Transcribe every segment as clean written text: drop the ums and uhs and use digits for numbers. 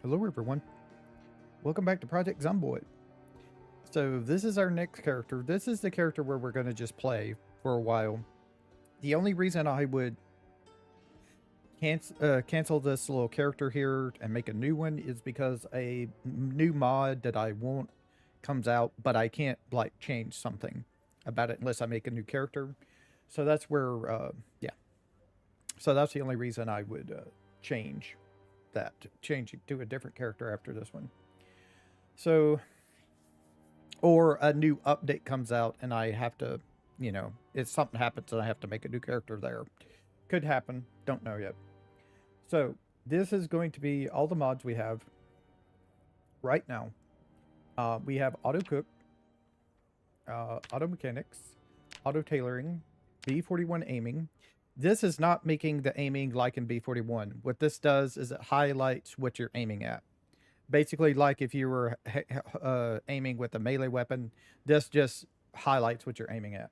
Hello everyone, welcome back to Project Zomboid. So this is our next character. This is the character where we're going to just play for a while. The only reason I would cancel this little character here and make a new one is because a new mod that I want comes out, but I can't like change something about it unless I make a new character. So that's where, yeah. So that's the only reason I would change that, change it to a different character after this one. So, or a new update comes out and I have to, if something happens and I have to make a new character there. Could happen. Don't know yet. So, this is going to be all the mods we have right now. We have auto cook, auto mechanics, auto tailoring, B41 aiming. This is not making the aiming like in B41. What this does is it highlights what you're aiming at. Basically, like if you were aiming with a melee weapon, this just highlights what you're aiming at.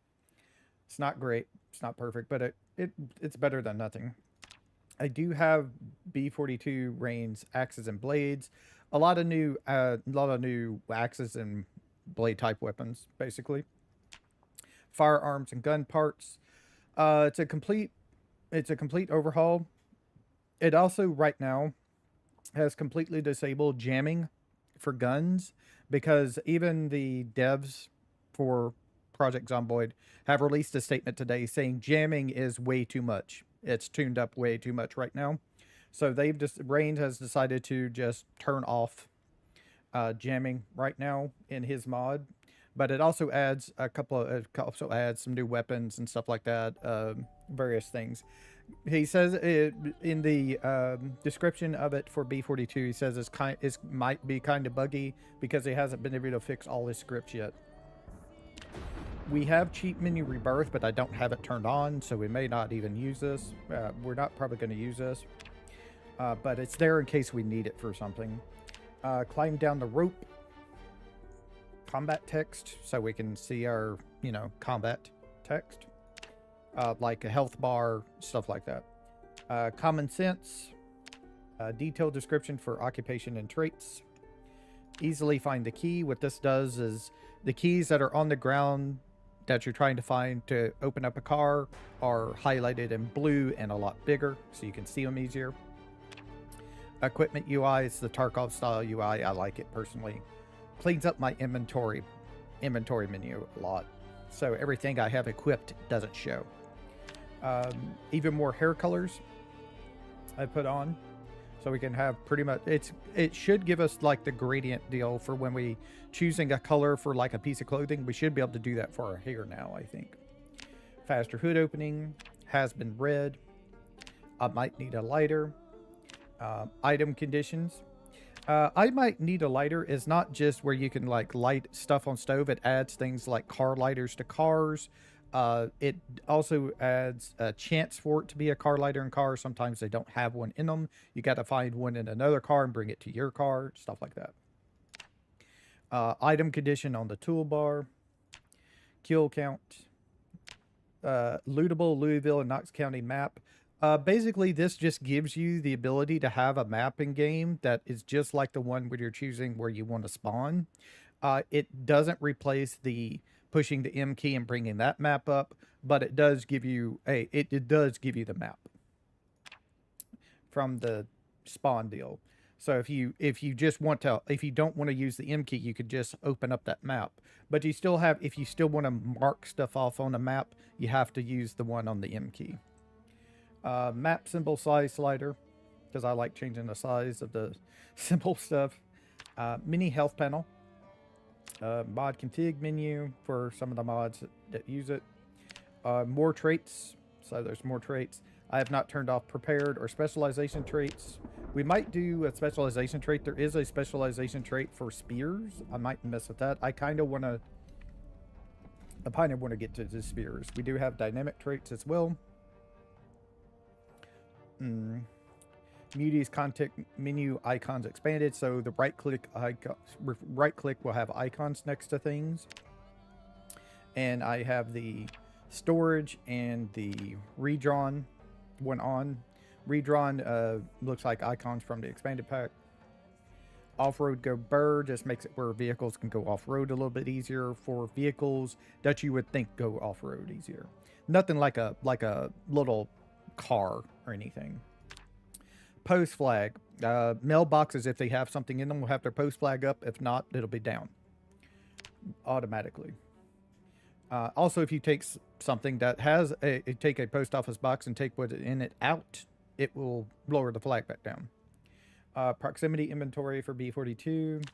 It's not great. It's not perfect, but it's better than nothing. I do have B42 range axes and blades. A lot of new axes and blade type weapons, basically. Firearms and gun parts. It's a complete overhaul. It also right now has completely disabled jamming for guns because even the devs for Project Zomboid have released a statement today saying jamming is way too much. It's tuned up way too much right now. So Rain has decided to just turn off jamming right now in his mod. But it also adds some new weapons and stuff like that, various things. He says in the description of it for B42, he says it might be kind of buggy because he hasn't been able to fix all his scripts yet. We have cheat menu rebirth, but I don't have it turned on, so we may not even use this. We're not probably going to use this, but it's there in case we need it for something. Climb down the rope. Combat text, so we can see our, combat text. Like a health bar, stuff like that. Common sense. Detailed description for occupation and traits. Easily find the key. What this does is the keys that are on the ground that you're trying to find to open up a car are highlighted in blue and a lot bigger, so you can see them easier. Equipment UI is the Tarkov style UI. I like it personally. Cleans up my inventory menu a lot, so everything I have equipped doesn't show. Even more hair colors I put on, so we can have pretty much it should give us like the gradient deal for when we choosing a color for like a piece of clothing. We should be able to do that for our hair now, I think. Faster hood opening has been red. I might need a lighter. Item conditions. I might need a lighter is not just where you can like light stuff on stove. It adds things like car lighters to cars. It also adds a chance for it to be a car lighter in cars. Sometimes they don't have one in them. You got to find one in another car and bring it to your car, stuff like that. Item condition on the toolbar. Kill count. Lootable Louisville and Knox County map. Basically, this just gives you the ability to have a map in game that is just like the one where you're choosing where you want to spawn. It doesn't replace the pushing the M key and bringing that map up, but it does give you it does give you the map from the spawn deal. So if you just want to, if you don't want to use the M key, you could just open up that map. But you still have, if you still want to mark stuff off on a map, you have to use the one on the M key. Map symbol size slider, because I like changing the size of the simple stuff. Mini health panel. Mod config menu for some of the mods that use it. More traits, so there's more traits. I have not turned off prepared or specialization traits. We might do a specialization trait. There is a specialization trait for spears. I might mess with that. I kind of want to get to the spears. We do have dynamic traits as well. Muty's content menu icons expanded, so the right click will have icons next to things. And I have the storage and the redrawn one on. Redrawn looks like icons from the expanded pack. Off-road go burr just makes it where vehicles can go off-road a little bit easier for vehicles that you would think go off-road easier. Nothing like a little car or anything. Post flag. Mailboxes, if they have something in them, will have their post flag up. If not, it'll be down automatically. Also, if you take something that has take a post office box and take what's in it out, it will lower the flag back down. Proximity inventory for B42.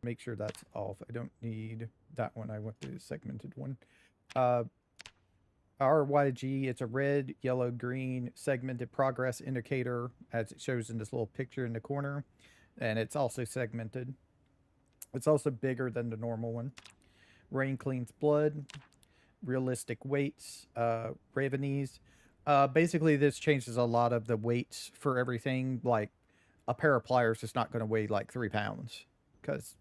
Make sure that's off. I don't need that one. I want the segmented one. RYG, it's a red, yellow, green segmented progress indicator as it shows in this little picture in the corner. And it's also segmented. It's also bigger than the normal one. Rain cleans blood. Realistic weights. Ravenese. Basically, this changes a lot of the weights for everything. Like, a pair of pliers is not going to weigh like 3 pounds. Because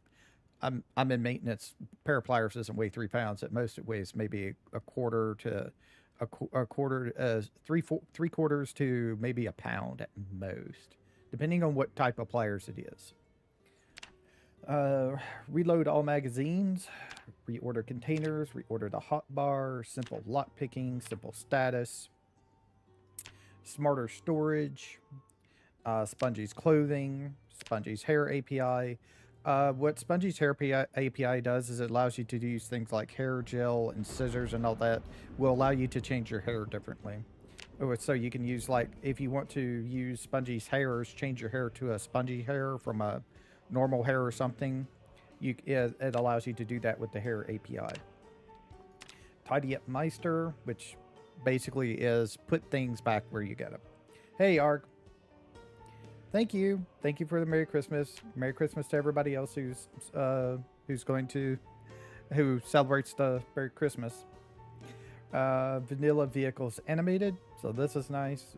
I'm in maintenance. A pair of pliers doesn't weigh 3 pounds. At most, it weighs maybe a quarter to three quarters to maybe a pound at most, depending on what type of pliers it is. Reload all magazines, reorder containers, reorder the hotbar, simple lock picking, simple status, smarter storage, Spongy's clothing, Spongy's hair API. What Spongy's hair API does is it allows you to use things like hair gel and scissors and all that will allow you to change your hair differently. So you can use, like, if you want to use Spongy's hairs, change your hair to a spongy hair from a normal hair or something, it allows you to do that with the hair API. Tidy Up Meister, which basically is put things back where you get them. Hey, Arg. Thank you. Thank you for the Merry Christmas. Merry Christmas to everybody else who celebrates the Merry Christmas. Vanilla vehicles animated. So this is nice.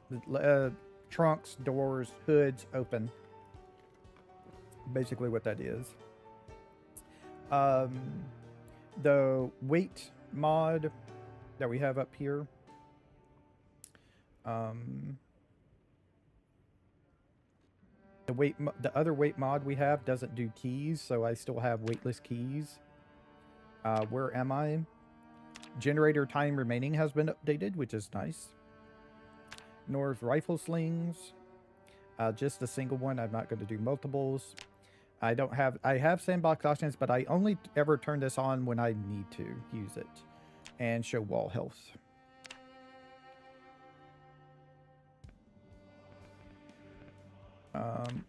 Trunks, doors, hoods open. Basically what that is. The weight mod that we have up here. The other weight mod we have doesn't do keys, so I still have weightless keys. Where am I? Generator time remaining has been updated, which is nice. Nor's rifle slings. Just a single one. I'm not going to do multiples. I have sandbox options, but I only ever turn this on when I need to use it. And show wall health.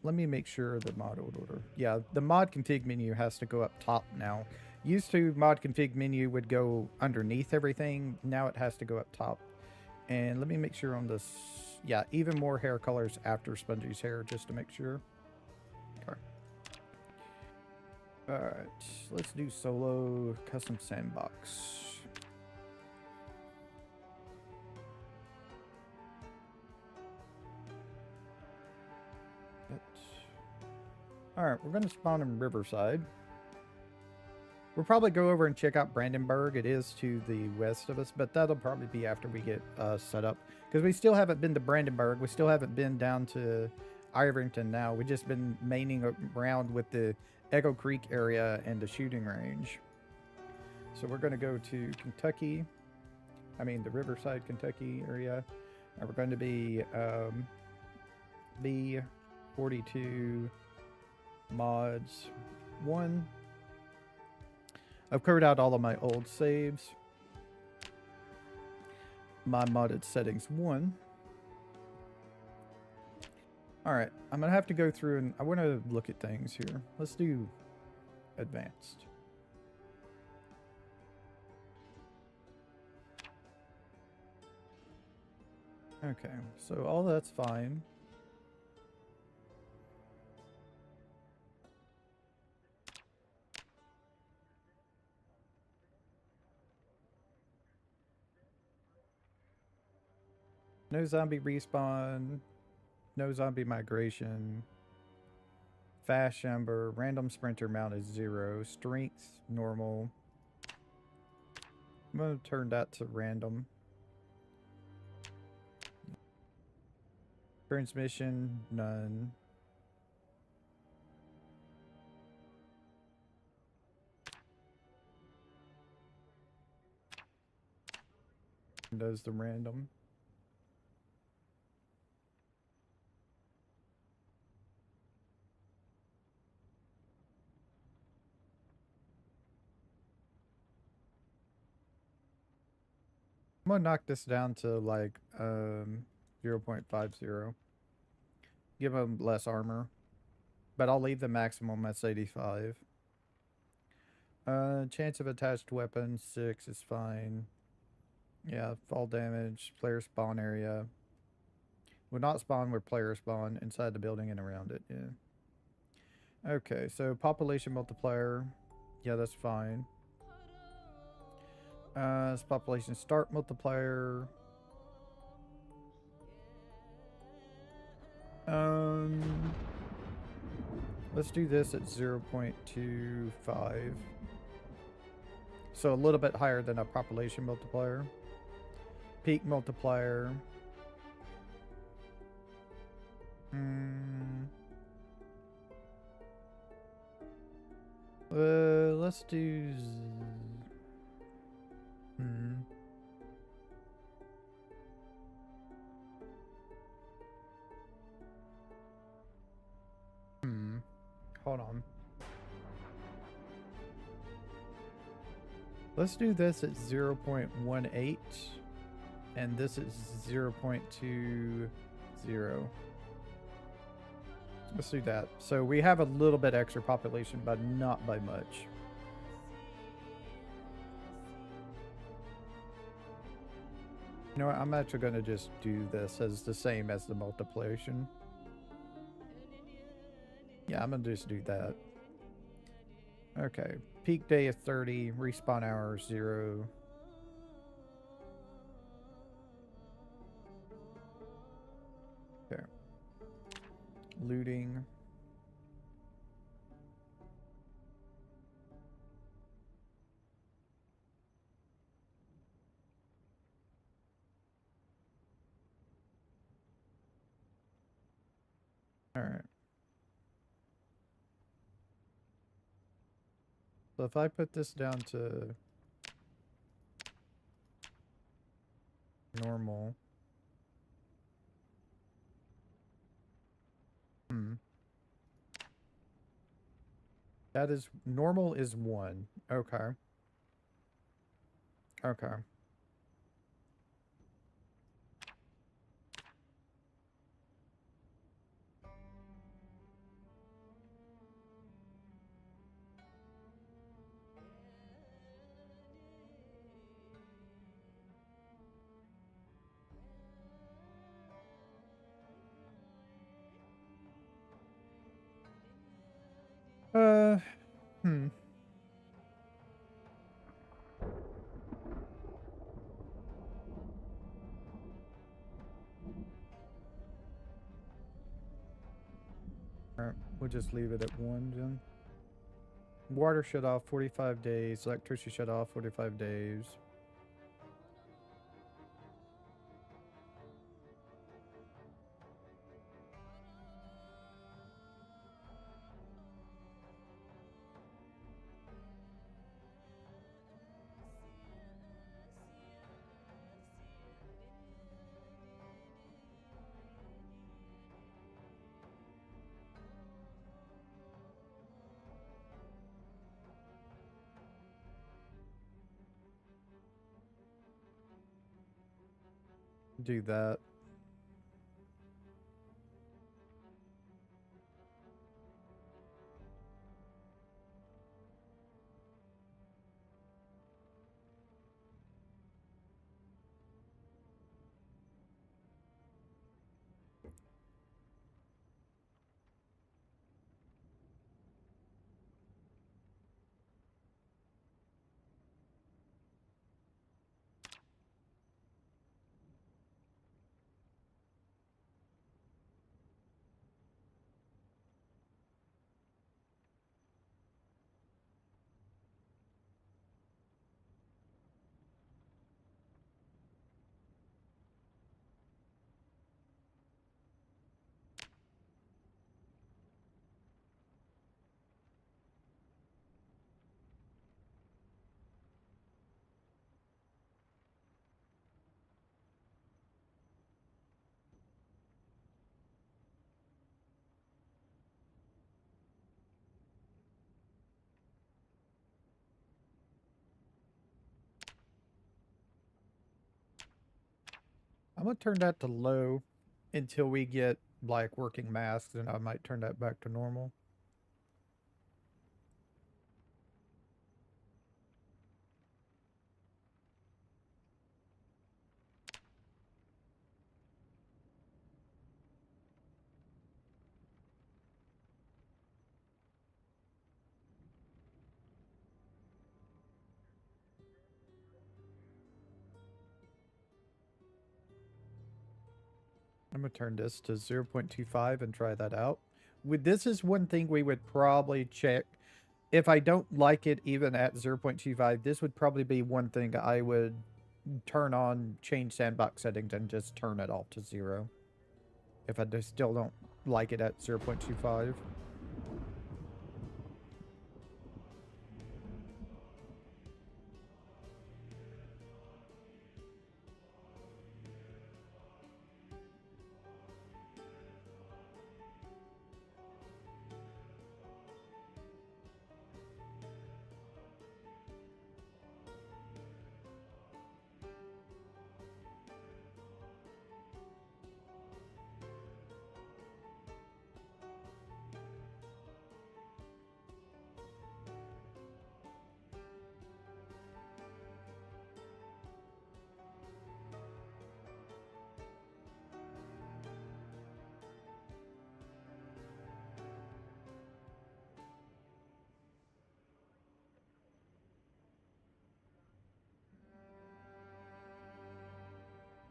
Let me make sure the mod order. Yeah, the mod config menu has to go up top now. Used to, mod config menu would go underneath everything. Now it has to go up top. And let me make sure on this. Yeah, even more hair colors after Spongy's hair, just to make sure. Okay. Alright, let's do solo custom sandbox. Alright, we're going to spawn in Riverside. We'll probably go over and check out Brandenburg. It is to the west of us, but that'll probably be after we get set up. Because we still haven't been to Brandenburg. We still haven't been down to Iverton now. We've just been maining around with the Echo Creek area and the shooting range. So we're going to go to Kentucky. I mean, the Riverside, Kentucky area. And we're going to be B42... mods 1. I've covered out all of my old saves. My modded settings 1. Alright, I'm gonna have to go through and I want to look at things here. Let's do advanced. Okay, so all that's fine. No zombie respawn. No zombie migration. Fast chamber. Random sprinter mount is 0. Strength, normal. I'm going to turn that to random. Transmission, none. Does the random. I'm gonna knock this down to like 0.50. Give them less armor. But I'll leave the maximum as 85. Chance of attached weapons, 6 is fine. Yeah, fall damage, player spawn area. Would not spawn where players spawn, inside the building and around it, yeah. Okay, so population multiplier. Yeah, that's fine. It's population start multiplier. Let's do this at 0.25. So a little bit higher than a population multiplier. Peak multiplier. Let's do... Hold on. Let's do this at 0.18. And this is 0.20. Let's do that. So we have a little bit extra population, but not by much. You know what? I'm actually going to just do this as the same as the multiplication. Yeah, I'm going to just do that. Okay. Peak day is 30. Respawn hour 0. Okay. Looting. All right. So if I put this down to normal. That is, normal is 1. Okay. Okay. Hmm. Alright, we'll just leave it at 1 then. Water shut off 45 days. Electricity shut off 45 days. Do that. I'm gonna turn that to low until we get like working masks, and I might turn that back to normal. I'm gonna turn this to 0.25 and try that out. This is one thing we would probably check. If I don't like it even at 0.25, this would probably be one thing I would turn on, change sandbox settings, and just turn it off to 0. If I just still don't like it at 0.25.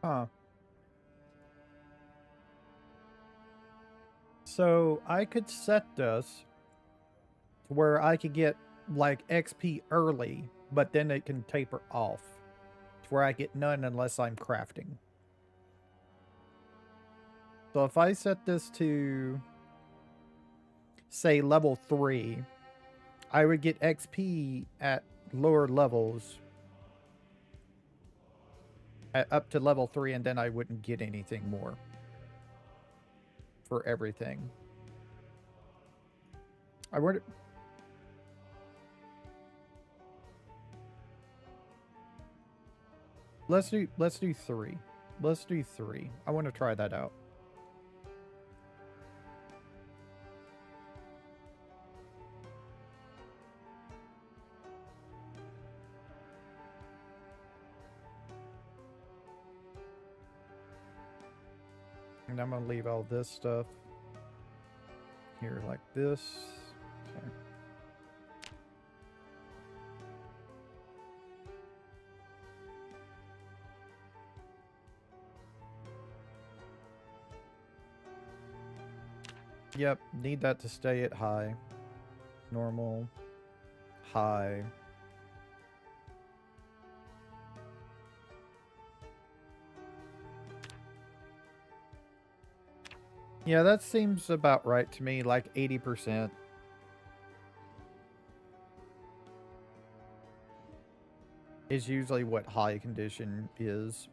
Huh. So I could set this to where I could get like XP early, but then it can taper off to where I get none unless I'm crafting. So if I set this to, say, level 3, I would get XP at lower levels at up to level 3, and then I wouldn't get anything more for everything. I would. Let's do 3. Let's do 3. I want to try that out. And I'm gonna leave all this stuff here like this. Okay. Yep, need that to stay at high. Normal. High. Yeah, that seems about right to me, like 80%. Is usually what high condition is.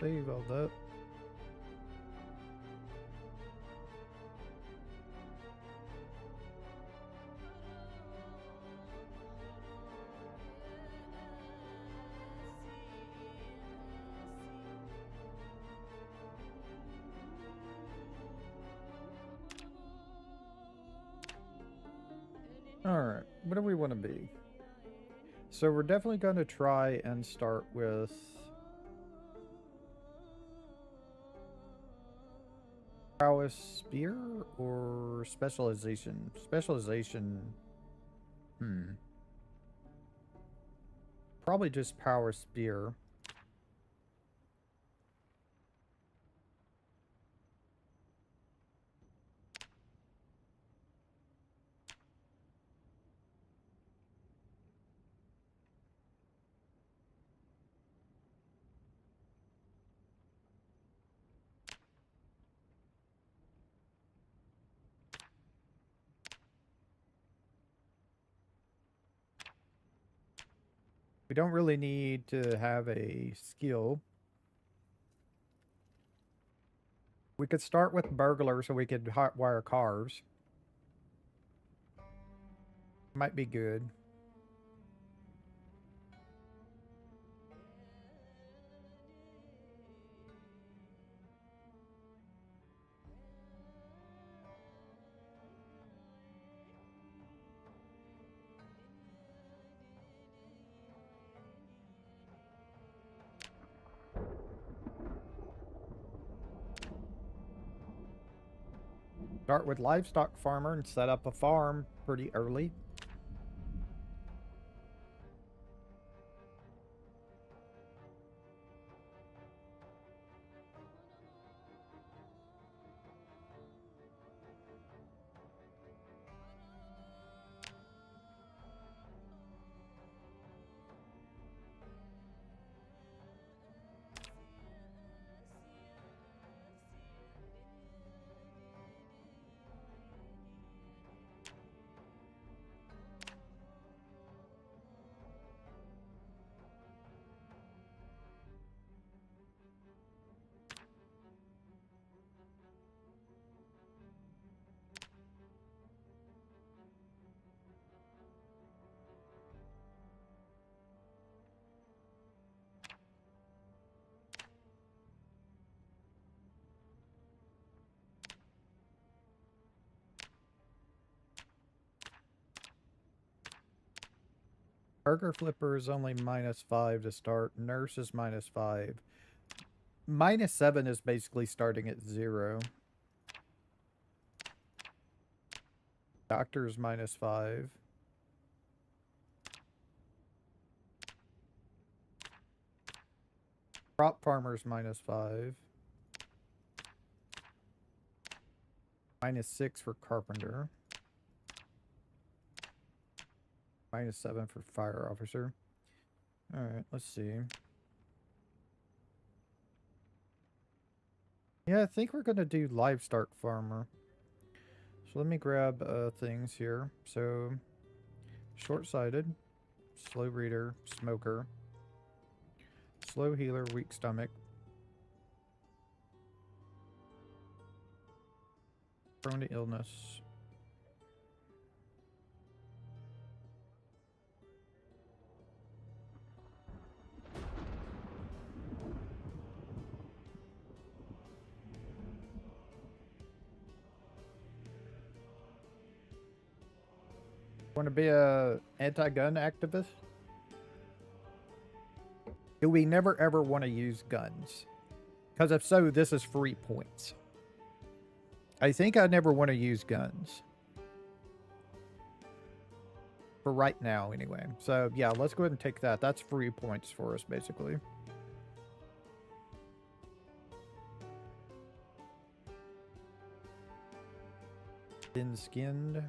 save all that. Alright, what do we want to be? So we're definitely going to try and start with prowess spear or specialization? Specialization. Probably just power spear. We don't really need to have a skill. We could start with burglar so we could hotwire cars. Might be good. Start with livestock farmer and set up a farm pretty early. Burger flipper is only -5 to start. Nurse is -5. -7 is basically starting at 0. Doctor is -5. Crop farmer is -5. -6 for carpenter. -7 for fire officer. Alright, let's see. Yeah, I think we're gonna do livestock farmer. So let me grab things here. So, short-sighted, slow reader, smoker, slow healer, weak stomach, prone to illness. Want to be a anti-gun activist? Do we never ever want to use guns? Because if so, this is free points. I think I never want to use guns. For right now, anyway. So, yeah, let's go ahead and take that. That's free points for us, basically. Thin-skinned.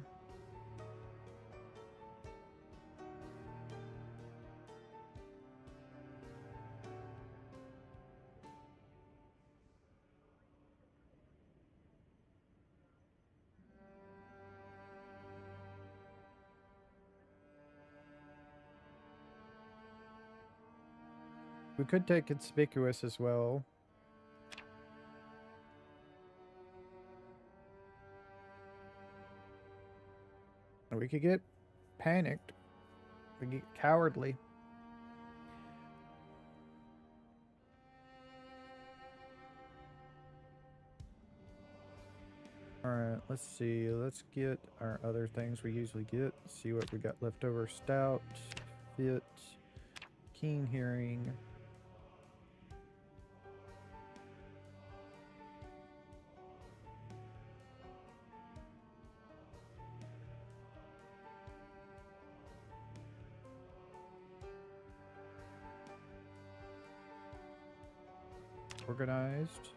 We could take conspicuous as well. We could get panicked. We get cowardly. Alright, let's see. Let's get our other things we usually get. See what we got left over. Stout, fit, keen hearing. Organized.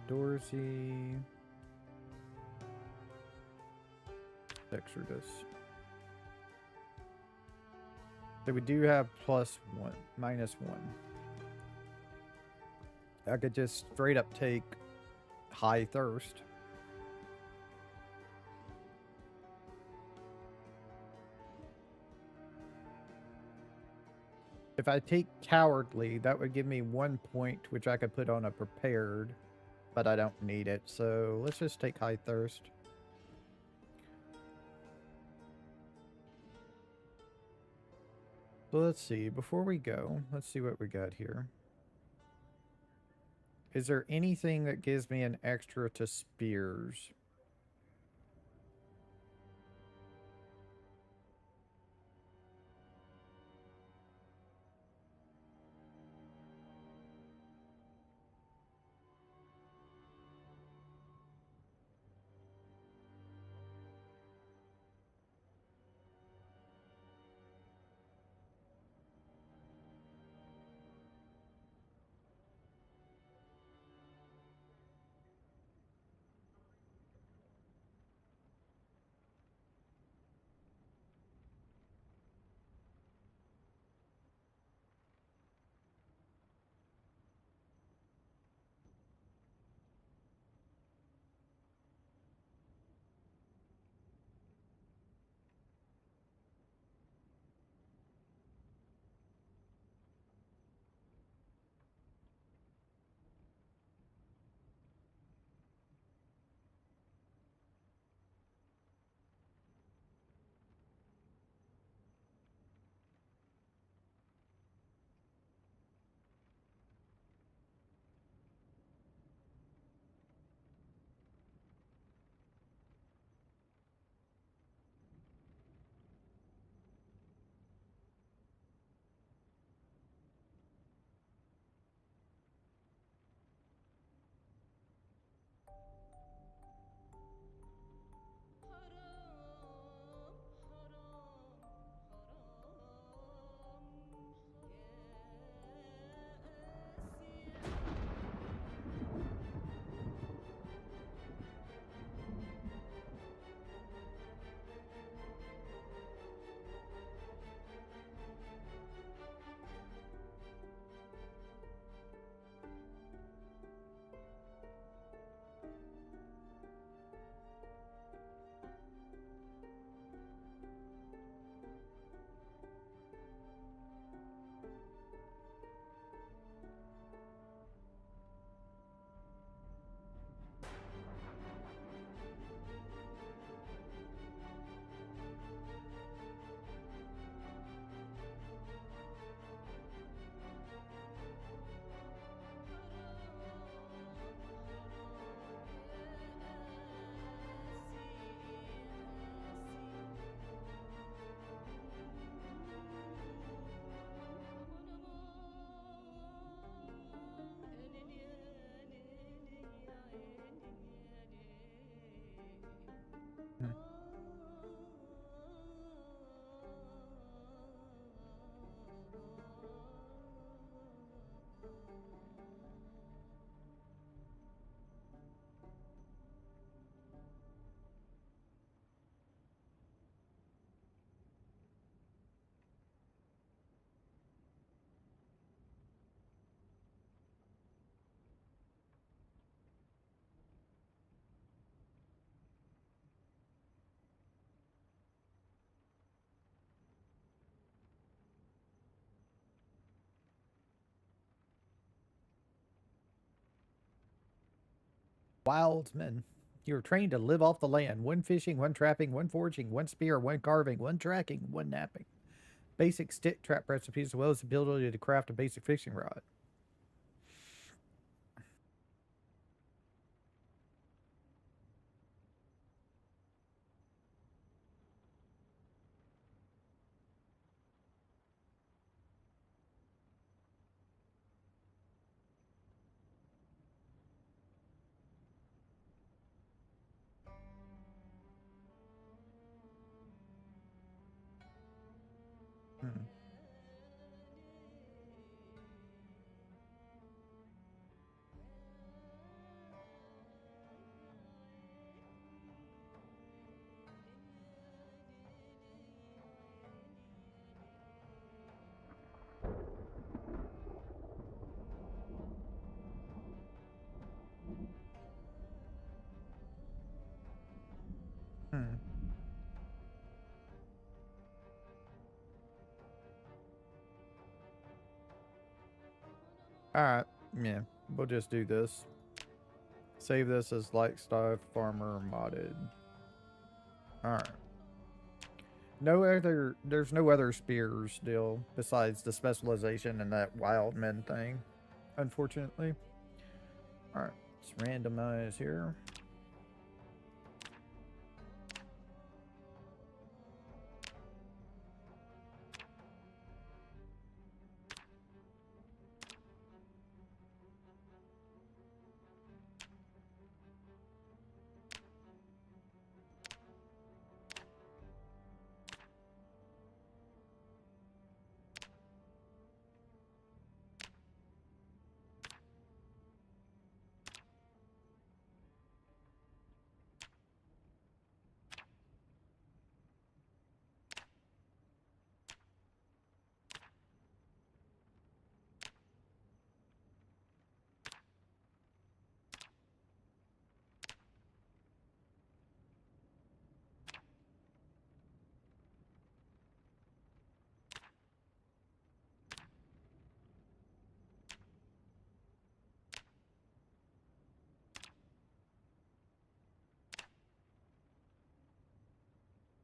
Outdoorsy. Exodus. So we do have +1, -1. I could just straight up take high thirst. If I take cowardly, that would give me 1 point, which I could put on a prepared, but I don't need it. So let's just take high thirst. So let's see. Before we go, let's see what we got here. Is there anything that gives me an extra to spears? Wild men. You're trained to live off the land. One fishing, one trapping, one foraging, one spear, one carving, one tracking, one napping. Basic stick trap recipes as well as the ability to craft a basic fishing rod. Hmm. Hmm. Alright, yeah, we'll just do this. Save this as light stuff, farmer modded. Alright. There's no other spears still besides the specialization and that wild men thing, unfortunately. Alright, let's randomize here.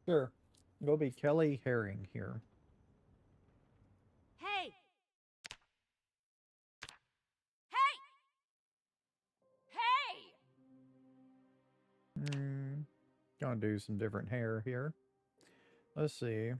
Sure. It'll be Kelly Herring here. Hey! Hey! Hey! Gonna do some different hair here. Let's see.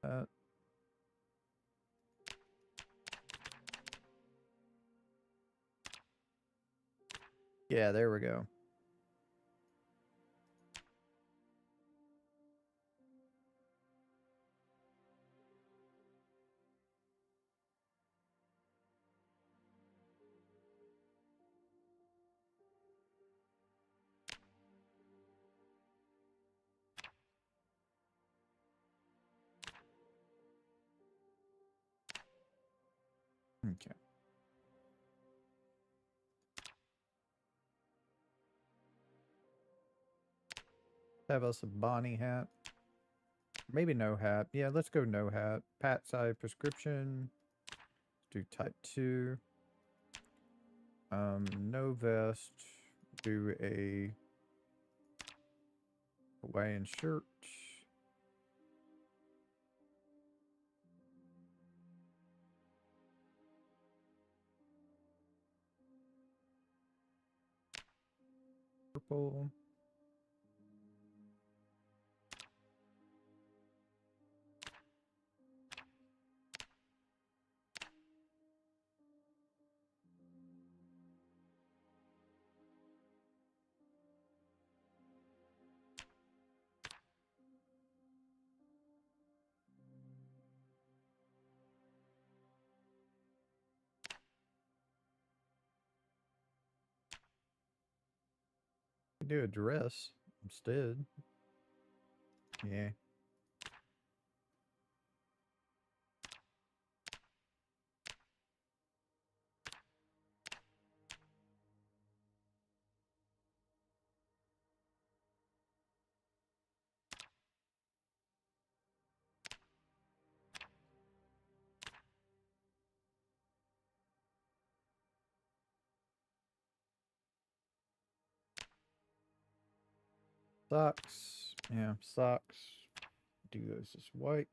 Uh, yeah, there we go. Okay. Have us a Bonnie hat. Maybe no hat. Yeah, let's go no hat. Pat side prescription. Do type 2. No vest. Do a Hawaiian shirt. Purple. Do a dress instead. Yeah. Socks. Yeah, socks. Do those as white.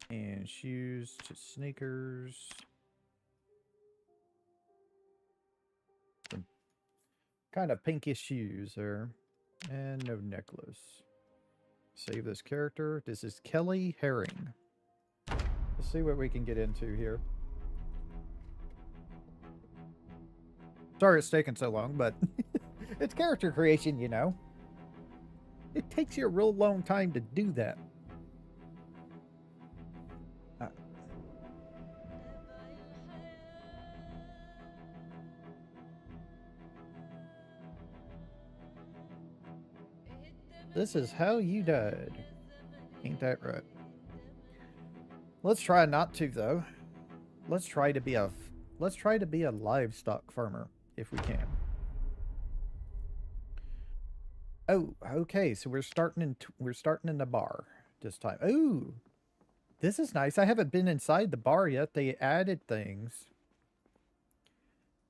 And shoes to sneakers. Some kind of pinkish shoes there. And no necklace. Save this character. This is Kelly Herring. Let's see what we can get into here. Sorry it's taking so long, but it's character creation, you know. It takes you a real long time to do that. This is how you died. Ain't that right? Let's try not to, though. Let's try to be a livestock farmer if we can. Oh, okay. So we're starting in the bar this time. Ooh, this is nice. I haven't been inside the bar yet. They added things.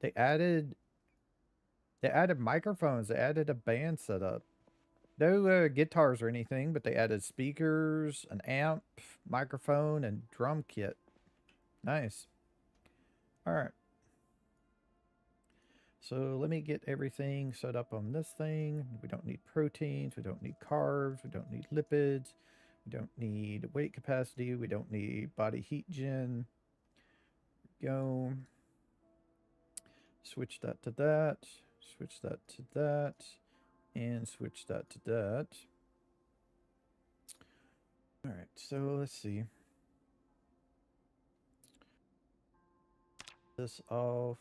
They added microphones. They added a band setup. No guitars or anything, but they added speakers, an amp, microphone, and drum kit. Nice. All right. So let me get everything set up on this thing. We don't need proteins. We don't need carbs. We don't need lipids. We don't need weight capacity. We don't need body heat gen. Go. Switch that to that. Switch that to that. And switch that to that. All right, so let's see. This off.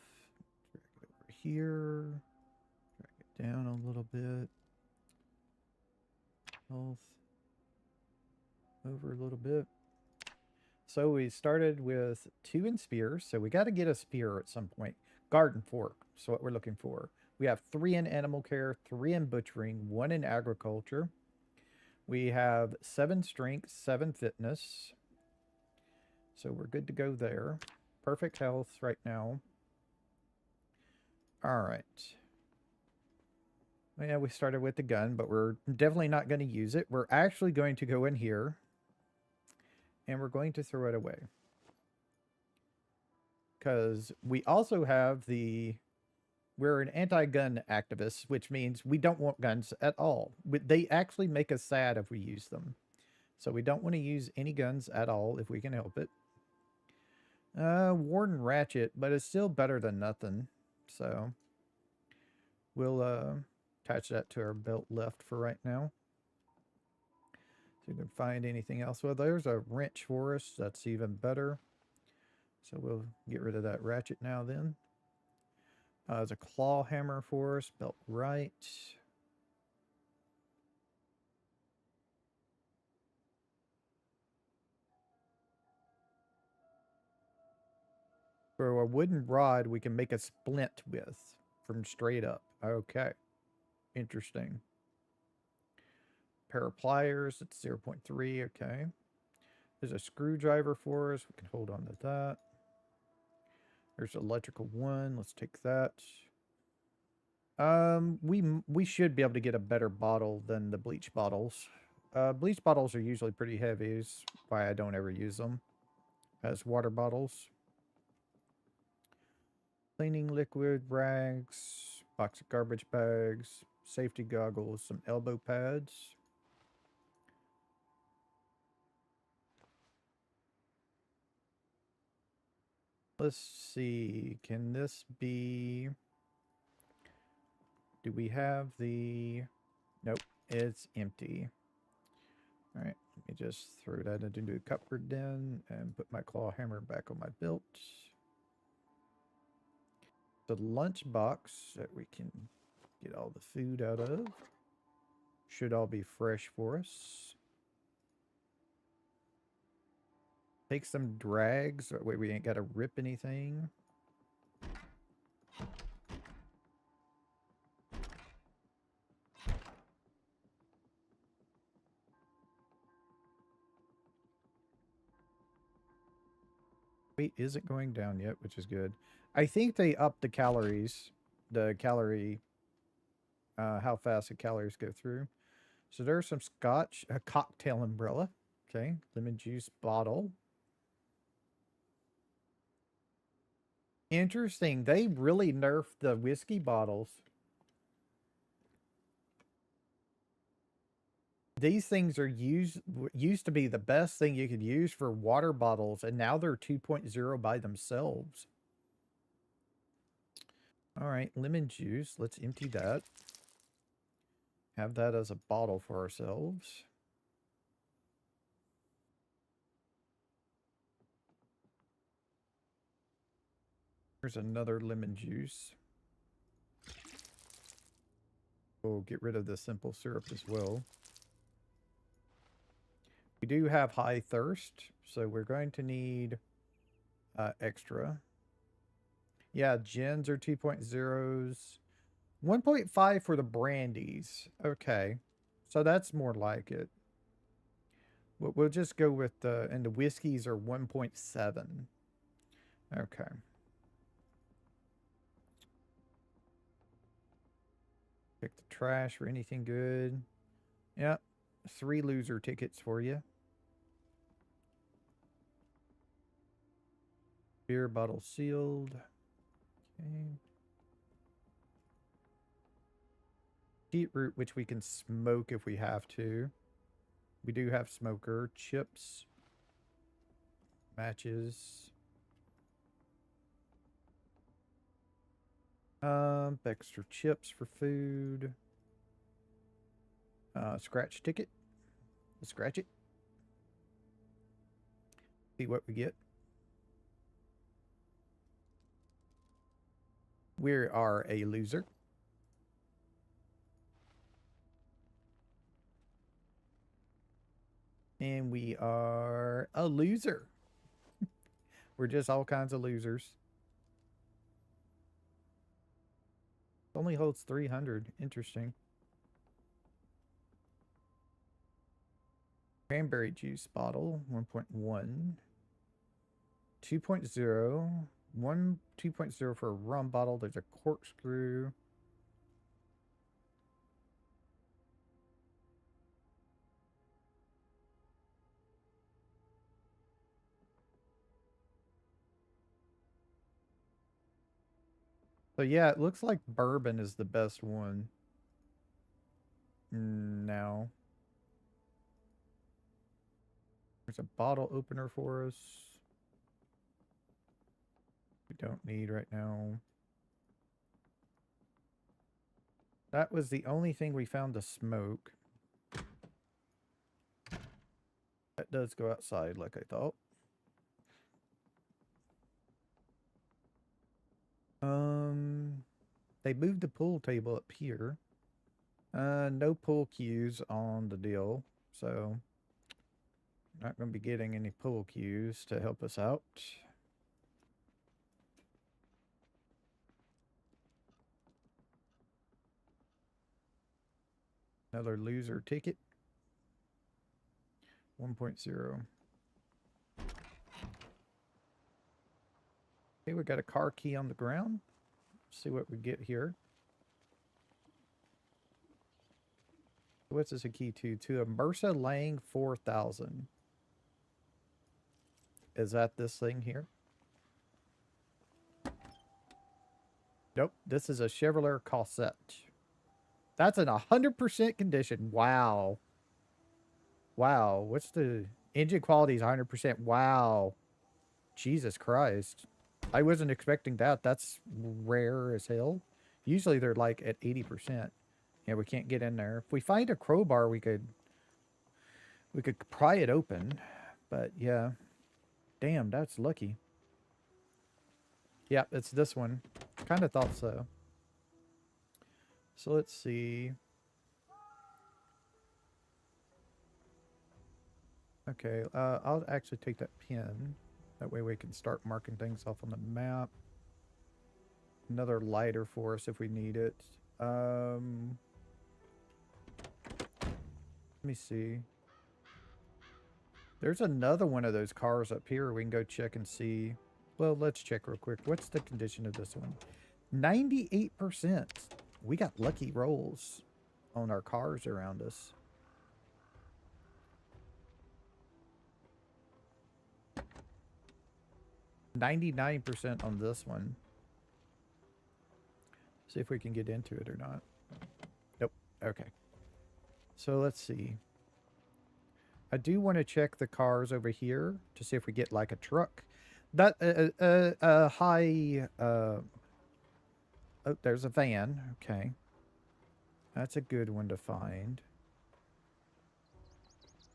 Drag it over here. Drag it down a little bit. Health. Over a little bit. So we started with 2 in spears. So we got to get a spear at some point. Garden fork. So what we're looking for. We have 3 in animal care, 3 in butchering, 1 in agriculture. We have 7 strength, 7 fitness. So we're good to go there. Perfect health right now. All right. Yeah, we started with the gun, but we're definitely not going to use it. We're actually going to go in here and we're going to throw it away. Because we also have we're an anti-gun activist, which means we don't want guns at all. They actually make us sad if we use them. So we don't want to use any guns at all if we can help it. Warden Ratchet, but it's still better than nothing. So we'll attach that to our belt left for right now. So you can find anything else. Well, there's a wrench for us. That's even better. So we'll get rid of that ratchet now then. There's a claw hammer for us, belt right. For a wooden rod, we can make a splint with from straight up. Okay. Interesting. Pair of pliers, it's 0.3. Okay. There's a screwdriver for us. We can hold on to that. There's electrical 1. Let's take that. We should be able to get a better bottle than the bleach bottles. Bleach bottles are usually pretty heavy, is why I don't ever use them as water bottles. Cleaning liquid, rags, box of garbage bags, safety goggles, some elbow pads. Let's see, can this be... Do we have the... Nope, it's empty. All right, let me just throw that into the cupboard then and put my claw hammer back on my belt. The lunch box that we can get all the food out of. Should all be fresh for us. Take some drags. Wait, we ain't got to rip anything. Weight isn't going down yet, which is good. I think they upped the calories. The calorie how fast the calories go through. So there's some scotch, a cocktail umbrella. Okay, lemon juice bottle. Interesting. They really nerfed the whiskey bottles. These things are used to be the best thing you could use for water bottles, and now they're 2.0 by themselves. All right, lemon juice. Let's empty that. Have that as a bottle for ourselves. Here's another lemon juice. We'll get rid of the simple syrup as well. We do have high thirst, so we're going to need extra. Yeah, gins are 2.0s. 1.5 for the brandies. Okay. So that's more like it. We'll just go with and the whiskeys are 1.7. Okay. Pick the trash for anything good. Yep. 3 loser tickets for you. Beer bottle sealed. Okay. Beetroot, which we can smoke if we have to. We do have smoker. Chips. Matches. Extra chips for food. Scratch ticket. Let's scratch it. See what we get. We are a loser. And we are a loser. We're just all kinds of losers. Only holds 300. Interesting. Cranberry juice bottle, 1.1. 2.0. 2.0 for a rum bottle. There's a corkscrew. So yeah, it looks like bourbon is the best one. Now. There's a bottle opener for us. We don't need right now. That was the only thing we found to smoke. That does go outside like I thought. They moved the pool table up here. No pool cues on the deal, so not going to be getting any pool cues to help us out. Another loser ticket. 1.0. Okay, we got a car key on the ground. Let's see what we get here. What's this a key to? To a Mersa Lang 4000. Is that this thing here? Nope. This is a Chevrolet Cosette. That's in 100% condition. Wow. Wow. What's the engine quality is 100%. Wow. Jesus Christ. I wasn't expecting that. That's rare as hell. Usually they're like at 80%. Yeah, we can't get in there. If we find a crowbar, we could pry it open. But yeah. Damn, that's lucky. Yeah, it's this one. Kind of thought so. So let's see. Okay, I'll actually take that pin. That way we can start marking things off on the map. Another lighter for us if we need it. Let me see. There's another one of those cars up here. We can go check and see. Well, let's check real quick. What's the condition of this one? 98%. We got lucky rolls on our cars around us. 99% on this one. See if we can get into it or not. Nope. Okay. So let's see. I do want to check the cars over here to see if we get like a truck. That high. Oh, there's a van. Okay, that's a good one to find.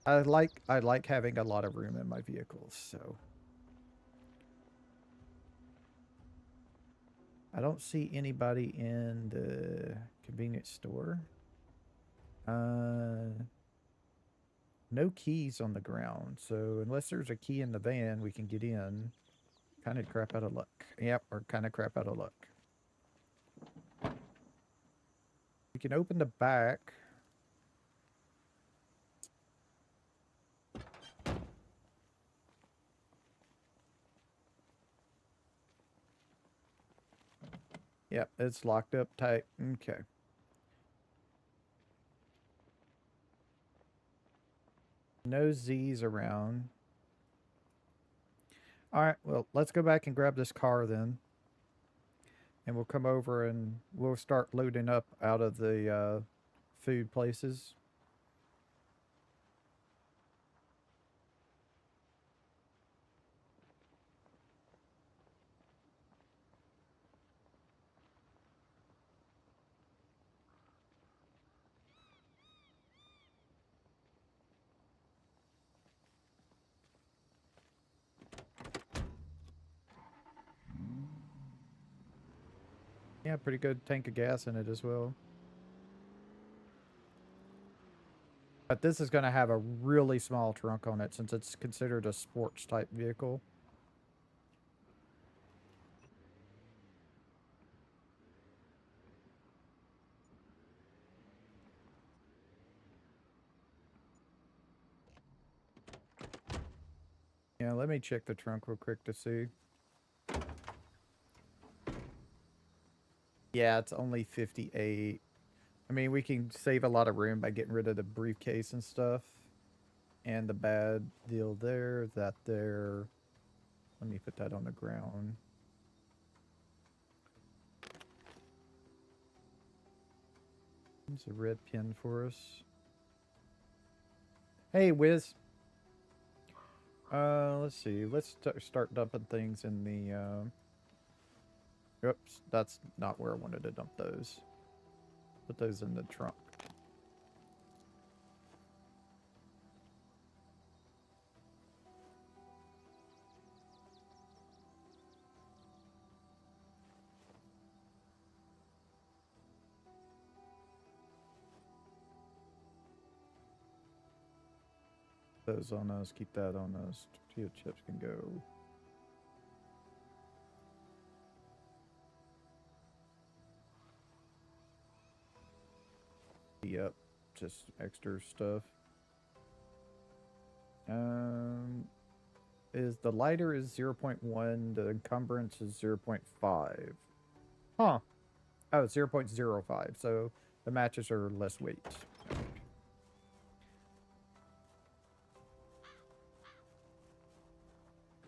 I like having a lot of room in my vehicles, so I don't see anybody in the convenience store. No keys on the ground, so unless there's a key in the van, we can get in. Kind of crap out of luck. Yep, or kind of crap out of luck. We can open the back. Yep, it's locked up tight. Okay. No Z's around. Alright, well, let's go back and grab this car then. And we'll come over and we'll start loading up out of the food places. Yeah, pretty good tank of gas in it as well. But this is going to have a really small trunk on it since it's considered a sports type vehicle. Yeah, let me check the trunk real quick to see. Yeah, it's only 58. I mean, we can save a lot of room by getting rid of the briefcase and stuff. And the bad deal there, that there. Let me put that on the ground. There's a red pin for us. Hey, Wiz. Let's see. Let's start dumping things in the, oops, that's not where I wanted to dump those. Put those in the trunk. Those on us. Keep that on us. Tortilla chips can go. Yep, just extra stuff. Is the lighter is 0.1, the encumbrance is 0.5. Huh. Oh, 0.05, so the matches are less weight.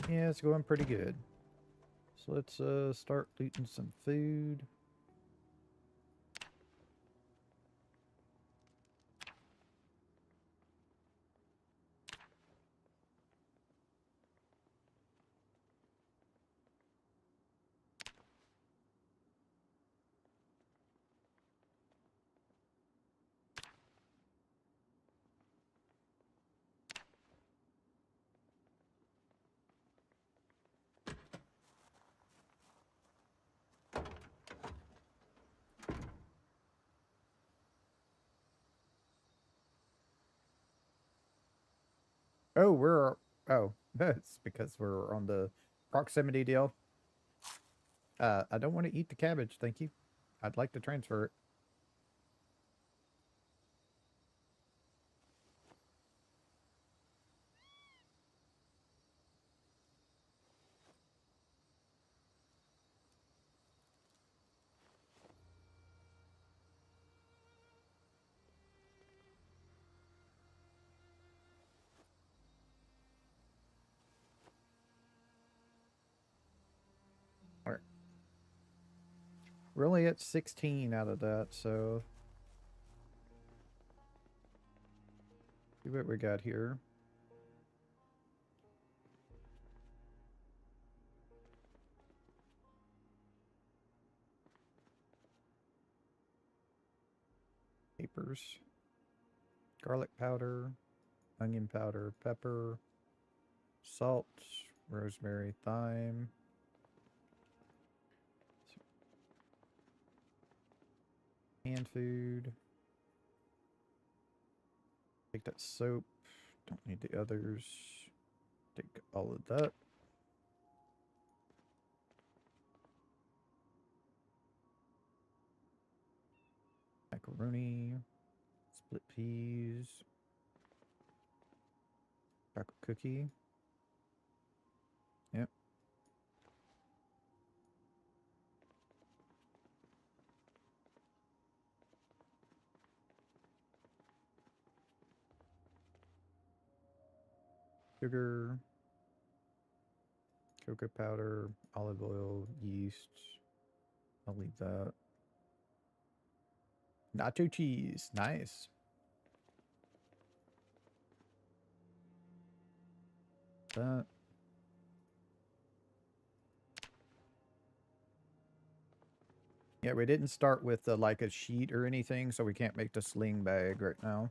Yeah, it's going pretty good. So let's start looting some food. Oh, oh, it's because we're on the proximity deal. I don't want to eat the cabbage, thank you. I'd like to transfer it. We're only at 16 out of that, so see what we got here. Papers, garlic powder, onion powder, pepper, salt, rosemary, thyme, canned food. Take that soap. Don't need the others. Take all of that. Macaroni, split peas, chocolate cookie. Yep. Sugar, cocoa powder, olive oil, yeast. I'll leave that. Nacho cheese. Nice. That. Yeah, we didn't start with like a sheet or anything, so we can't make the sling bag right now.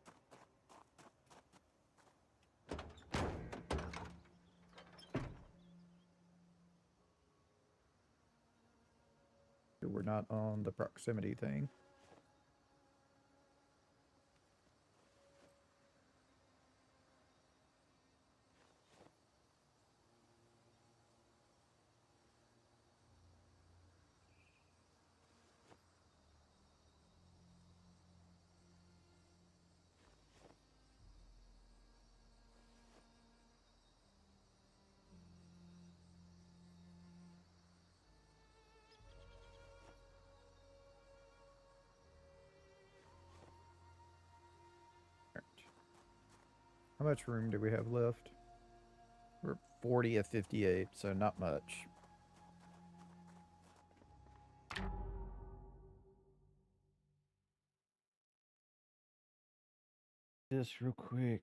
We're not on the proximity thing. How much room do we have left? We're 40 of 58, so not much. This real quick.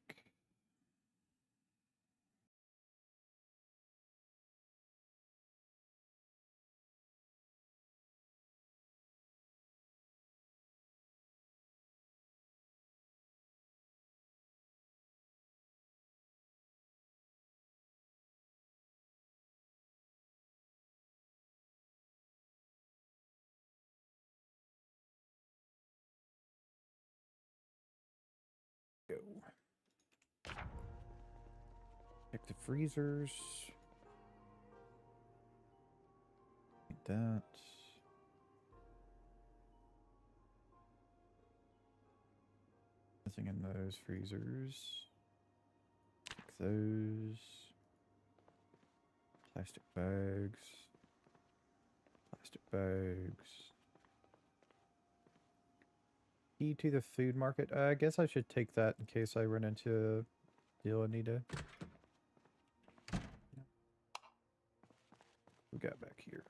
Go. Check the freezers. Like that. Nothing in those freezers. Check those. Plastic bags. Plastic bags. Key to the food market. I guess I should take that in case I run into a deal I need to. We got back here.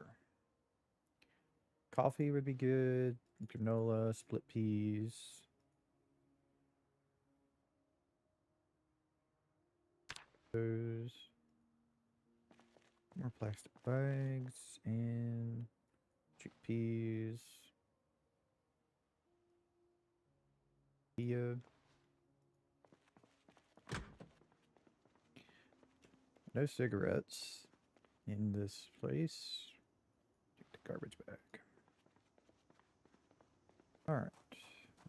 Coffee would be good. Granola, split peas. Those. More plastic bags and chickpeas. Chia. No cigarettes in this place. Take the garbage bag. Alright.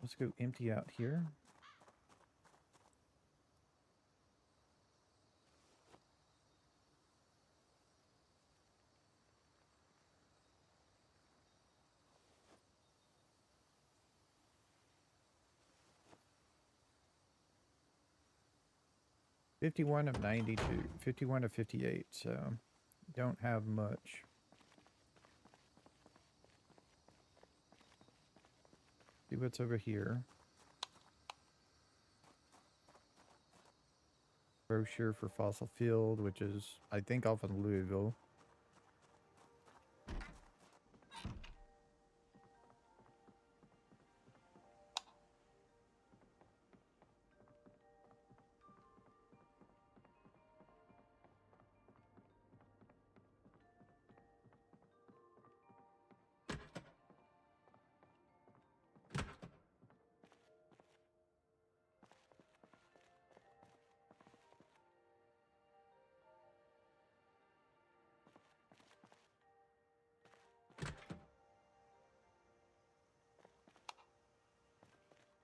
Let's go empty out here. $51 of 92. $51 of 58, so don't have much. See what's over here. Brochure for Fossil Field, which is, I think, off in Louisville.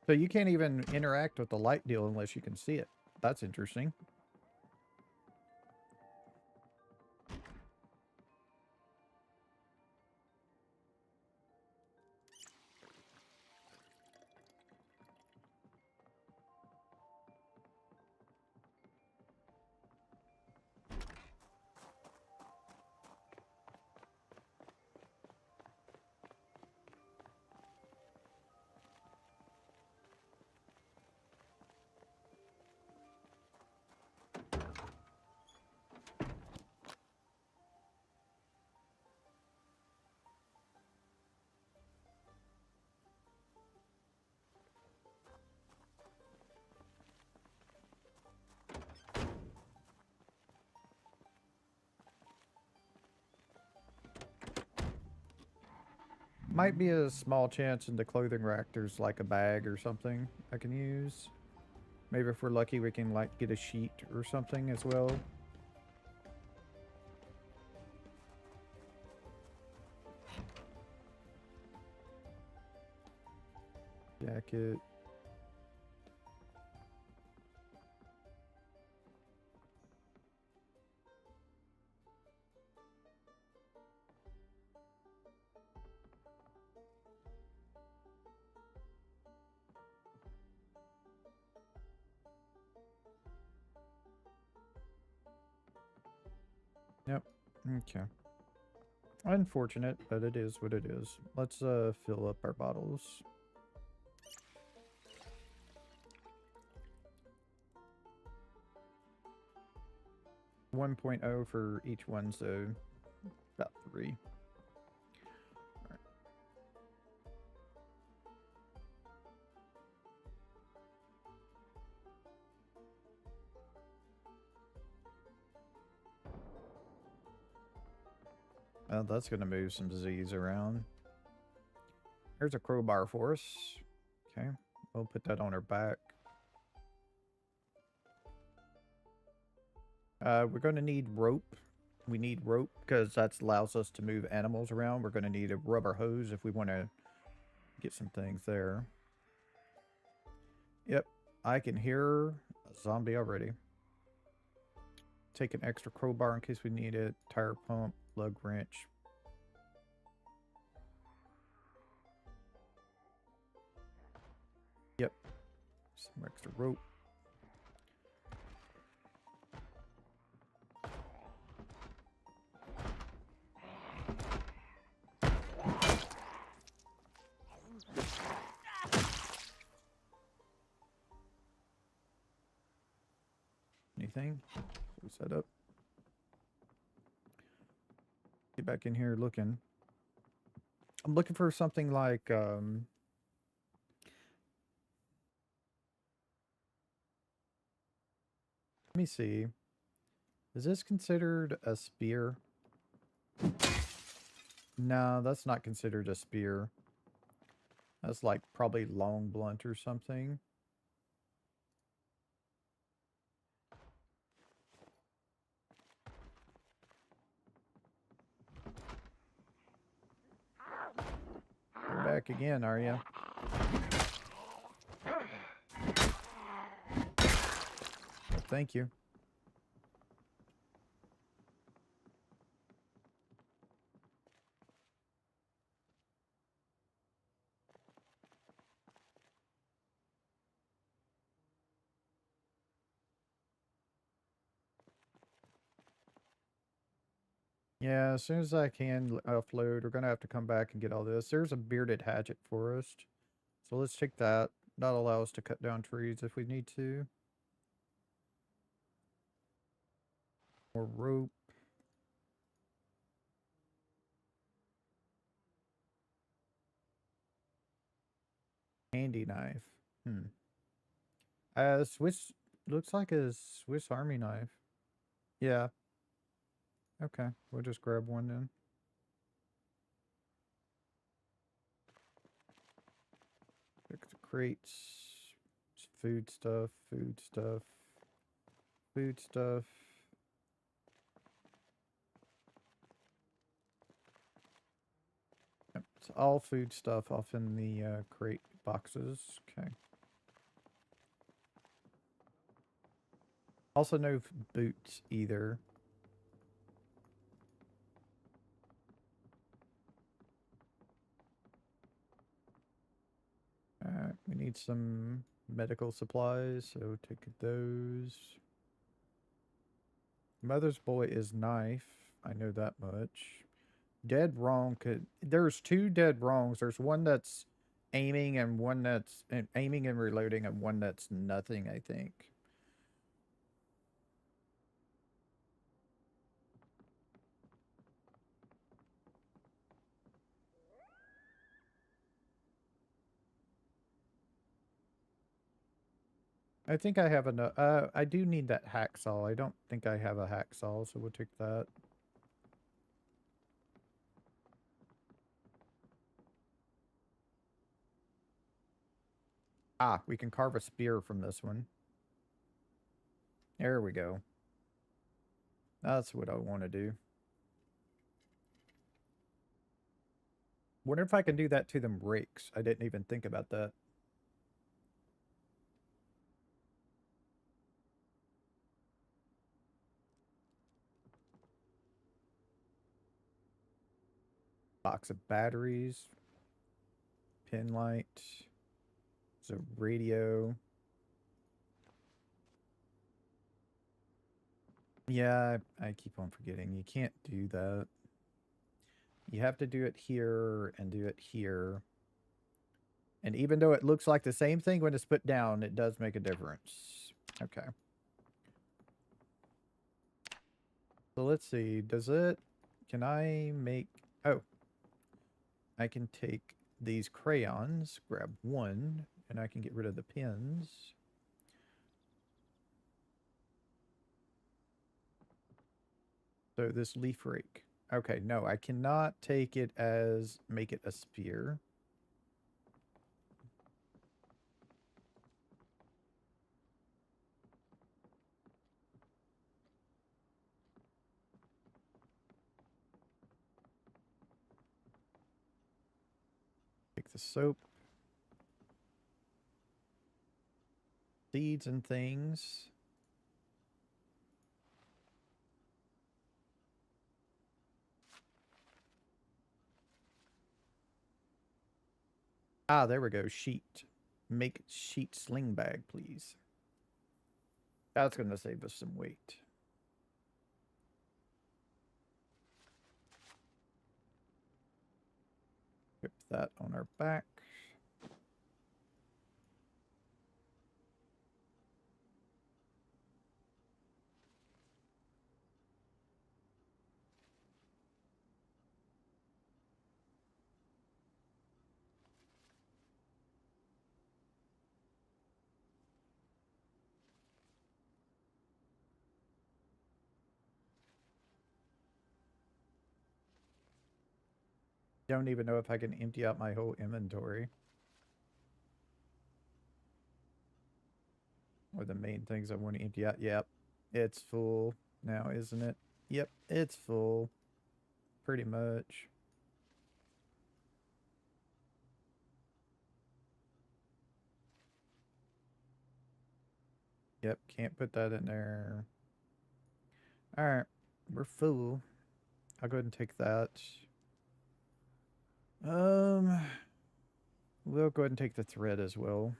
So you can't even interact with the light deal unless you can see it. That's interesting. Might be a small chance in the clothing rack there's like a bag or something I can use. Maybe if we're lucky we can like get a sheet or something as well. Jacket. Yep. Okay. Unfortunate, but it is what it is. Let's fill up our bottles. One for each one, so about 3. Well, that's going to move some disease around. Here's a crowbar for us. Okay, we'll put that on our back. We're going to need rope. We need rope because that allows us to move animals around. We're going to need a rubber hose if we want to get some things there. Yep, I can hear a zombie already. Take an extra crowbar in case we need it. Tire pump, lug wrench. Yep, some extra rope. Anything? So set up. Get back in here looking. I'm looking for something like let me see. Is this considered a spear? No, that's not considered a spear. That's like probably long blunt or something. You're back again, are you? Thank you. Yeah, as soon as I can offload, we're going to have to come back and get all this. There's a bearded hatchet forest. So let's take that. That'll allow us to cut down trees if we need to. More rope. Handy knife. Swiss, looks like a Swiss Army knife. Yeah. Okay, we'll just grab one then. Pick the crates. Food stuff, food stuff, food stuff. Yep, it's all food stuff off in the crate boxes. Okay. Also no boots either. We need some medical supplies, so take those. Mother's boy is knife. I know that much. Dead wrong could. There's two dead wrongs. There's one that's aiming and one that's aiming and reloading, and one that's nothing, I think. I think I have enough. I do need that hacksaw. I don't think I have a hacksaw, so we'll take that. Ah, we can carve a spear from this one. There we go. That's what I want to do. Wonder if I can do that to them rakes. I didn't even think about that. Box of batteries. Pin light. There's a radio. Yeah, I keep on forgetting. You can't do that. You have to do it here and do it here. And even though it looks like the same thing when it's put down, it does make a difference. Okay. So let's see. Does it... Can I make... Oh. I can take these crayons, grab one, and I can get rid of the pins. So this leaf rake. Okay, no, I cannot take it as... Make it a spear. Take the soap. Seeds and things. Ah, there we go. Sheet. Make sheet sling bag, please. That's going to save us some weight. Put that on our back. Don't even know if I can empty out my whole inventory. Or the main things I want to empty out. Yep, it's full now, isn't it? Yep, it's full. Pretty much. Yep, can't put that in there. Alright, we're full. I'll go ahead and take that. We'll go ahead and take the thread as well.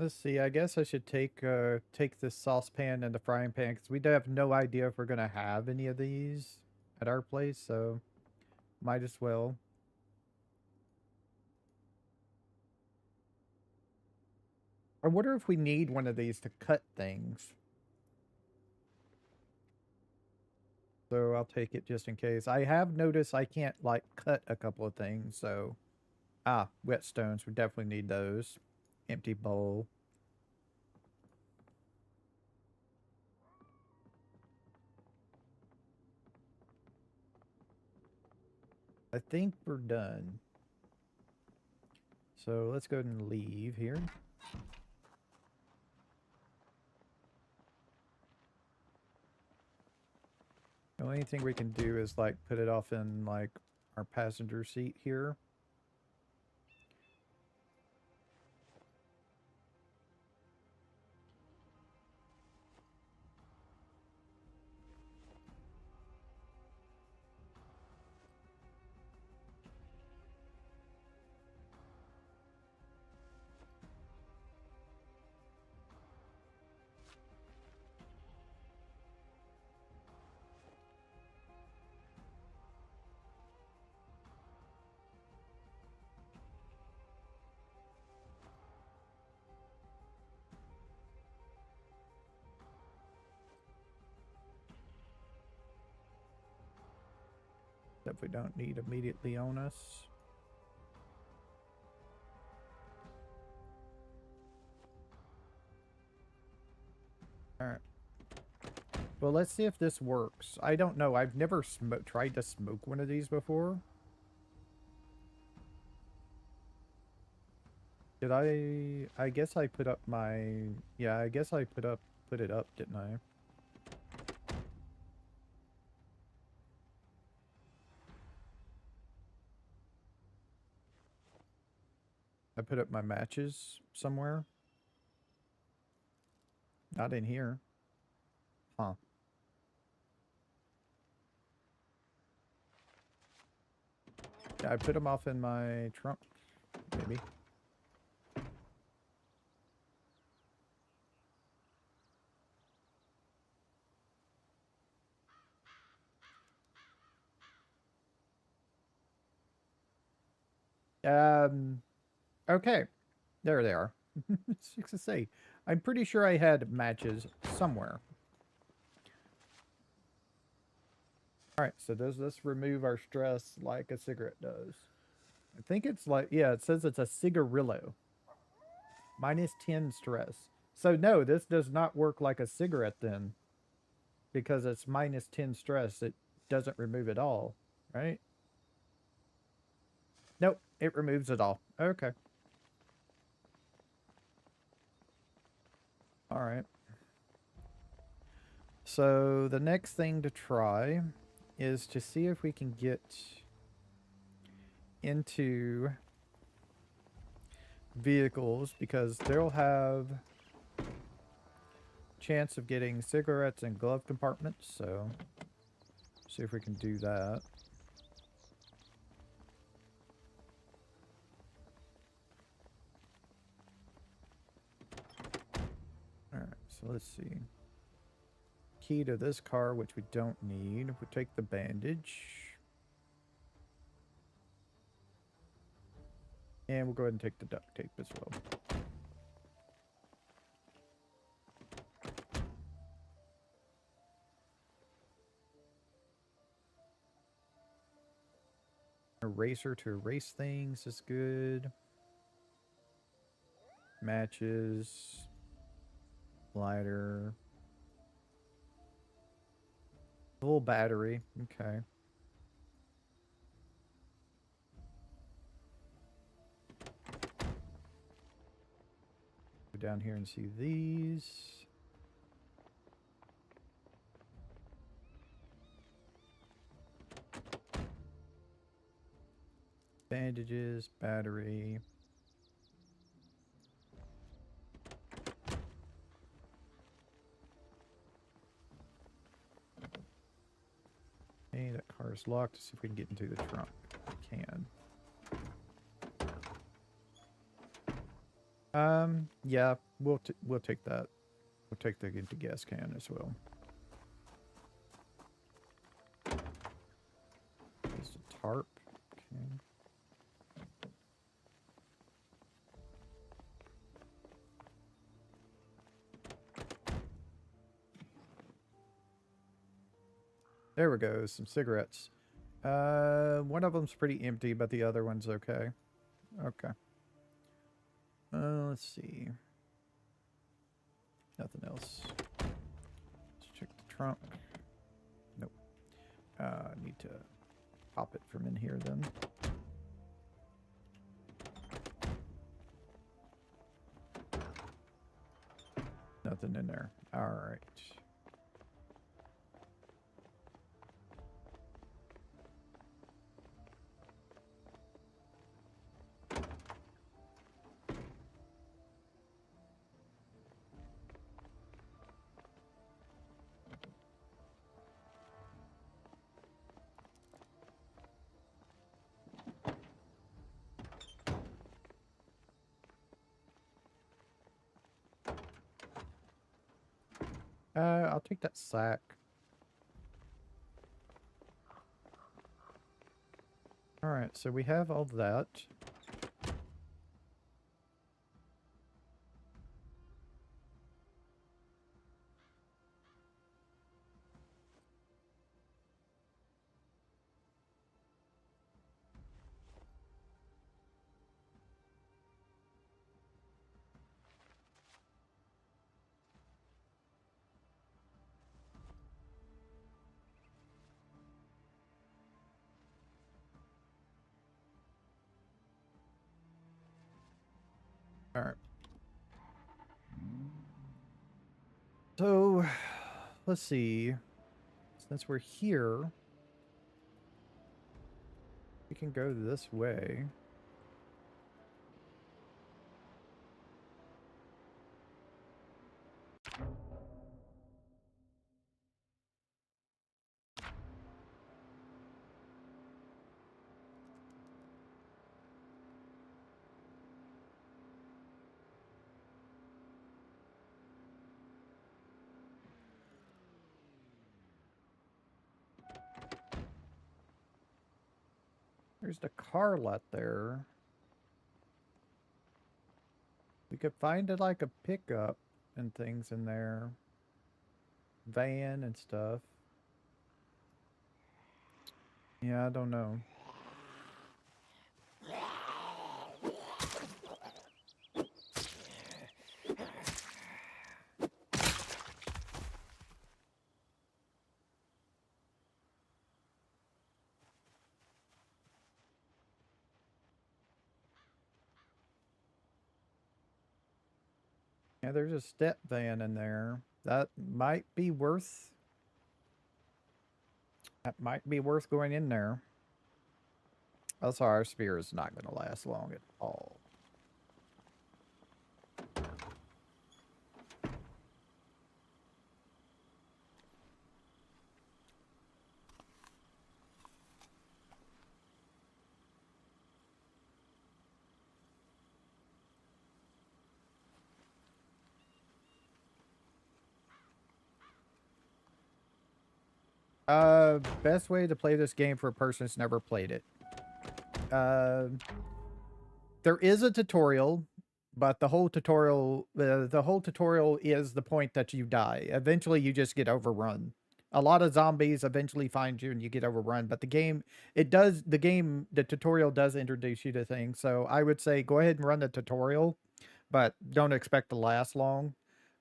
Let's see, I guess I should take this saucepan and the frying pan, because we have no idea if we're gonna have any of these at our place, so might as well. I wonder if we need one of these to cut things. So I'll take it just in case. I have noticed I can't, like, cut a couple of things, so... Ah, whetstones. We definitely need those. Empty bowl. I think we're done. So let's go ahead and leave here. The only thing we can do is like put it off in like our passenger seat here. That we don't need immediately on us. Alright. Well, let's see if this works. I don't know. I've never tried to smoke one of these before. Did I guess I put up my... Yeah, I guess I put it up, didn't I? I put up my matches somewhere. Not in here. Huh. Yeah, I put them off in my trunk. Maybe. Okay. There they are. 6 to say. I'm pretty sure I had matches somewhere. Alright, so does this remove our stress like a cigarette does? I think it's like, yeah, it says it's a cigarillo. -10 stress. So no, this does not work like a cigarette then. Because it's -10 stress. It doesn't remove it all, right? Nope, it removes it all. Okay. Alright. So the next thing to try is to see if we can get into vehicles, because they'll have chance of getting cigarettes and glove compartments, so see if we can do that. Alright, so let's see. Key to this car, which we don't need. We take the bandage. And we'll go ahead and take the duct tape as well. Eraser to erase things is good. Matches. Lighter. Full battery. Okay. Go down here and see these. Bandages, battery. Hey, that car is locked. Let's see if we can get into the trunk. We can. Yeah, we'll take that. We'll take the gas can as well. Just a tarp. Okay. There we go, some cigarettes. One of them's pretty empty, but the other one's okay. Okay. Let's see. Nothing else. Let's check the trunk. Nope. Need to pop it from in here then. Nothing in there. All right. I'll take that sack. All right, so we have all that. All right. So, let's see. Since we're here, we can go this way. There's the car lot there. We could find it like a pickup and things in there. Van and stuff. Yeah, I don't know. Yeah, there's a step van in there. That might be worth... That might be worth going in there. Also, our spear is not going to last long at all. Best way to play this game for a person who's never played it. There is a tutorial, but the whole tutorial is the point that you die. Eventually, you just get overrun. A lot of zombies eventually find you and you get overrun, but the tutorial does introduce you to things. So I would say go ahead and run the tutorial, but don't expect to last long.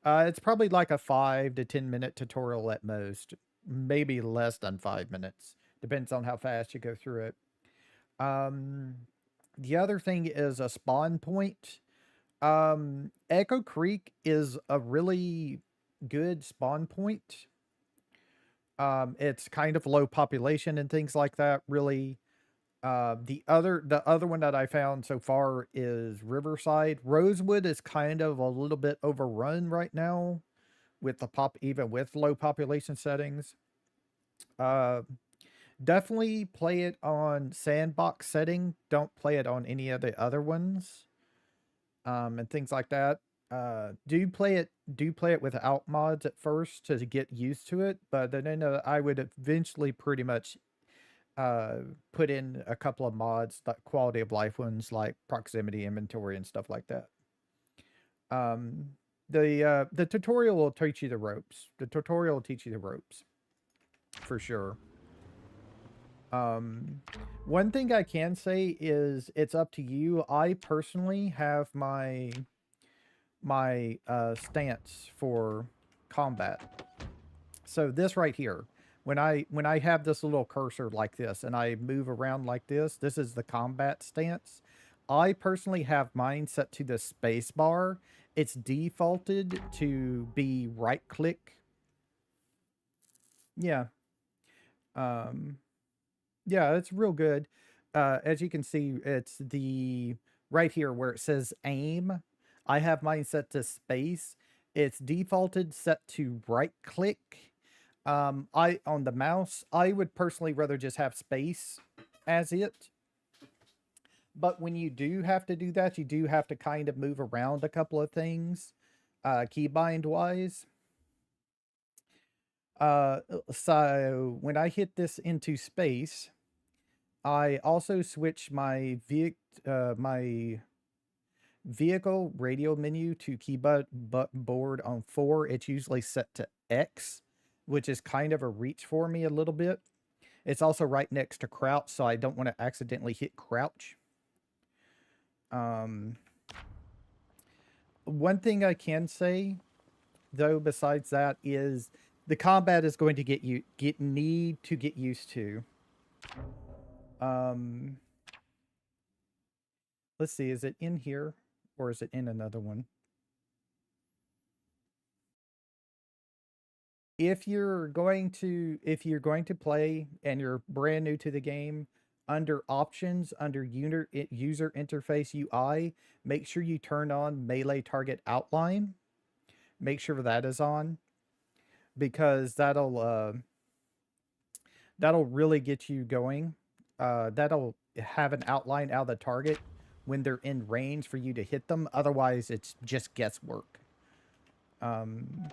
It's probably like a 5 to 10 minute tutorial at most, maybe less than 5 minutes. Depends on how fast you go through it. The other thing is a spawn point. Echo Creek is a really good spawn point. It's kind of low population and things like that, really. The other one that I found so far is Riverside. Rosewood is kind of a little bit overrun right now with even with low population settings. Definitely play it on sandbox setting. Don't play it on any of the other ones. And things like that. Do play it without mods at first to get used to it, but then I would eventually pretty much put in a couple of mods, like quality of life ones, like proximity inventory and stuff like that. The tutorial will teach you the ropes. The tutorial will teach you the ropes for sure. One thing I can say is it's up to you. I personally have my stance for combat. So this right here, when I have this little cursor like this and I move around like this is the combat stance. I personally have mine set to the space bar. It's defaulted to be right click. Yeah. Um yeah, it's real good. As you can see, it's the right here where it says aim. I have mine set to space. It's defaulted set to right click. I on the mouse, I would personally rather just have space as it. But when you do have to do that, you do have to kind of move around a couple of things, keybind wise. So when I hit this into space, I also switch my my vehicle radio menu to keyboard board on 4. It's usually set to X, which is kind of a reach for me a little bit. It's also right next to crouch, so I don't want to accidentally hit crouch. One thing I can say, though, besides that, is the combat is going to need to get used to. Let's see, is it in here or is it in another one? If you're going to play and you're brand new to the game, under options, under user interface UI, make sure you turn on melee target outline. Make sure that is on, because that'll really get you going. That'll have an outline out of the target when they're in range for you to hit them. Otherwise, it's just guesswork. And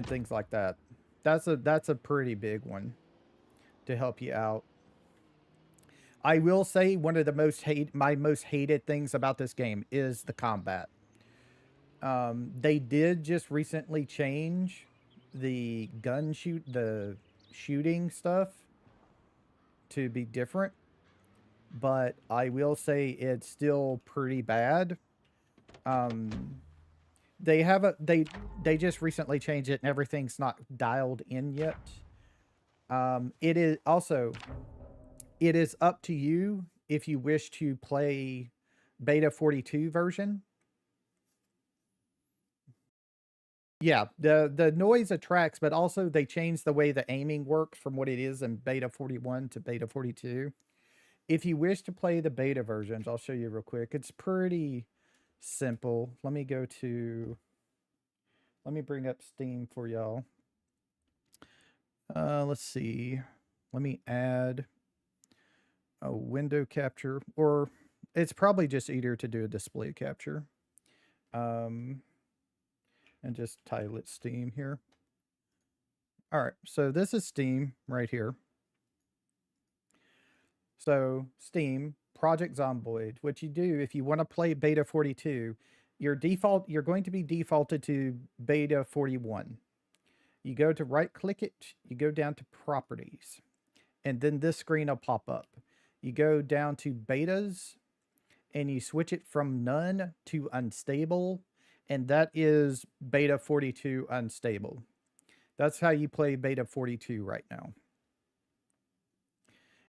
things like that. That's a pretty big one to help you out. I will say one of the my most hated things about this game is the combat. They did just recently change the the shooting stuff to be different, but I will say it's still pretty bad. They just recently changed it and everything's not dialed in yet. It is up to you if you wish to play beta 42 version. Yeah, the noise attracts, but also they changed the way the aiming works from what it is in beta 41 to beta 42. If you wish to play the beta versions, I'll show you real quick. It's pretty simple. Let me bring up Steam for y'all. Let's see. Let me add a window capture, or it's probably just easier to do a display capture. And just title it Steam here. All right, so this is Steam right here. So Steam, Project Zomboid. What you do if you want to play beta 42, you're going to be defaulted to beta 41. You go to right click it, you go down to properties, and then this screen will pop up. You go down to betas and you switch it from none to unstable, and that is beta 42 unstable. That's how you play beta 42 right now,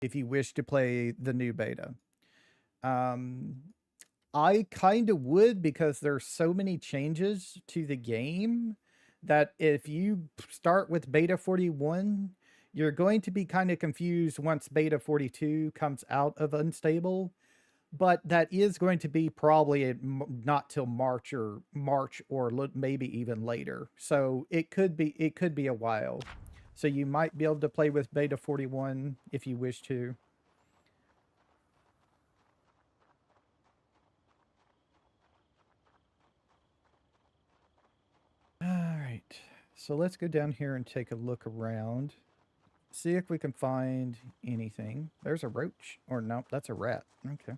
if you wish to play the new beta. I kind of would, because there's so many changes to the game that if you start with beta 41, you're going to be kind of confused once beta 42 comes out of unstable. But that is going to be probably not till March or maybe even later. So it could be a while. So you might be able to play with beta 41 if you wish to. All right. So let's go down here and take a look around. See if we can find anything. There's a roach. Or no, that's a rat. Okay.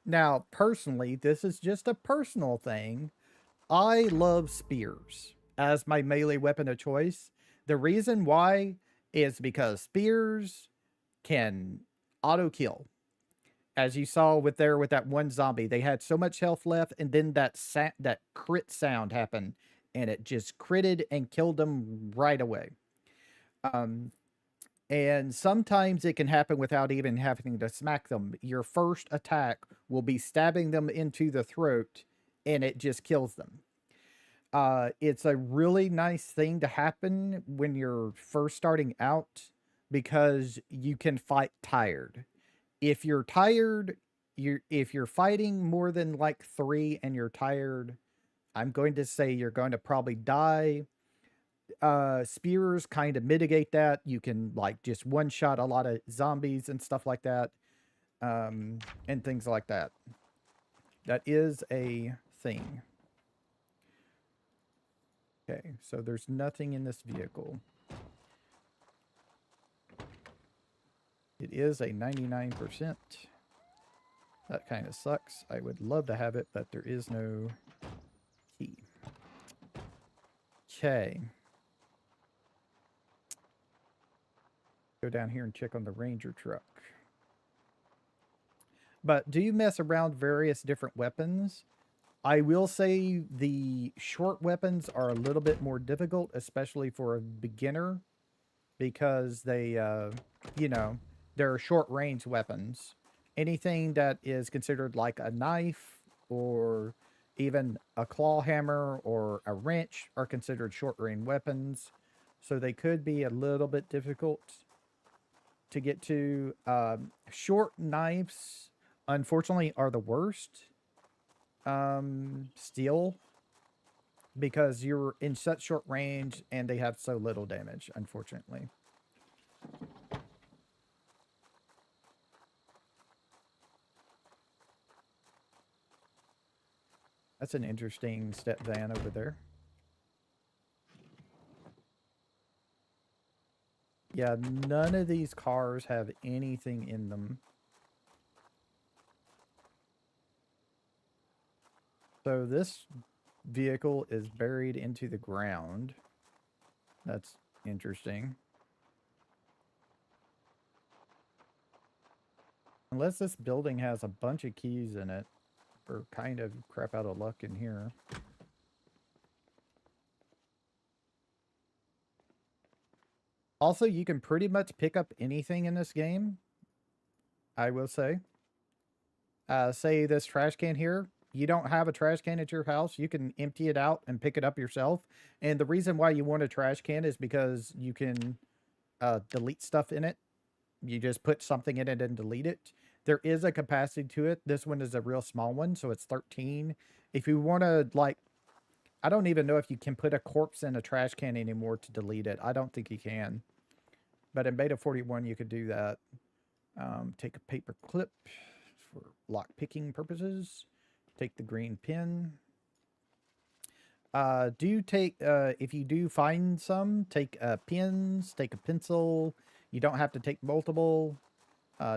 Now, personally, this is just a personal thing. I love spears as my melee weapon of choice. The reason why is because spears can auto kill. As you saw with that one zombie, they had so much health left, and then that crit sound happened, and it just critted and killed them right away. Um, and sometimes it can happen without even having to smack them. Your first attack will be stabbing them into the throat, and it just kills them. It's a really nice thing to happen when you're first starting out because you can fight tired. If you're tired, if you're fighting more than like 3 and you're tired, I'm going to say you're going to probably die. Spears kind of mitigate that. You can like just one shot a lot of zombies and stuff like that. And things like that. That is a thing. Okay, so there's nothing in this vehicle. It is a 99%. That kind of sucks. I would love to have it, but there is no key. Okay. Go down here and check on the Ranger truck. But do you mess around various different weapons? I will say the short weapons are a little bit more difficult, especially for a beginner, because they, you know, they're short range weapons. Anything that is considered like a knife or even a claw hammer or a wrench are considered short range weapons. So they could be a little bit difficult to get to. Short knives, unfortunately, are the worst. Still, because you're in such short range and they have so little damage, unfortunately. That's an interesting step van over there. Yeah, none of these cars have anything in them. So this vehicle is buried into the ground. That's interesting. Unless this building has a bunch of keys in it, we're kind of crap out of luck in here. Also, you can pretty much pick up anything in this game, I will say. Say this trash can here, you don't have a trash can at your house, you can empty it out and pick it up yourself. And the reason why you want a trash can is because you can delete stuff in it. You just put something in it and delete it. There is a capacity to it. This one is a real small one, so it's 13. If you want to, like, I don't even know if you can put a corpse in a trash can anymore to delete it. I don't think you can. But in Beta 41, you could do that. Take a paper clip for lock picking purposes. Take the green pin. Do take, if you do find some, take pins, take a pencil. You don't have to take multiple.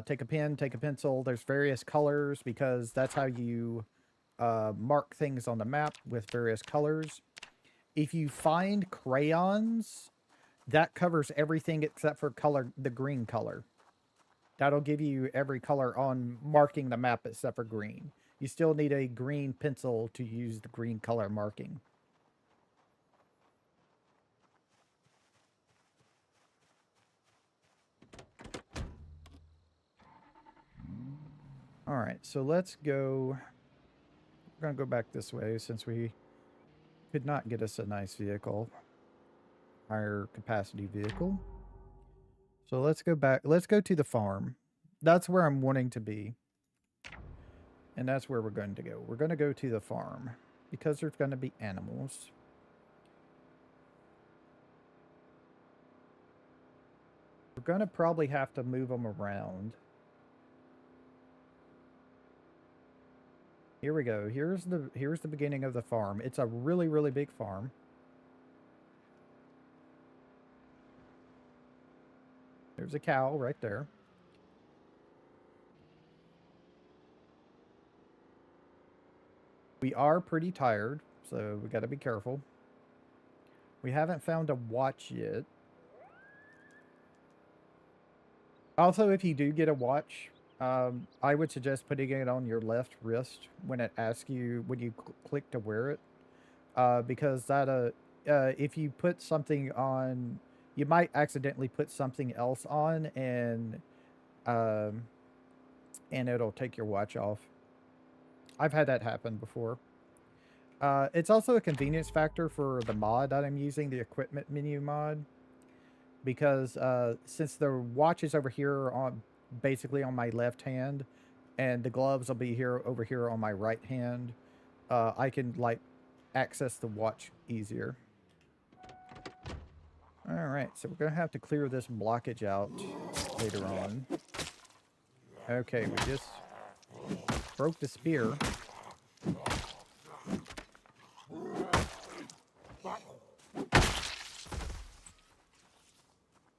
Take a pen, take a pencil. There's various colors because that's how you mark things on the map, with various colors. If you find crayons, that covers everything except for the green color. That'll give you every color on marking the map except for green. You still need a green pencil to use the green color marking. All right, so let's go. We're going to go back this way since we could not get us a nice vehicle. Higher capacity vehicle. So let's go back. Let's go to the farm. That's where I'm wanting to be. And that's where we're going to go. We're going to go to the farm because there's going to be animals. We're going to probably have to move them around. Here we go. Here's the beginning of the farm. It's a really, really big farm. There's a cow right there. We are pretty tired, so we got to be careful. We haven't found a watch yet. Also, if you do get a watch, I would suggest putting it on your left wrist when it asks you when you click to wear it, because if you put something on, you might accidentally put something else on, um, and it'll take your watch off. I've had that happen before. It's also a convenience factor for the mod that I'm using, the equipment menu mod, because since the watch is over here on basically on my left hand, and the gloves will be here over here on my right hand, I can like access the watch easier. All right, so we're gonna have to clear this blockage out later on. Okay, we just broke the spear.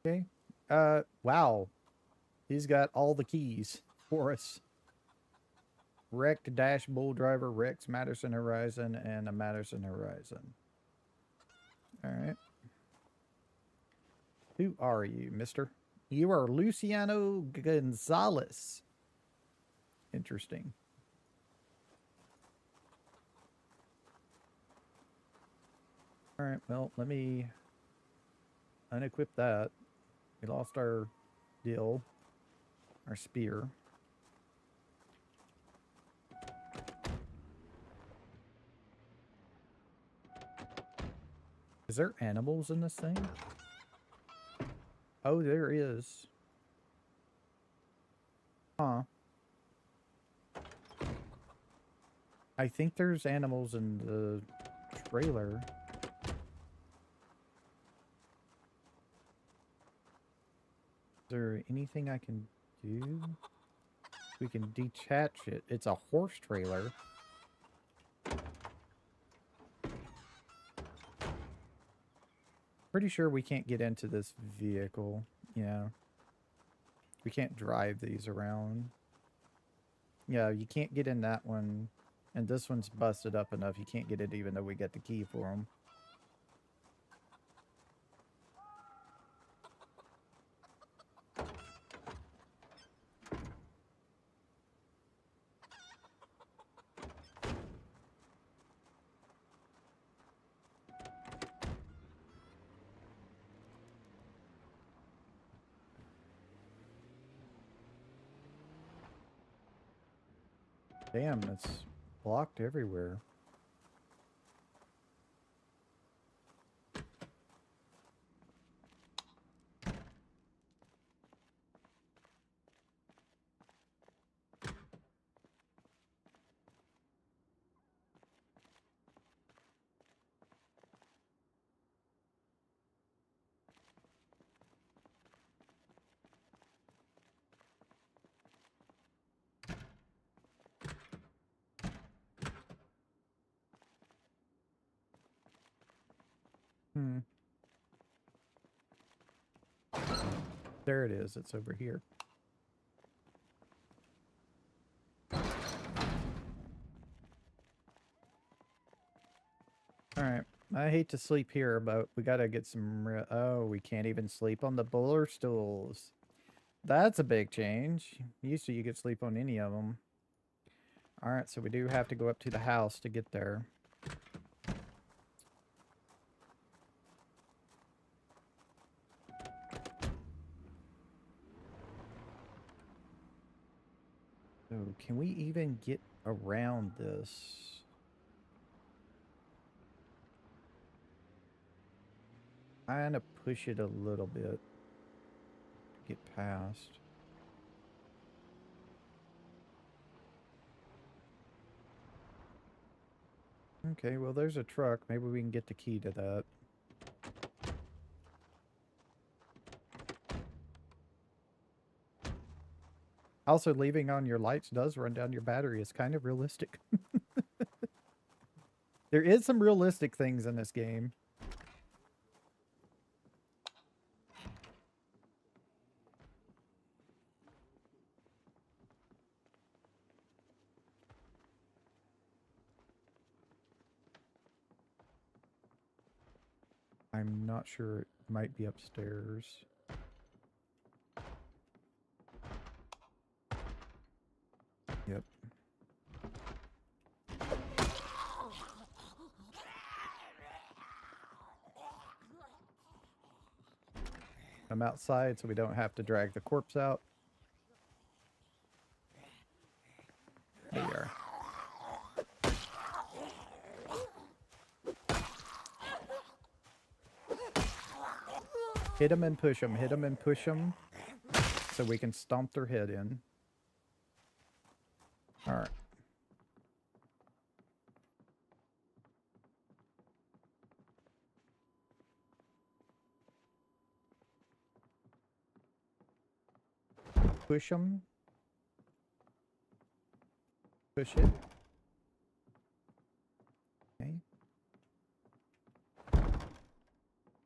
Okay. Wow. He's got all the keys for us. Wrecked Dash Bull Driver, Rex Matterson Horizon, and a Matterson Horizon. All right. Who are you, mister? You are Luciano Gonzalez. Interesting. All right, well, let me unequip that. We lost our deal, our spear. Is there animals in this thing? Oh, there is. Huh. I think there's animals in the trailer. Is there anything I can do? We can detach it. It's a horse trailer. Pretty sure we can't get into this vehicle. Yeah. We can't drive these around. Yeah, you can't get in that one. And this one's busted up enough. You can't get it even though we get the key for them. Damn, it's blocked everywhere. Hmm. There it is. It's over here. Alright. I hate to sleep here, but we gotta get some... Oh, we can't even sleep on the bowler stools. That's a big change. Used to you could sleep on any of them. Alright, so we do have to go up to the house to get there. So, can we even get around this? Kind of push it a little bit to get past. Okay, well, there's a truck. Maybe we can get the key to that. Also, leaving on your lights does run down your battery. It's kind of realistic. There is some realistic things in this game. I'm not sure. It might be upstairs. them outside so we don't have to drag the corpse out. There you are. Hit them and push them. Hit them and push them so we can stomp their head in. All right. Push them. Push it. Okay.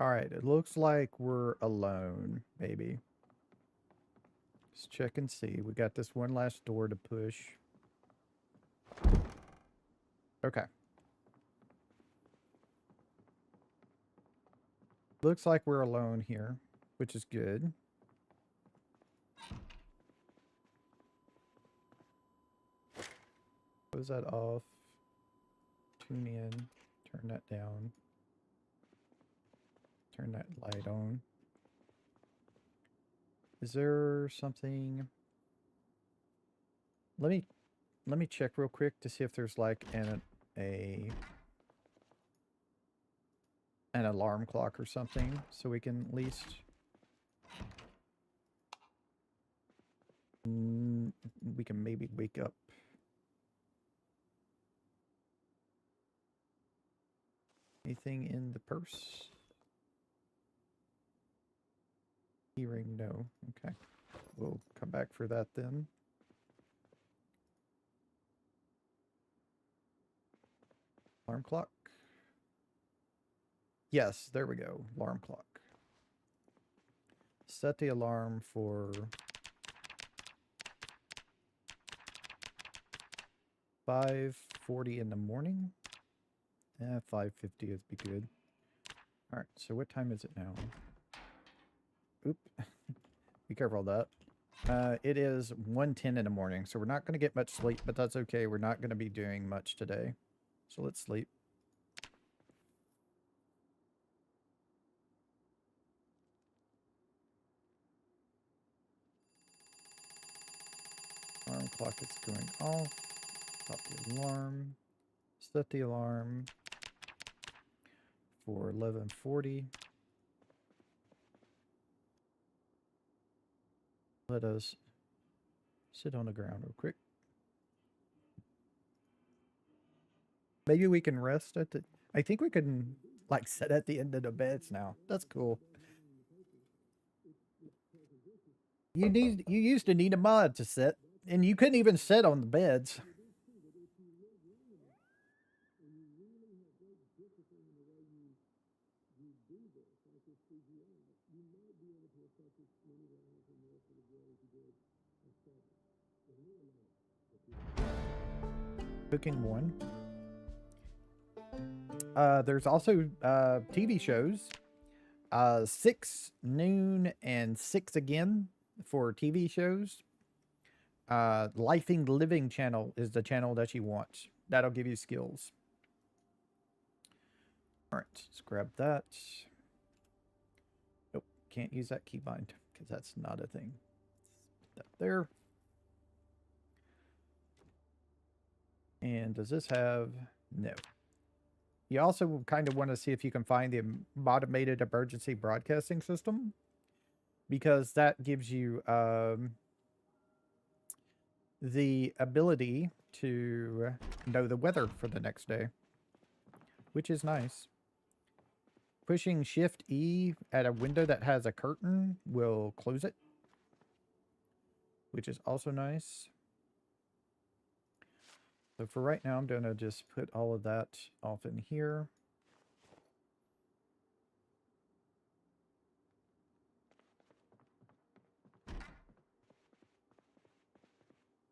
All right, it looks like we're alone, maybe. Let's check and see. We got this one last door to push. Okay. Looks like we're alone here, which is good. Close that off. Tune in. Turn that down. Turn that light on. Is there something? Let me check real quick to see if there's like an alarm clock or something, so we can at least we can maybe wake up. Anything in the purse? Keyring, no. Okay. We'll come back for that then. Alarm clock. Yes, there we go. Alarm clock. Set the alarm for 5:40 in the morning. 5:50 would be good. All right, so what time is it now? Oop. Be careful of that. It is 1:10 in the morning, so we're not going to get much sleep, but that's okay. We're not going to be doing much today. So let's sleep. Alarm clock is going off. Stop the alarm. Set the alarm for 11:40. Let us sit on the ground real quick. Maybe we can rest at the... I think we can, like, sit at the end of the beds now. That's cool. You used to need a mod to sit, and you couldn't even sit on the beds. Cooking one. There's also TV shows. 6 noon and 6 again for TV shows. Lifing Living channel is the channel that you want. That'll give you skills. All right, let's grab that. Nope, can't use that keybind because that's not a thing. Put that there. And does this have... No. You also kind of want to see if you can find the automated emergency broadcasting system, because that gives you the ability to know the weather for the next day, which is nice. Pushing Shift E at a window that has a curtain will close it, which is also nice. So for right now, I'm going to just put all of that off in here.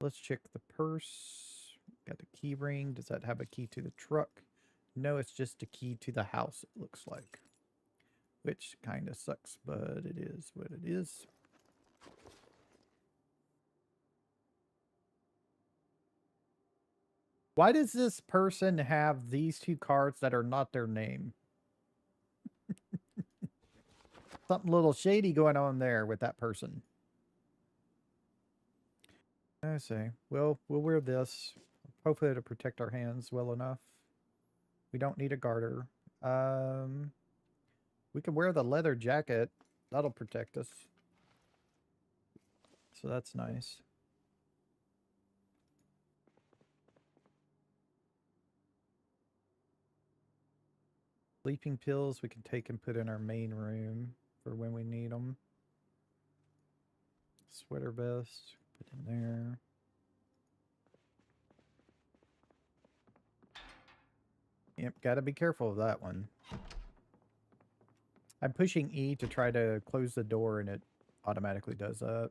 Let's check the purse. Got the key ring. Does that have a key to the truck? No, it's just a key to the house, it looks like. Which kind of sucks, but it is what it is. Why does this person have these 2 cards that are not their name? Something a little shady going on there with that person. I see. Well, we'll wear this. Hopefully it'll protect our hands well enough. We don't need a garter. Um, we can wear the leather jacket. That'll protect us. So that's nice. Sleeping pills we can take and put in our main room for when we need them. Sweater vest, put in there. Yep, gotta be careful of that one. I'm pushing E to try to close the door and it automatically does that.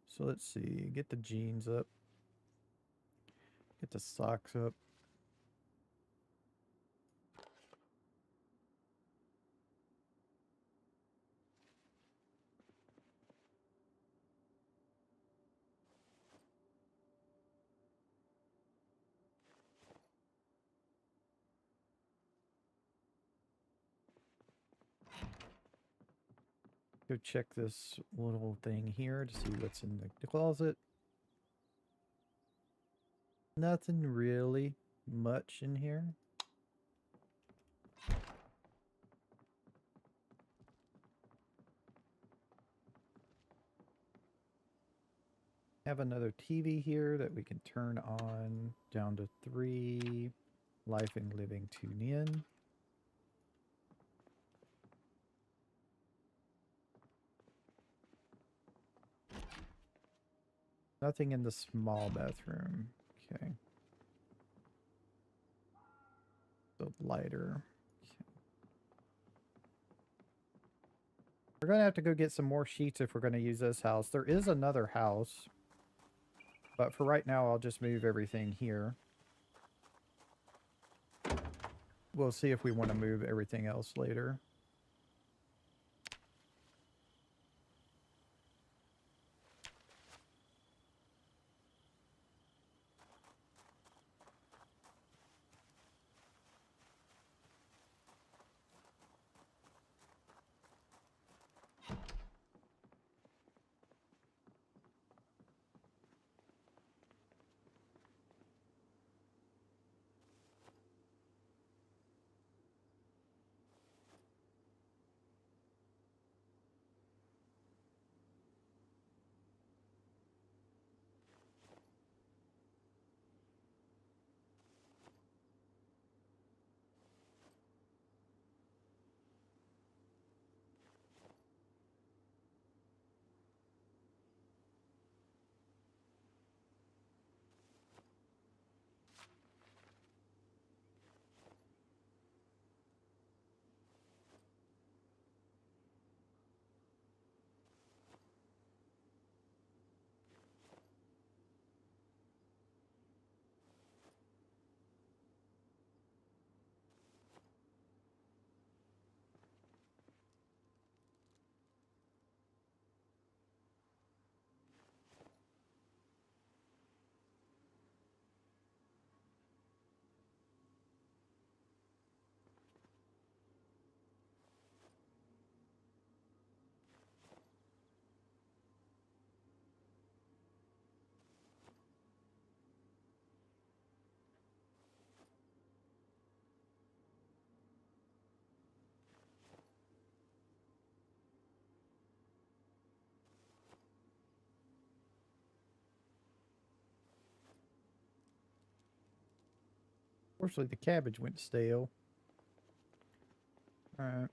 So let's see, get the jeans up. Get the socks up. Go check this little thing here to see what's in the closet. Nothing really much in here. Have another TV here that we can turn on down to 3. Life and living tune in. Nothing in the small bathroom. Okay. So lighter. Okay. We're going to have to go get some more sheets if we're going to use this house. There is another house. But for right now, I'll just move everything here. We'll see if we want to move everything else later. Fortunately, the cabbage went stale. Alright.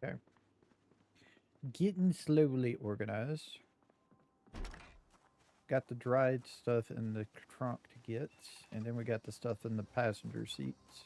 Okay. Getting slowly organized. Got the dried stuff in the trunk to get, and then we got the stuff in the passenger seats.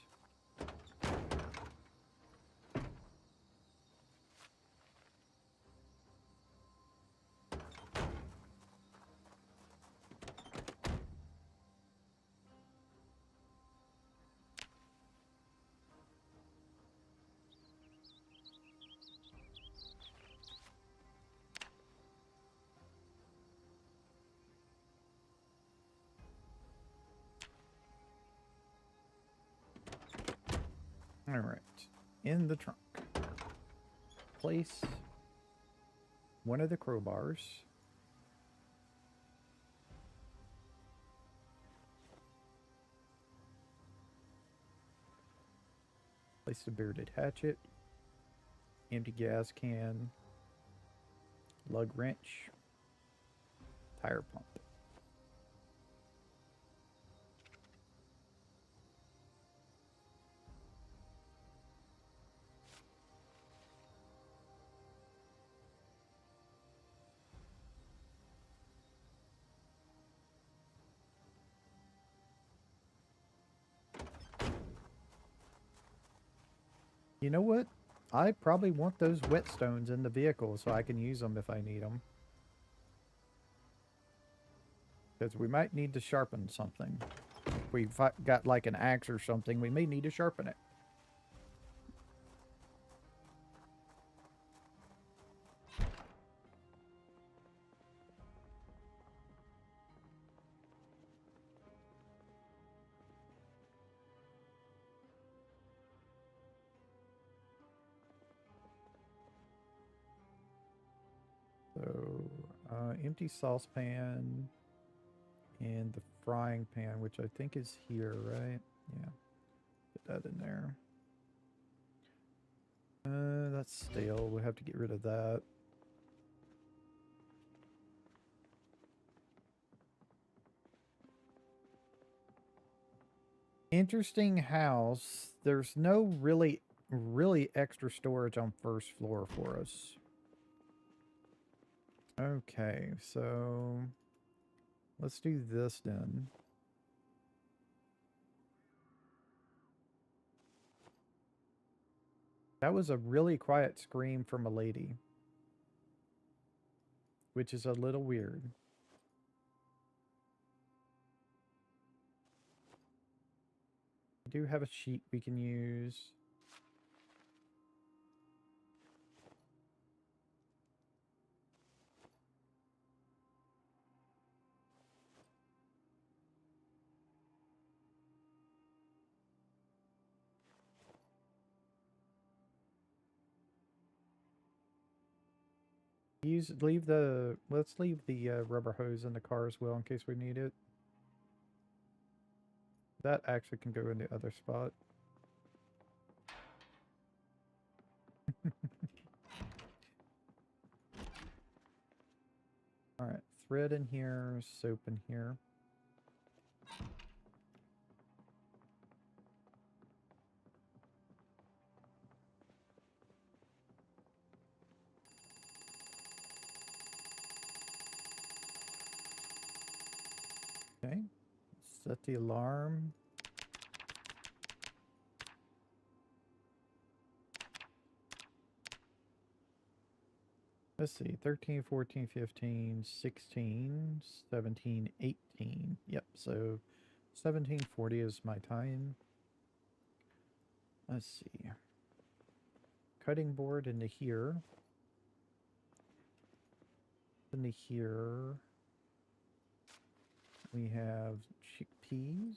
All right, in the trunk. Place one of the crowbars. Place the bearded hatchet. Empty gas can. Lug wrench. Tire pump. You know what? I probably want those whetstones in the vehicle so I can use them if I need them. Because we might need to sharpen something. If we've got like an axe or something, we may need to sharpen it. So, empty saucepan and the frying pan, which I think is here, right? Yeah. Put that in there. That's stale. We'll have to get rid of that. Interesting house. There's no really extra storage on first floor for us. Okay, so let's do this then. That was a really quiet scream from a lady, which is a little weird. We do have a sheet we can use. Let's leave the rubber hose in the car as well in case we need it. That actually can go in the other spot. All right, thread in here, soap in here. Okay, set the alarm. Let's see, 13, 14, 15, 16, 17, 18. Yep, so 17:40 is my time. Let's see. Cutting board into here. Into here. We have chickpeas.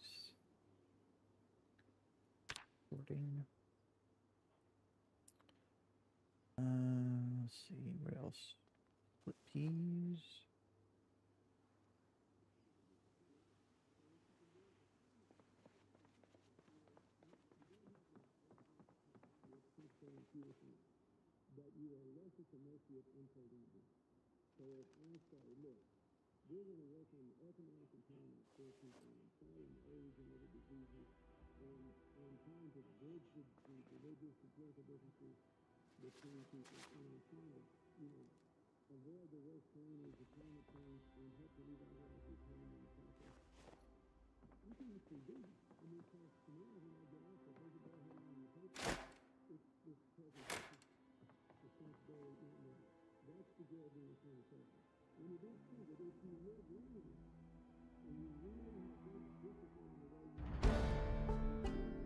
Sorting. Let's see, what else? Split peas.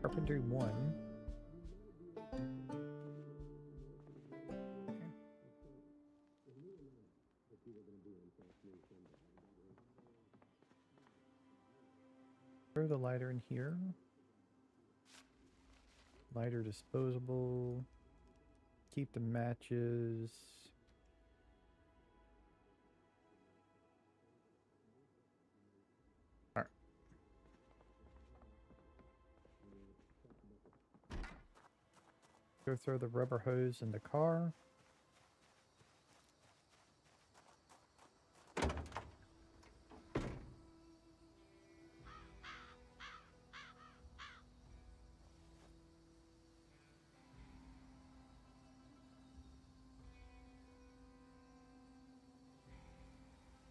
Carpentry 1. Throw the lighter in here. Lighter disposable. Keep the matches. All right. Go throw the rubber hose in the car.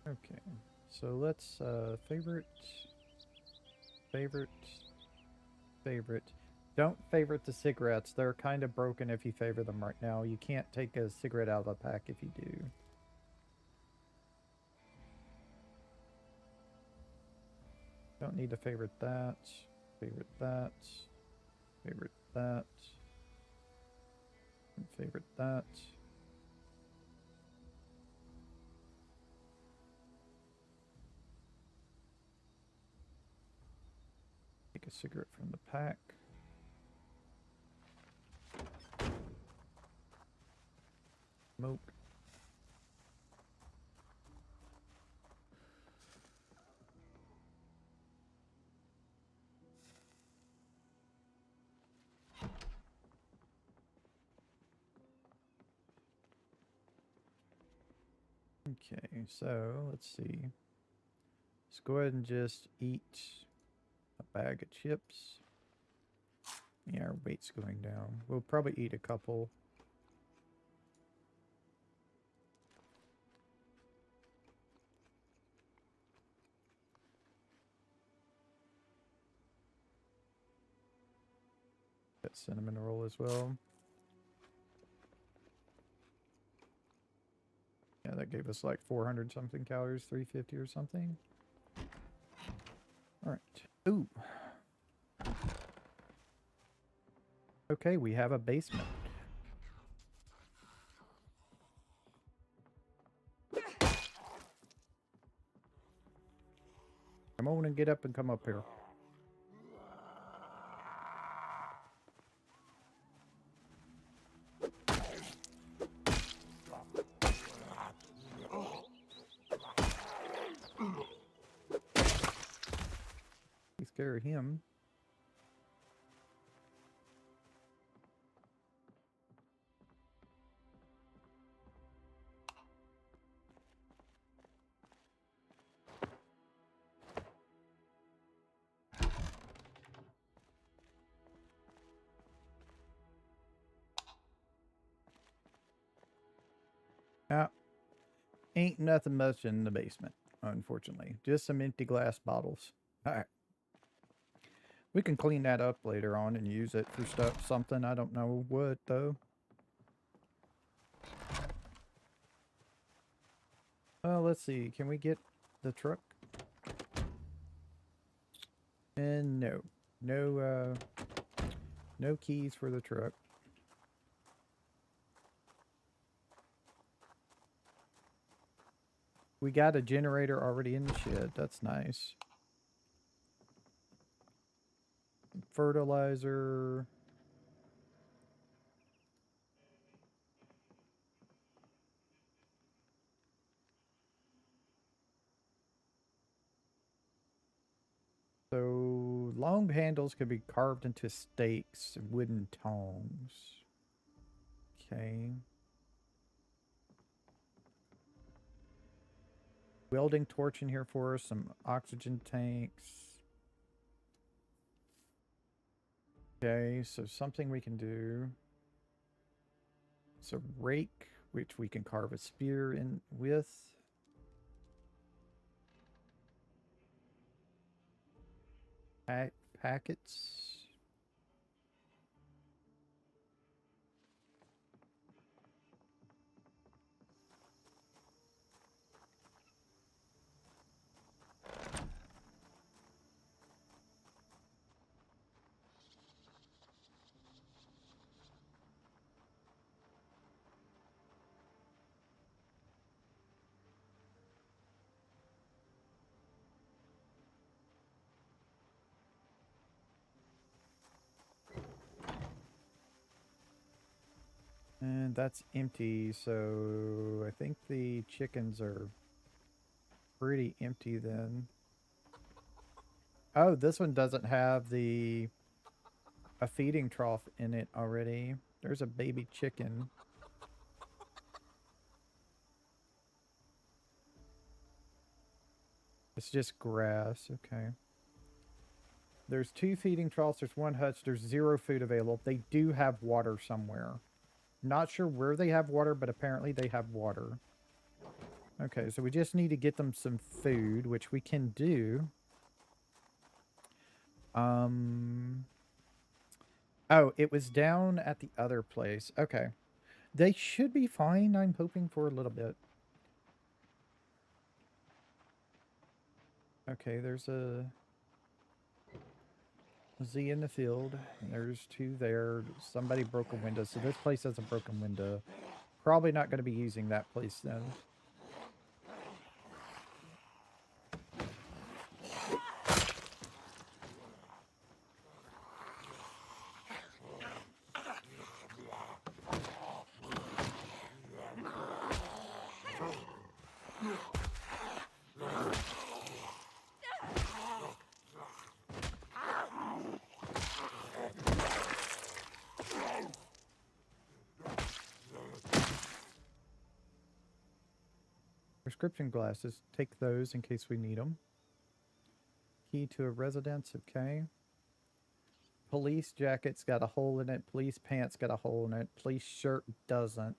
Okay, so let's favorite. Don't favorite the cigarettes. They're kind of broken if you favor them right now. You can't take a cigarette out of a pack if you do. Don't need to favorite that. Favorite that. Favorite that. And favorite that. Take a cigarette from the pack. Smoke. Okay, so let's see. Let's go ahead and just eat a bag of chips. Yeah, our weight's going down. We'll probably eat a couple. That cinnamon roll as well. Yeah, that gave us like 400 something calories, 350 or something. All right. Ooh. Okay, we have a basement. Come on and get up and come up here. You scare him. Ain't nothing much in the basement, unfortunately. Just some empty glass bottles. Alright. We can clean that up later on and use it for something. I don't know what, though. Well, let's see. Can we get the truck? And no. No, no keys for the truck. We got a generator already in the shed. That's nice. Fertilizer. So, long handles can be carved into stakes and wooden tongs. Okay. Welding torch in here for us. Some oxygen tanks. Okay, so something we can do. It's a rake, which we can carve a spear in with. Packets. And that's empty, so I think the chickens are pretty empty then. Oh, this one doesn't have a feeding trough in it already. There's a baby chicken. It's just grass. Okay. There's 2 feeding troughs. There's 1 hutch. There's 0 food available. They do have water somewhere. Not sure where they have water, but apparently they have water. Okay, so we just need to get them some food, which we can do. Oh, it was down at the other place. Okay. They should be fine. I'm hoping for a little bit. Okay, there's a Z in the field. There's 2 there. Somebody broke a window, so this place has a broken window. Probably not going to be using that place then. Prescription glasses. Take those in case we need them. Key to a residence. Okay. Police jacket's got a hole in it. Police pants got a hole in it. Police shirt doesn't.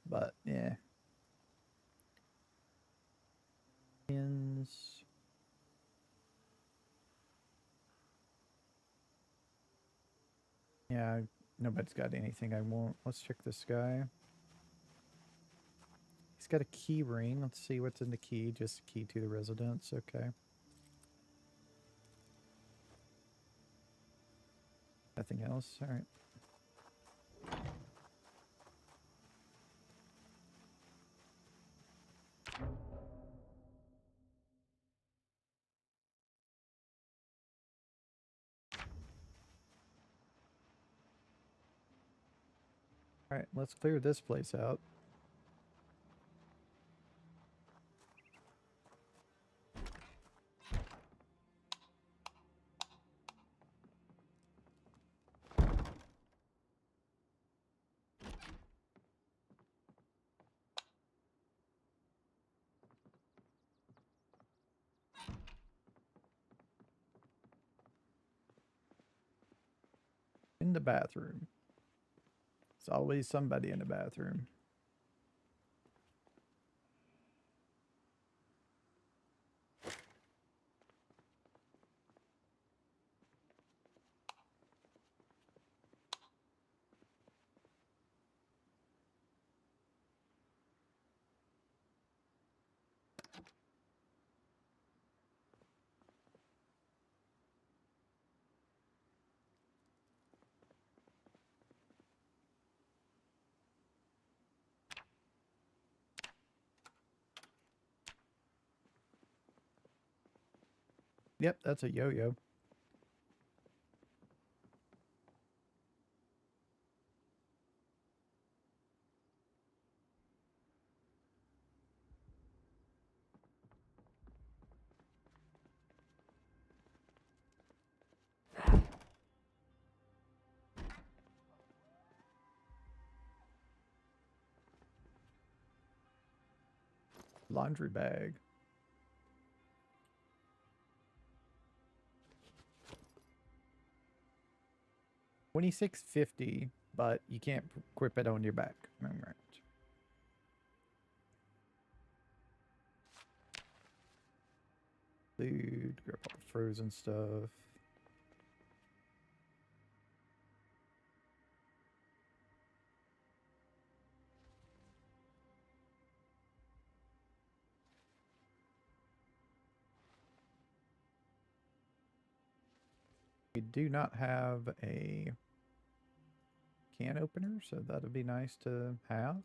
But, yeah. Pins. Yeah, nobody's got anything I want. Let's check this guy. He's got a key ring. Let's see what's in the key. Just a key to the residence. Okay. Nothing else. All right. All right, let's clear this place out. In the bathroom. There's always somebody in the bathroom. Yep, that's a yo-yo. Laundry bag. 2650. but you can't equip it on your back. All right. Food, grab all the frozen stuff. We do not have a can opener, so that would be nice to have.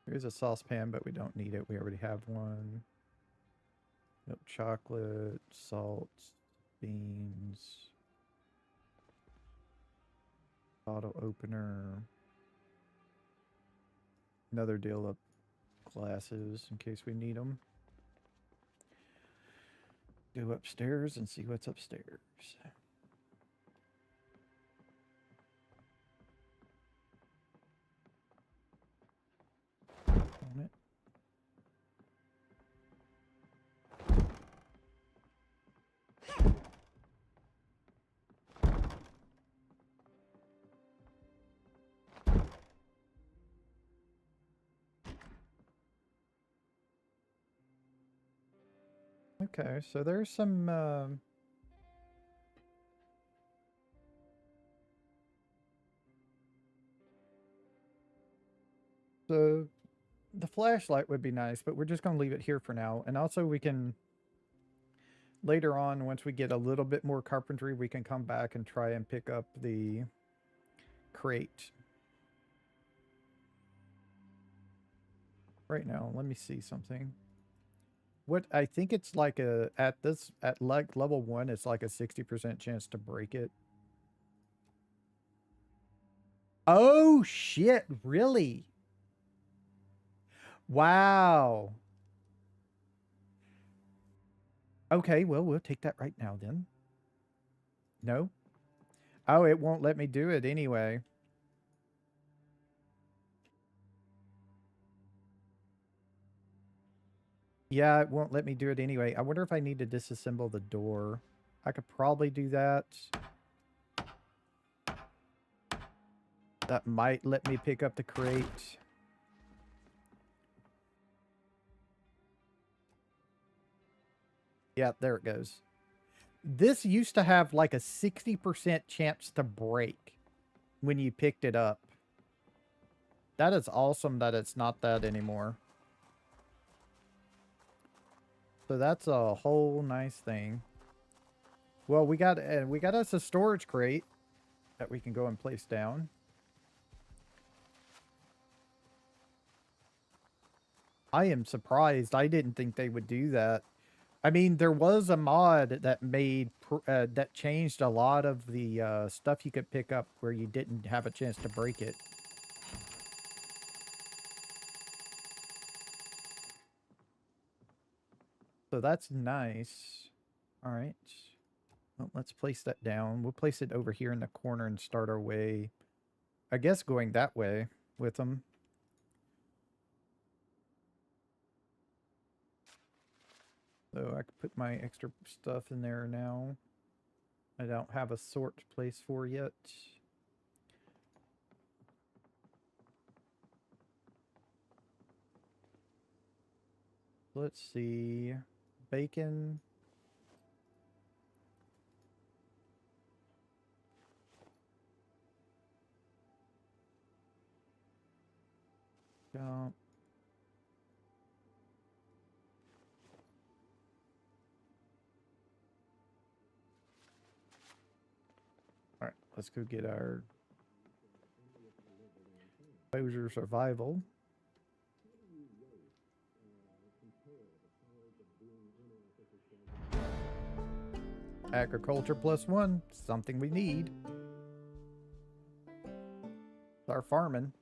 Here's a saucepan, but we don't need it. We already have one. Milk chocolate, salt, beans, bottle opener. Another deal of glasses in case we need them. Go upstairs and see what's upstairs. On it. Okay, so there's some the flashlight would be nice, but we're just going to leave it here for now. And also we can later on, once we get a little bit more carpentry, we can come back and try and pick up the crate. Right now, let me see something. What I think it's like at like level 1, it's like a 60% chance to break it. Oh shit, really? Wow. Okay, well, we'll take that right now then. No? Oh, it won't let me do it anyway. Yeah, it won't let me do it anyway. I wonder if I need to disassemble the door. I could probably do that. That might let me pick up the crate. Yeah, there it goes. This used to have like a 60% chance to break when you picked it up. That is awesome that it's not that anymore. So that's a whole nice thing. Well, we got us a storage crate that we can go and place down. I am surprised. I didn't think they would do that. I mean, there was a mod that made that changed a lot of the stuff you could pick up where you didn't have a chance to break it. So that's nice. All right. Well, let's place that down. We'll place it over here in the corner and start our way. I guess going that way with them. So I could put my extra stuff in there now. I don't have a sort place for yet. Let's see. Bacon. Jump. All right, let's go get our exposure survival. Agriculture +1, something we need. Our farming.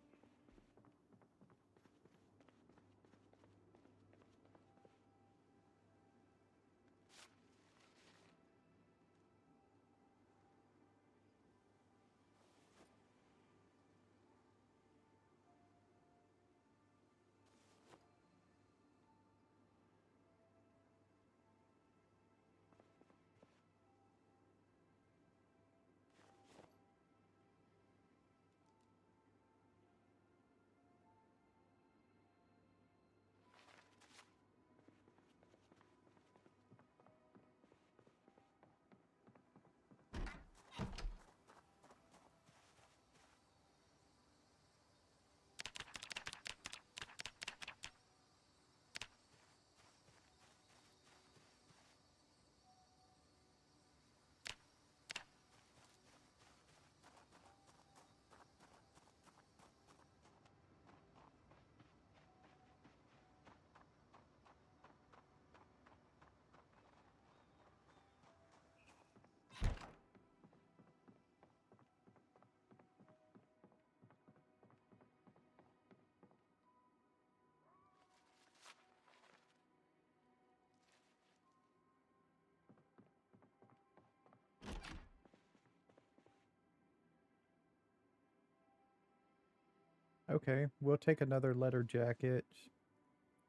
Okay, we'll take another leather jacket.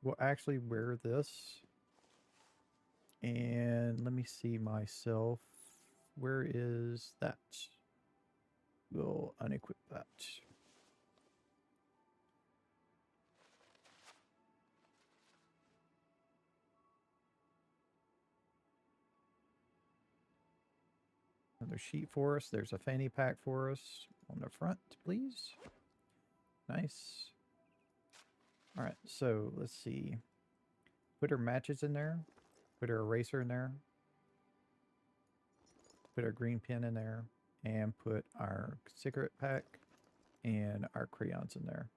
We'll actually wear this. And let me see myself. Where is that? We'll unequip that. Another sheet for us. There's a fanny pack for us on the front, please. Nice. All right, so let's see. Put our matches in there. Put our eraser in there. Put our green pen in there. And put our cigarette pack and our crayons in there.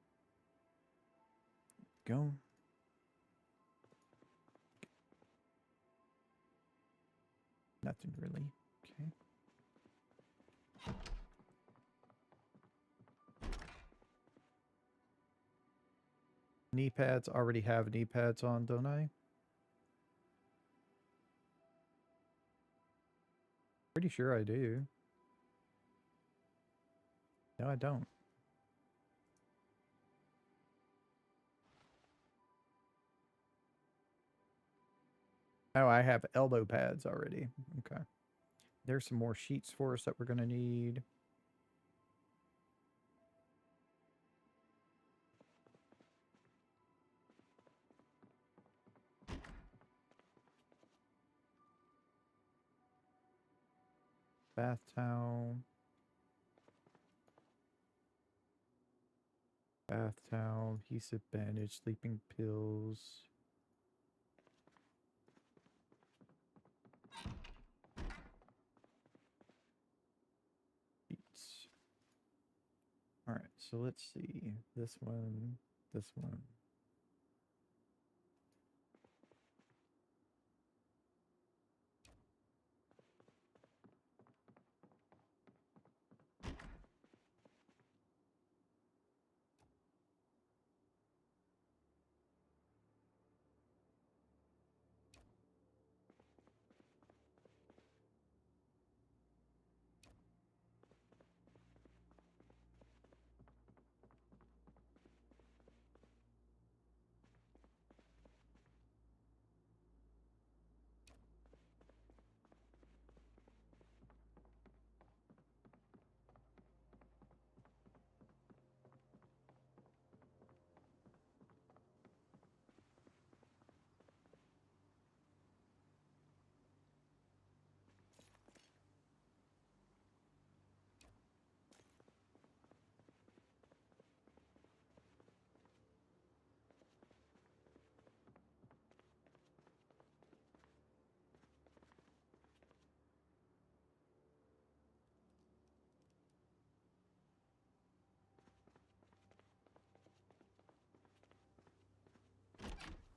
Go. Nothing really. Okay. Knee pads. Already have knee pads on, don't I? Pretty sure I do. No, I don't. Oh, I have elbow pads already. Okay. There's some more sheets for us that we're going to need. Bath towel. Bath towel, adhesive bandage, sleeping pills. Sheets. All right, so let's see. This one, this one.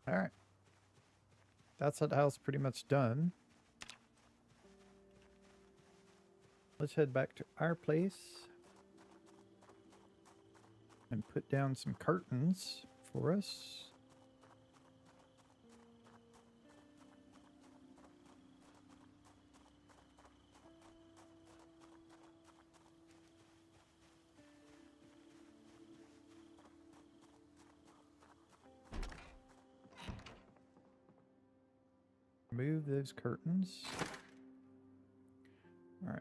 All right. That's that house pretty much done. Let's head back to our place and put down some curtains for us. Remove those curtains. All right.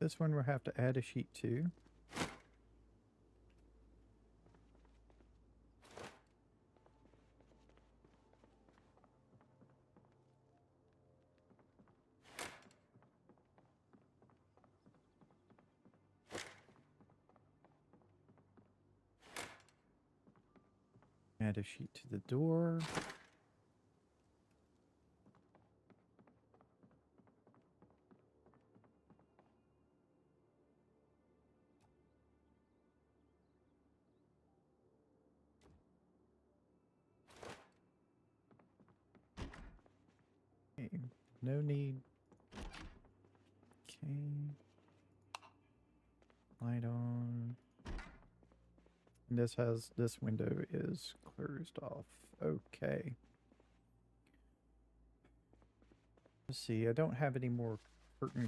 This one we'll have to add a sheet to. Add a sheet to the door. No need. Okay. Light on. And this window is closed off. Okay. Let's see, I don't have any more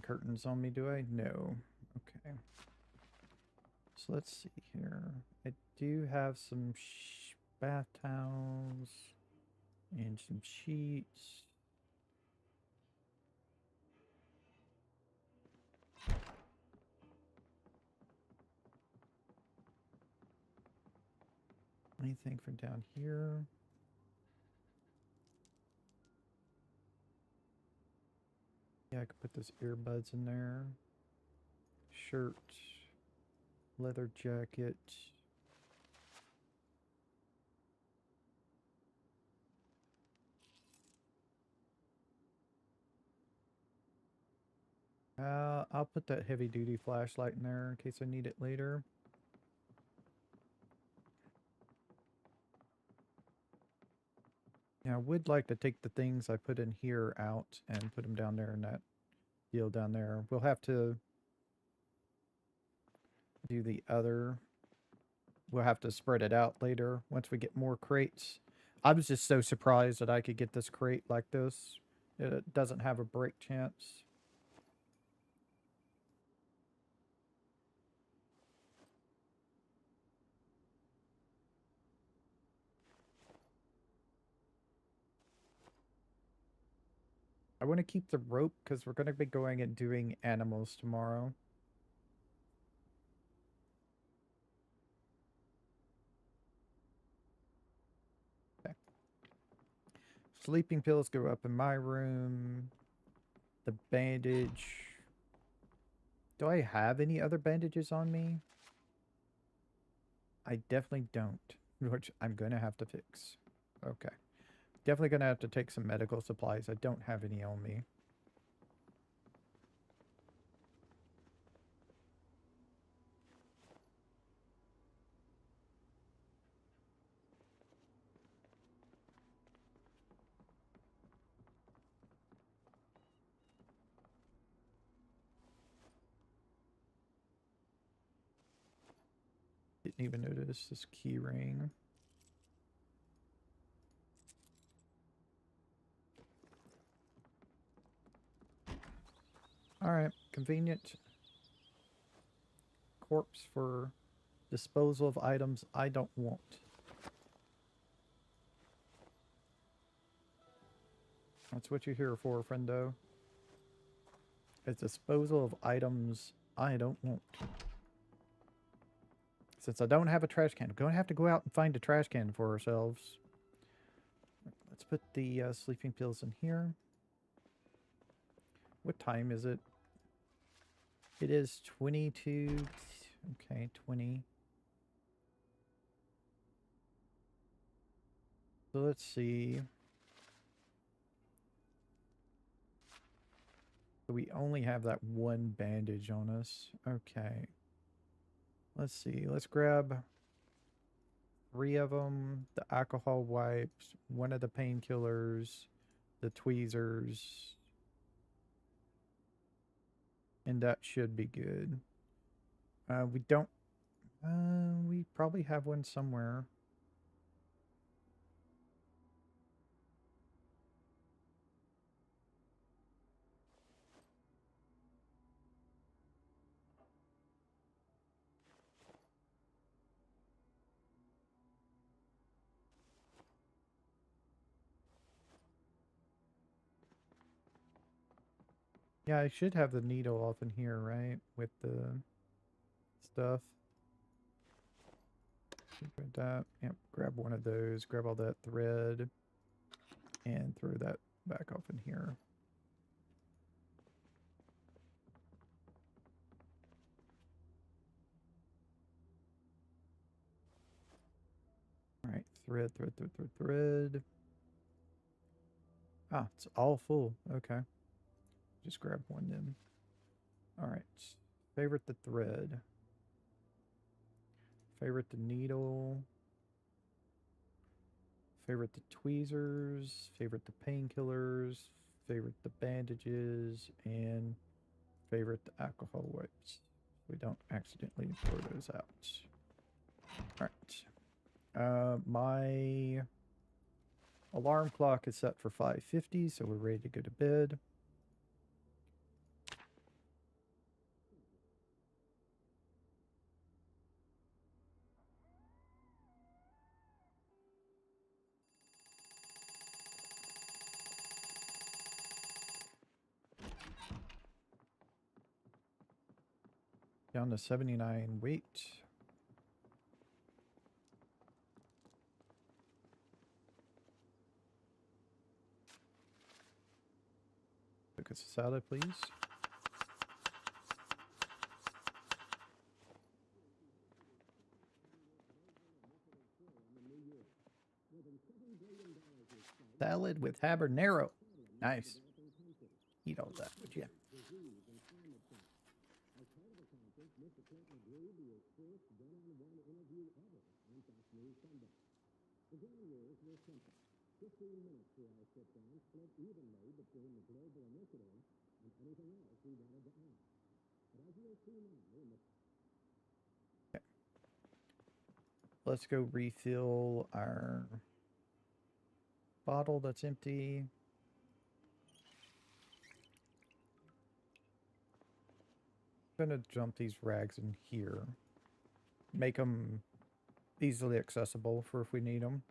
curtains on me, do I? No. Okay. So let's see here. I do have some bath towels and some sheets. Anything from down here? Yeah, I could put those earbuds in there. Shirt, leather jacket. I'll put that heavy duty flashlight in there in case I need it later. Now, I would like to take the things I put in here out and put them down there in that deal down there. We'll have to do the other. We'll have to spread it out later once we get more crates. I was just so surprised that I could get this crate like this. It doesn't have a break chance. I want to keep the rope because we're going to be going and doing animals tomorrow. Okay. Sleeping pills go up in my room. The bandage. Do I have any other bandages on me? I definitely don't, which I'm going to have to fix. Okay. Definitely going to have to take some medical supplies. I don't have any on me. Didn't even notice this key ring. Alright, convenient. Corpse for disposal of items I don't want. That's what you're here for, friendo. It's disposal of items I don't want. Since I don't have a trash can, we're going to have to go out and find a trash can for ourselves. Let's put the sleeping pills in here. What time is it? It is 22. Okay, 20. So let's see. So we only have that one bandage on us. Okay. Let's see. Let's grab 3 of them. The alcohol wipes, one of the painkillers, the tweezers. And that should be good. We don't... we probably have one somewhere. Yeah, I should have the needle off in here, right? With the stuff. Grab that. Yep, grab one of those. Grab all that thread. And throw that back off in here. Alright, thread. Ah, it's all full. Okay. Just grab one then. Alright. Favorite the thread. Favorite the needle. Favorite the tweezers. Favorite the painkillers. favorite the bandages, and favorite the alcohol wipes. We don't accidentally throw those out. Alright. My alarm clock is set for 5:50, so we're ready to go to bed. Down to 79 weight. Look at salad, please. Salad with habanero. Nice. Eat all that, would you? Okay. Let's go refill our bottle that's empty. I'm gonna dump these rags in here. Make them easily accessible for if we need them.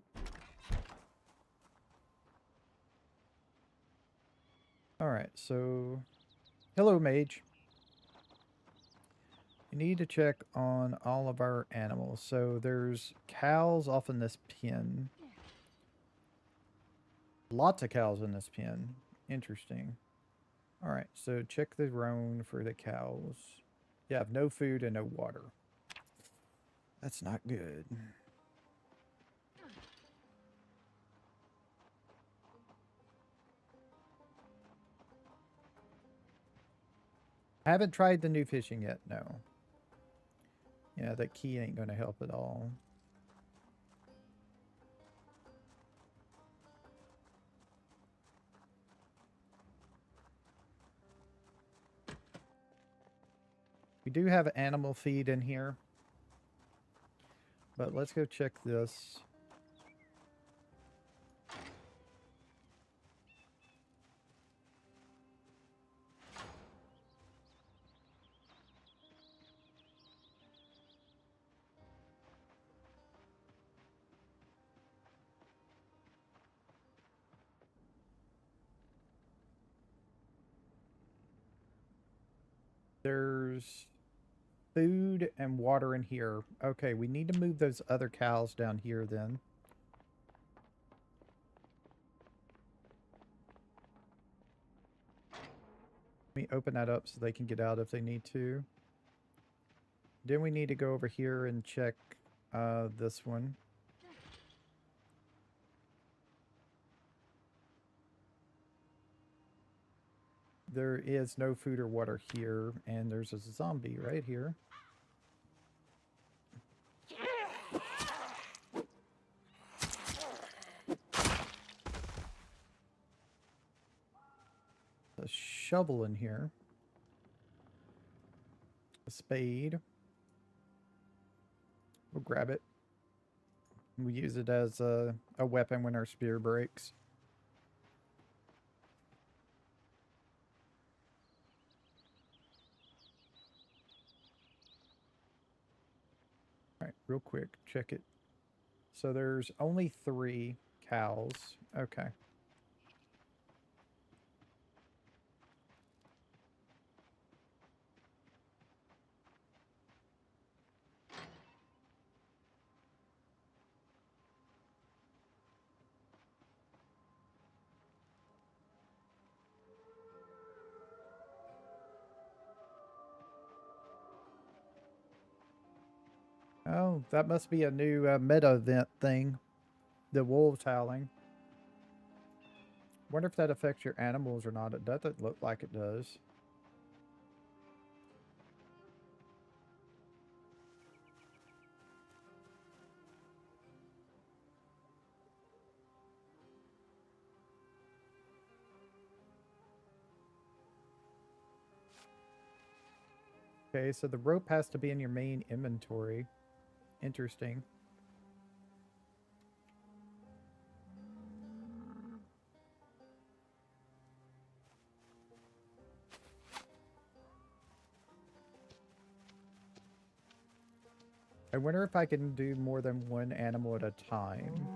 Alright, so... Hello, mage. We need to check on all of our animals. So there's cows off in this pen. Lots of cows in this pen. Interesting. Alright, so check the roan for the cows. You have no food and no water. That's not good. Haven't tried the new fishing yet, no. Yeah, that key ain't going to help at all. We do have animal feed in here. But let's go check this. There's food and water in here. Okay, we need to move those other cows down here then. Let me open that up so they can get out if they need to. Then we need to go over here and check this one. There is no food or water here, and there's a zombie right here. A shovel in here. A spade. We'll grab it. We use it as a weapon when our spear breaks. Alright, real quick, check it. So there's only 3 cows. Okay. Oh, that must be a new meta event thing. The wolves howling. Wonder if that affects your animals or not. It doesn't look like it does. Okay, so the rope has to be in your main inventory. Interesting. I wonder if I can do more than one animal at a time.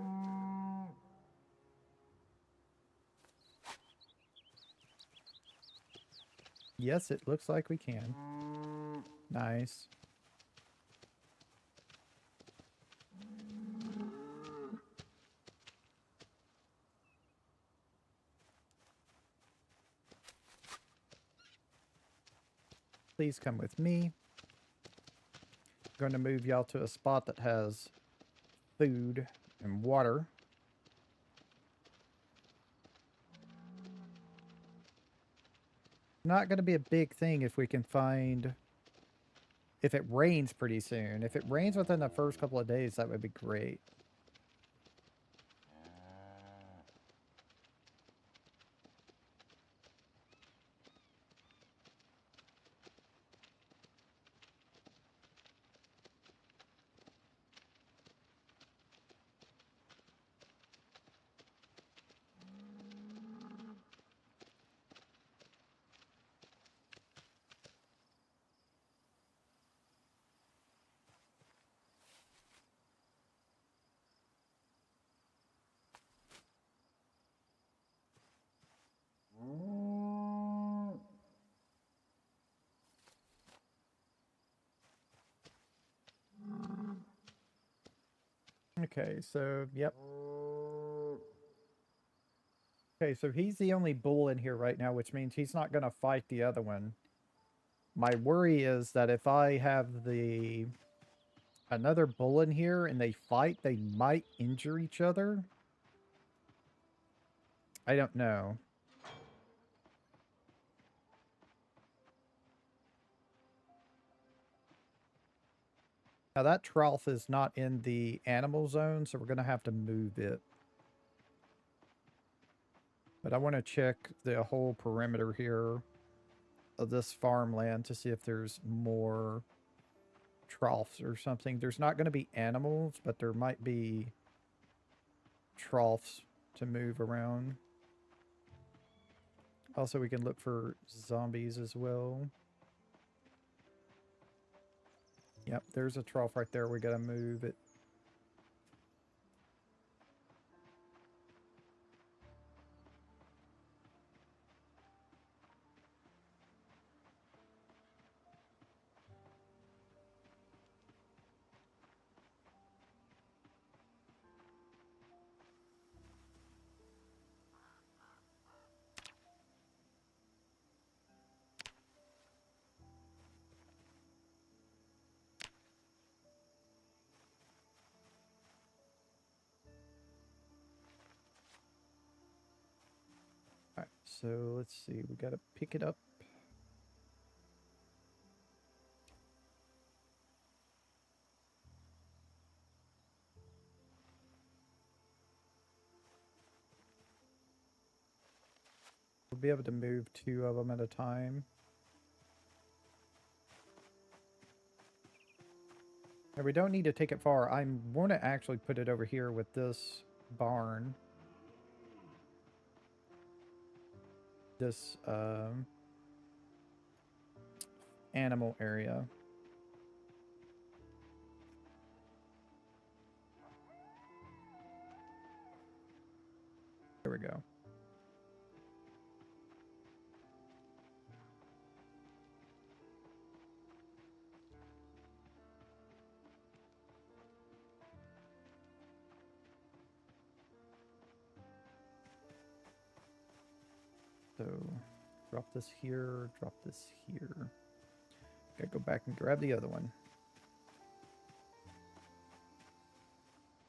Yes, it looks like we can. Nice. Please come with me. I'm going to move y'all to a spot that has food and water. Not going to be a big thing if we can find... If it rains pretty soon. If it rains within the first couple of days, that would be great. Okay, so, yep. Okay, so he's the only bull in here right now, which means he's not going to fight the other one. My worry is that if I have another bull in here and they fight, they might injure each other. I don't know. Now that trough is not in the animal zone, so we're going to have to move it. But I want to check the whole perimeter here of this farmland to see if there's more troughs or something. There's not going to be animals, but there might be troughs to move around. Also, we can look for zombies as well. Yep, there's a trough right there. We got to move it. All right, so let's see. We got to pick it up. We'll be able to move 2 of them at a time. And we don't need to take it far. I want to actually put it over here with this barn. This animal area. There we go. So drop this here, drop this here. Gotta go back and grab the other one.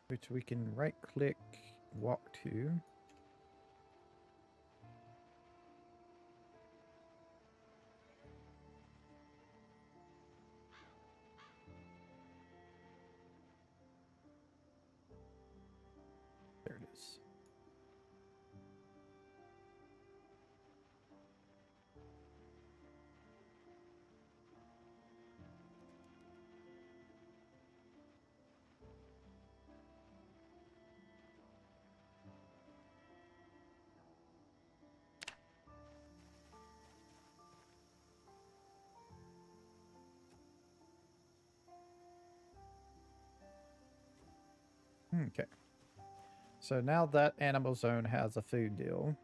Which we can right click, walk to. There it is. Okay. So now that animal zone has a food deal.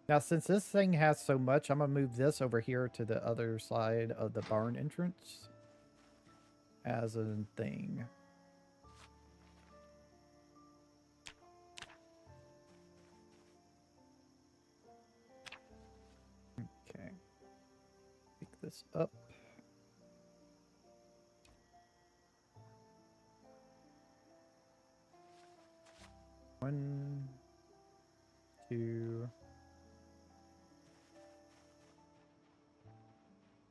Now, since this thing has so much, I'm going to move this over here to the other side of the barn entrance as a thing. Okay. Pick this up. One, two.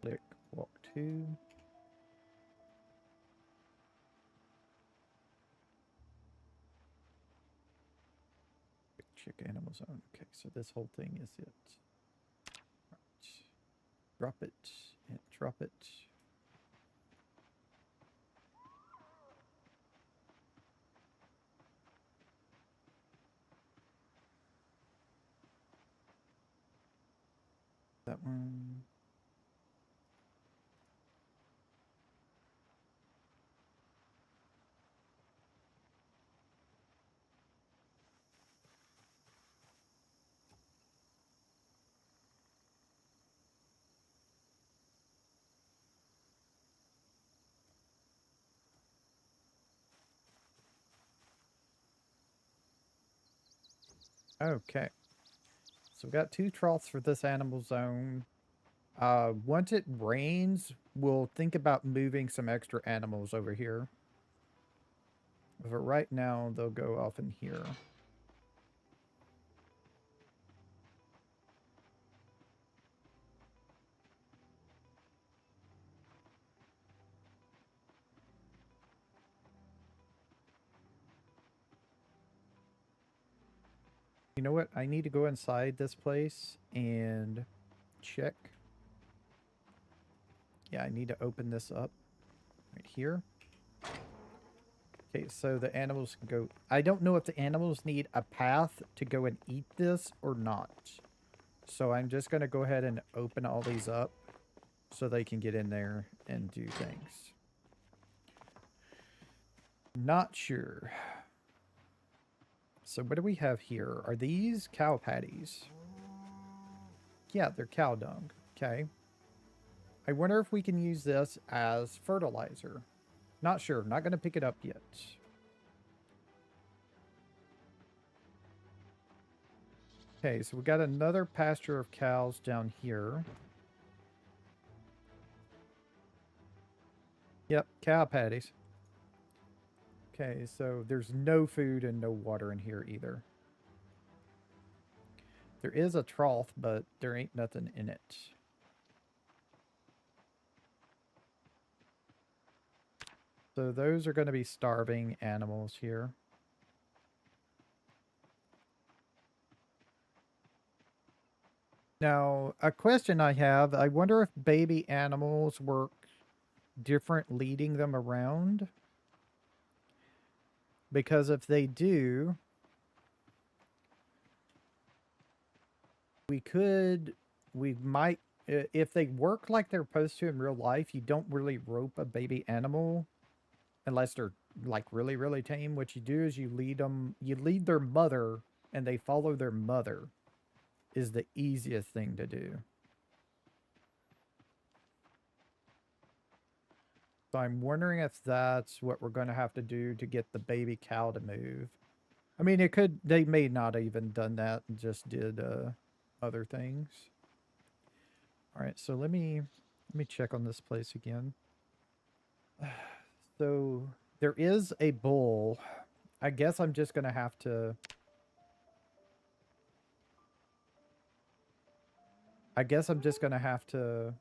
Click, walk two. Check animal zone. Okay, so this whole thing is it. Right. Drop it and drop it. That one. Okay. So we got 2 troughs for this animal zone. Once it rains, we'll think about moving some extra animals over here. But right now, they'll go off in here. You know what? I need to go inside this place and check. Yeah, I need to open this up right here. Okay, so the animals can go... I don't know if the animals need a path to go and eat this or not. So I'm just going to go ahead and open all these up so they can get in there and do things. Not sure. So what do we have here? Are these cow patties? Yeah, they're cow dung. Okay. I wonder if we can use this as fertilizer. Not sure. Not going to pick it up yet. Okay, so we got another pasture of cows down here. Yep, cow patties. Okay, so there's no food and no water in here either. There is a trough, but there ain't nothing in it. So those are going to be starving animals here. Now, a question I have, I wonder if baby animals work different leading them around? Because if they do, we might, if they work like they're supposed to in real life, you don't really rope a baby animal unless they're like really, really tame. What you do is you lead their mother and they follow their mother is the easiest thing to do. So I'm wondering if that's what we're going to have to do to get the baby cow to move. I mean, they may not have even done that and just did other things. All right, so let me check on this place again. So there is a bull. I guess I'm just going to have to... I guess I'm just going to have to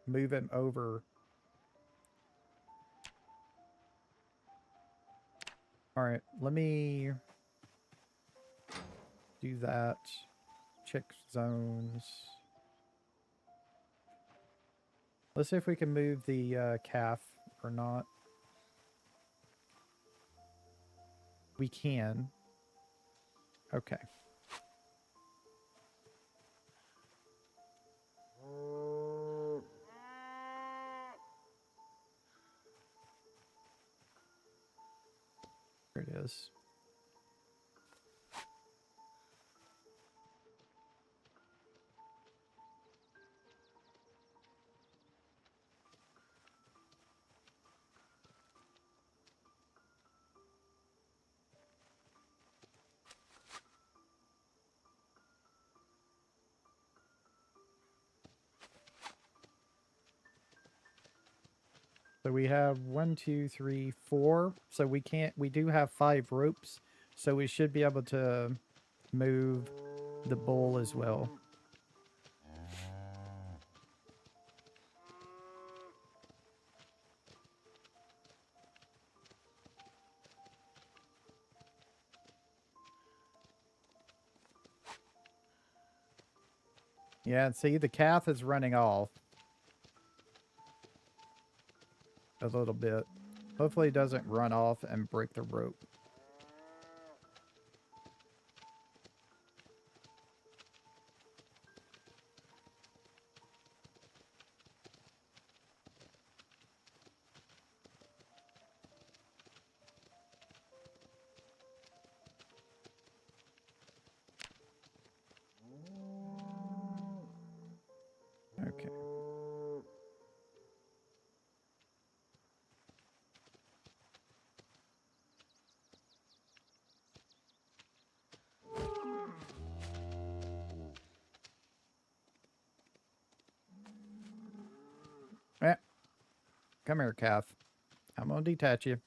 move him over. All right, let me do that. Check zones. Let's see if we can move the calf or not. We can. Okay. is. So we have 1, 2, 3, 4. So we do have 5 ropes. So we should be able to move the bull as well. Yeah, and see, the calf is running off a little bit. Hopefully it doesn't run off and break the rope. Okay. Eh, come here, calf. I'm gonna detach you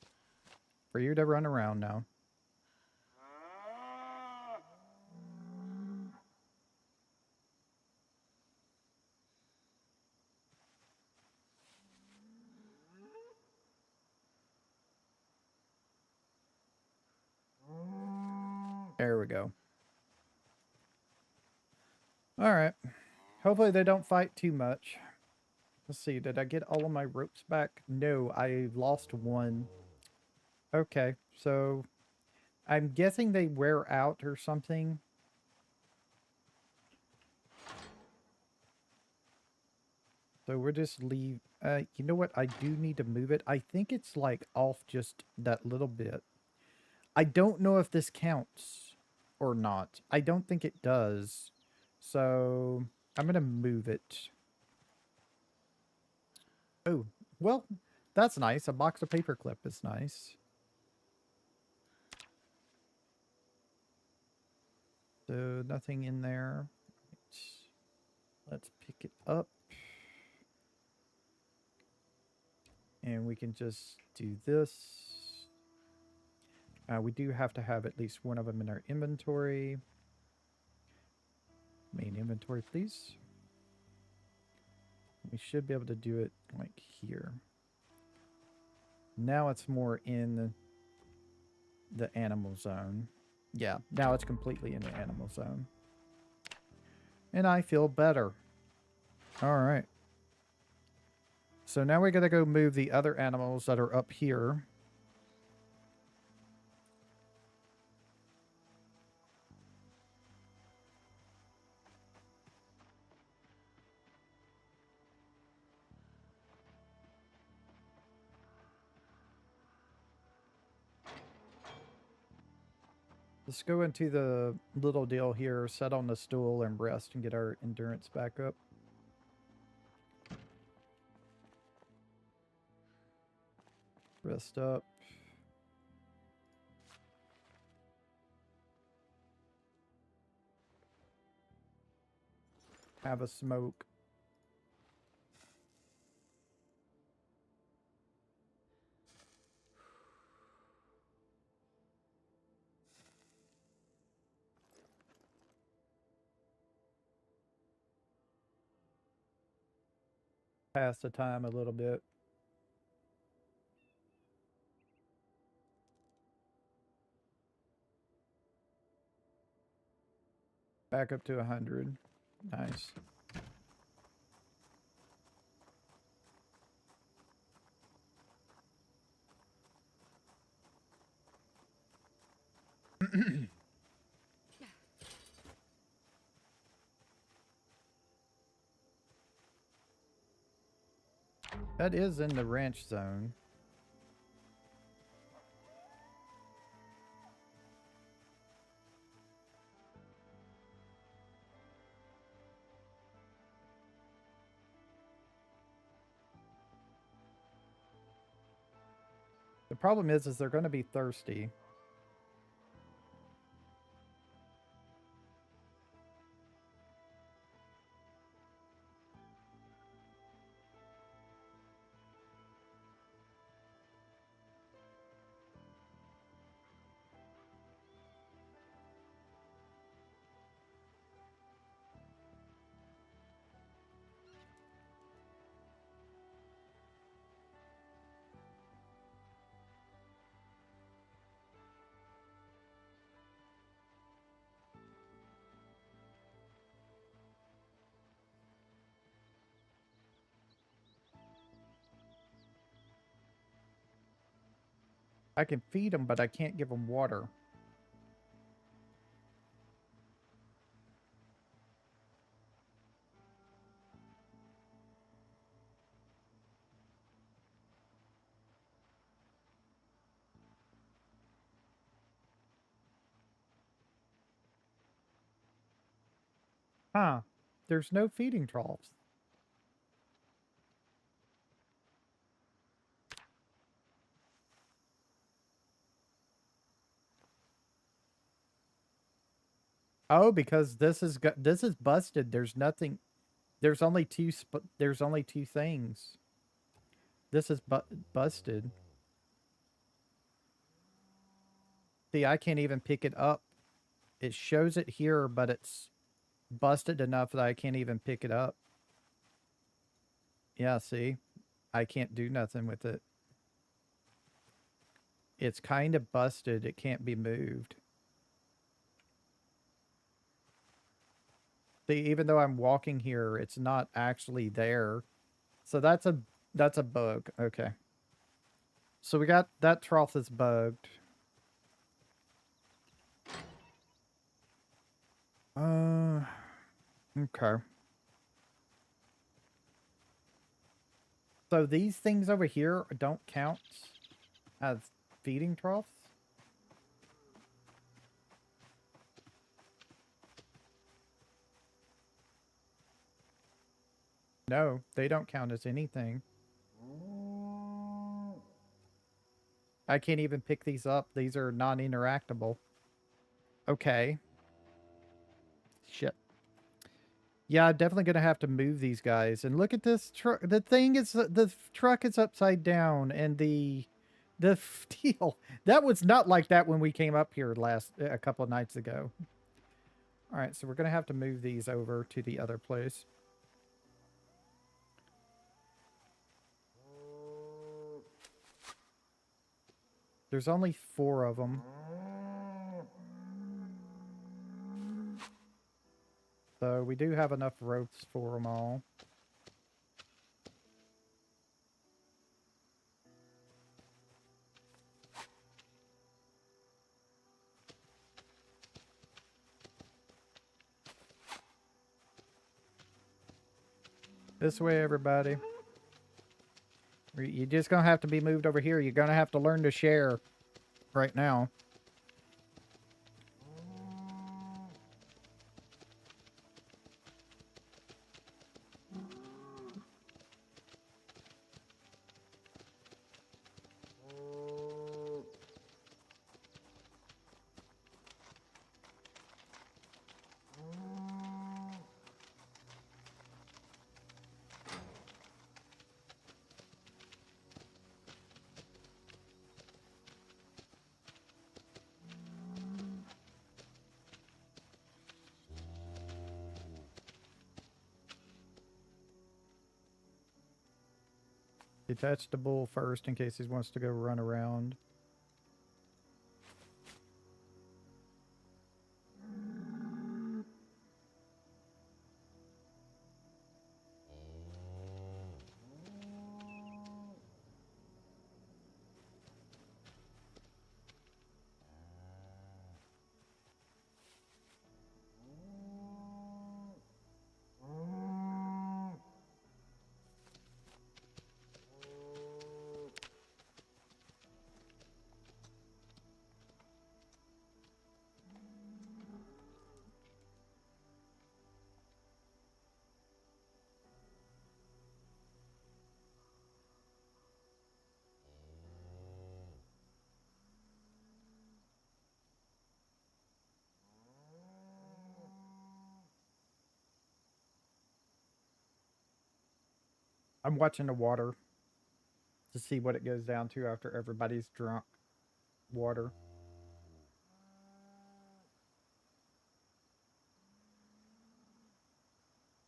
for you to run around now. There we go. All right. Hopefully they don't fight too much. Let's see. Did I get all of my ropes back? No, I lost one. Okay, so I'm guessing they wear out or something. So we'll just leave. You know what? I do need to move it. I think it's like off just that little bit. I don't know if this counts or not. I don't think it does. So I'm going to move it. Oh, well, that's nice. A box of paperclip is nice. So nothing in there. Let's pick it up. And we can just do this. We do have to have at least one of them in our inventory. Main inventory, please. We should be able to do it like here. Now it's more in the animal zone. Yeah, now it's completely in the animal zone. And I feel better. All right. So now we got to go move the other animals that are up here. Let's go into the little deal here, sit on the stool and rest and get our endurance back up. Rest up. Have a smoke. Pass the time a little bit. Back up to 100. Nice. That is in the ranch zone. problem is they're going to be thirsty. I can feed them, but I can't give them water. Huh. There's no feeding troughs. Oh, because this is busted. There's nothing. There's only two things. This is busted. See, I can't even pick it up. It shows it here, but it's busted enough that I can't even pick it up. Yeah, see? I can't do nothing with it. It's kind of busted. It can't be moved. See, even though I'm walking here, it's not actually there. So that's a bug. Okay. So we got that trough is bugged. Okay. So these things over here don't count as feeding troughs? No, they don't count as anything. I can't even pick these up. These are non-interactable. Okay. Shit. Yeah, definitely gonna have to move these guys. And look at this truck. The thing is, the truck is upside down, and the steel that was not like that when we came up here a couple of nights ago. All right, so we're gonna have to move these over to the other place. There's only 4 of them. So we do have enough ropes for them all. This way, everybody. You're just going to have to be moved over here. You're going to have to learn to share right now. Detach the bull first in case he wants to go run around. I'm watching the water to see what it goes down to after everybody's drunk water.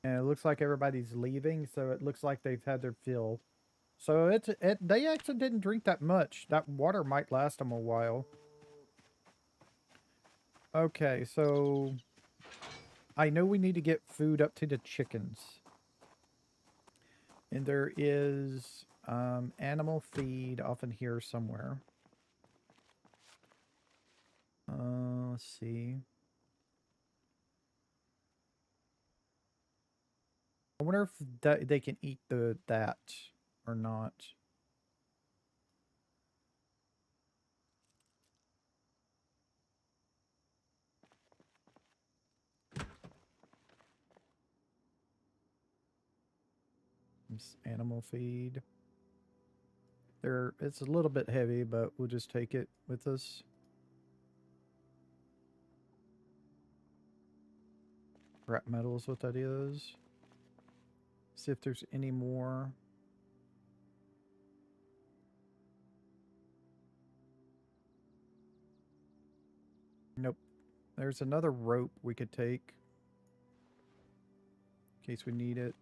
And it looks like everybody's leaving, so it looks like they've had their fill. So they actually didn't drink that much. That water might last them a while. Okay, so I know we need to get food up to the chickens. And there is animal feed off in here somewhere. Let's see. I wonder if they can eat that or not. It's animal feed. It's a little bit heavy, but we'll just take it with us. Scrap metal is what that is. See if there's any more. Nope. There's another rope we could take in case we need it.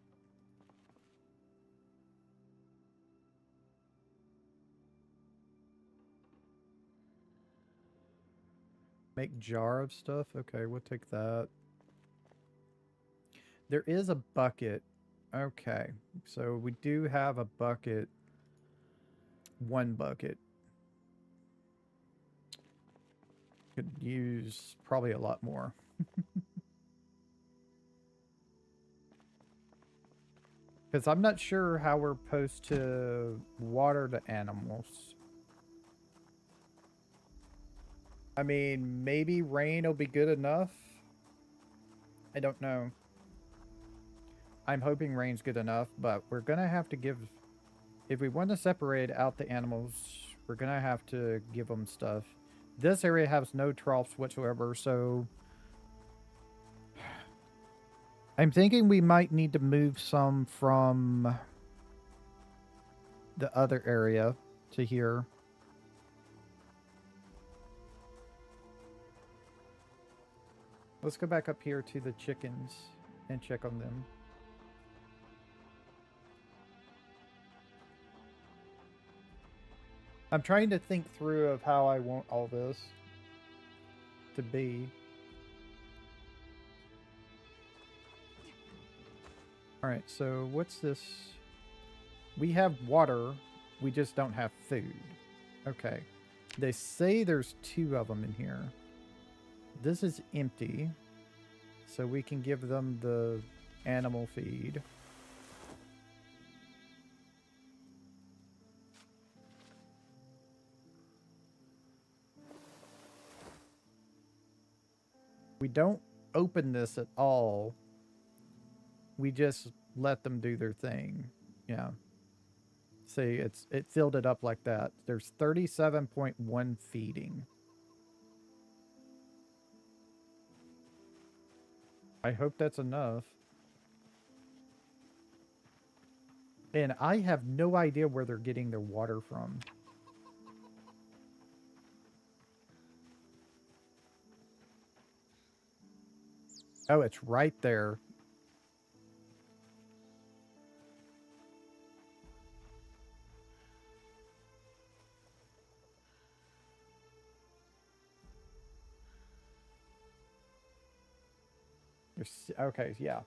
Make jar of stuff. Okay, we'll take that. There is a bucket. Okay, so we do have a bucket. One bucket. Could use probably a lot more. Because I'm not sure how we're supposed to water the animals. I mean, maybe rain will be good enough. I don't know. I'm hoping rain's good enough, but we're going to have to give... If we want to separate out the animals, we're going to have to give them stuff. This area has no troughs whatsoever, so... I'm thinking we might need to move some from the other area to here. Let's go back up here to the chickens and check on them. I'm trying to think through of how I want all this to be. Alright, so what's this? We have water, we just don't have food. Okay. They say there's 2 of them in here. This is empty, so we can give them the animal feed. We don't open this at all. We just let them do their thing. Yeah. See, it filled it up like that. There's 37.1 feeding. I hope that's enough. And I have no idea where they're getting their water from. Oh, it's right there. Okay, yeah.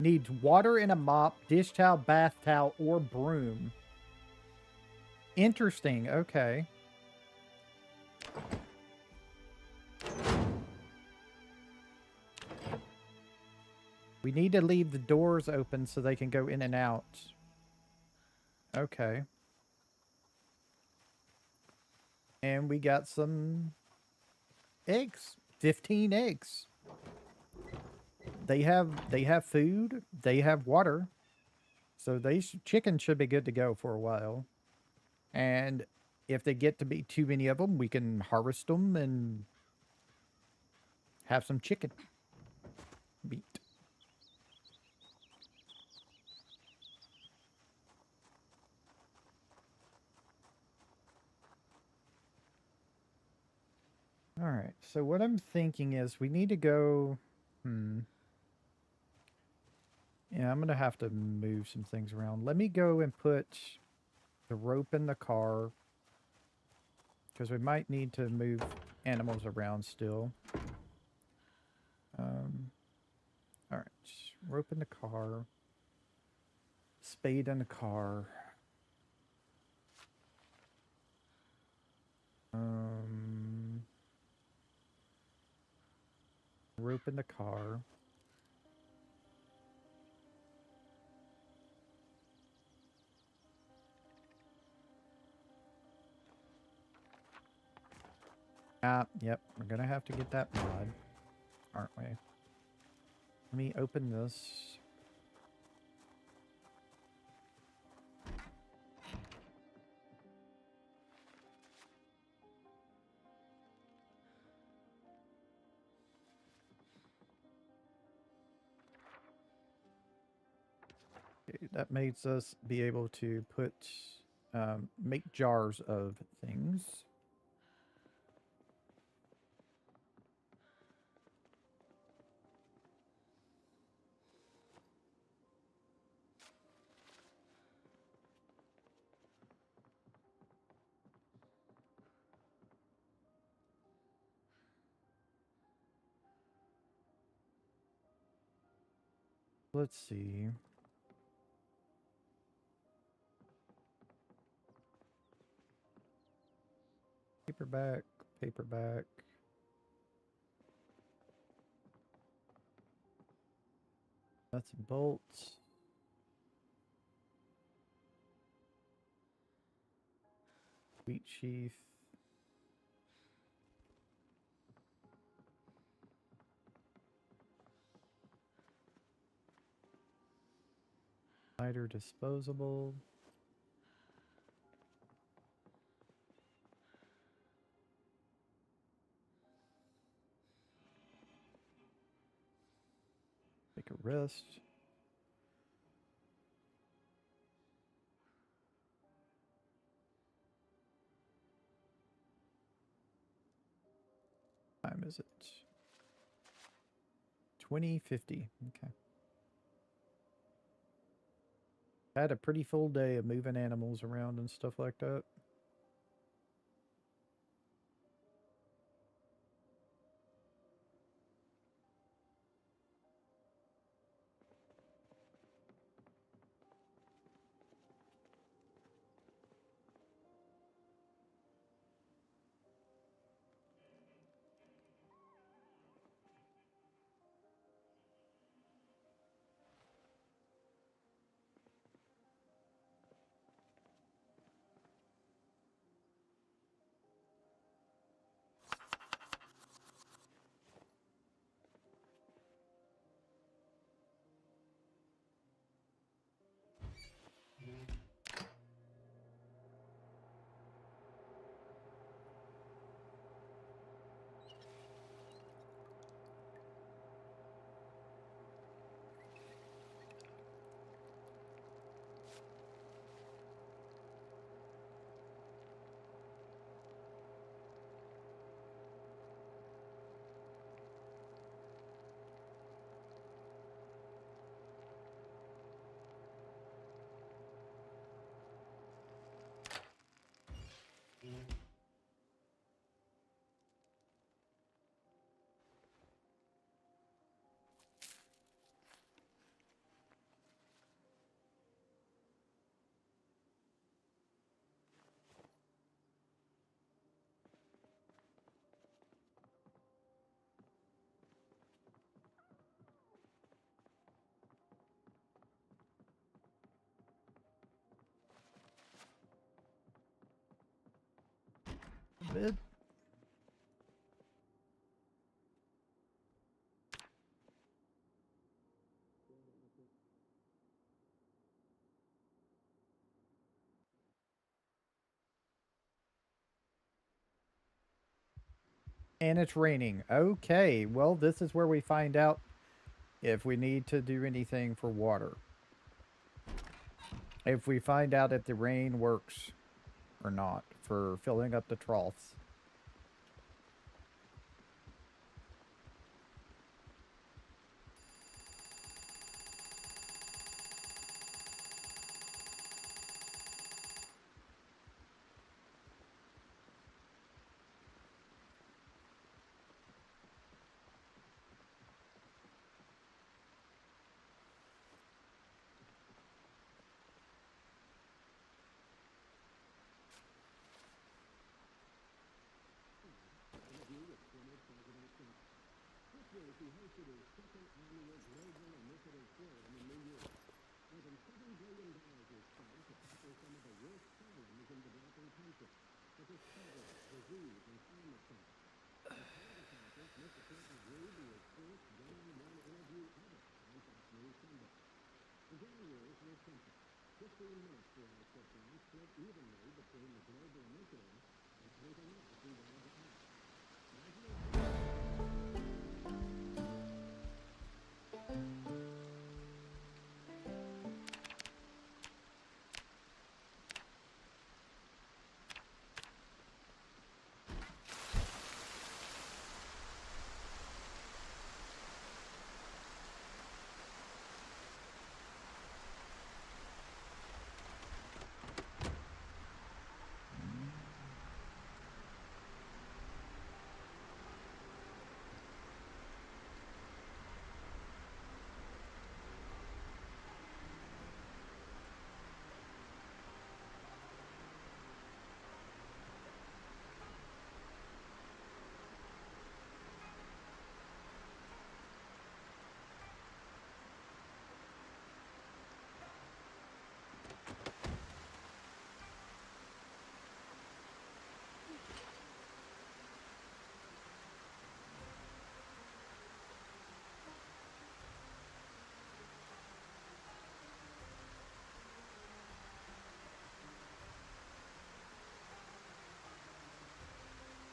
Needs water and a mop, dish towel, bath towel, or broom. Interesting. Okay. We need to leave the doors open so they can go in and out. Okay. And we got some eggs. 15 eggs. They have food, they have water. So these chickens should be good to go for a while. And if they get to be too many of them, we can harvest them and have some chicken meat. All right. So what I'm thinking is we need to go. Yeah, I'm going to have to move some things around. Let me go and put the rope in the car because we might need to move animals around still. All right. Rope in the car. Spade in the car. Rope in the car. Ah, yep. We're going to have to get that mod, aren't we? Let me open this. Okay, that makes us be able to put, make jars of things. Let's see. Paperback, paperback. Nuts and bolts. Wheat sheath. Lighter disposable. Take a rest. Time is it? 20:50. Okay. I had a pretty full day of moving animals around and stuff like that. bit. And it's raining. Okay, well, this is where we find out if we need to do anything for water. If we find out if the rain works or not for filling up the troughs.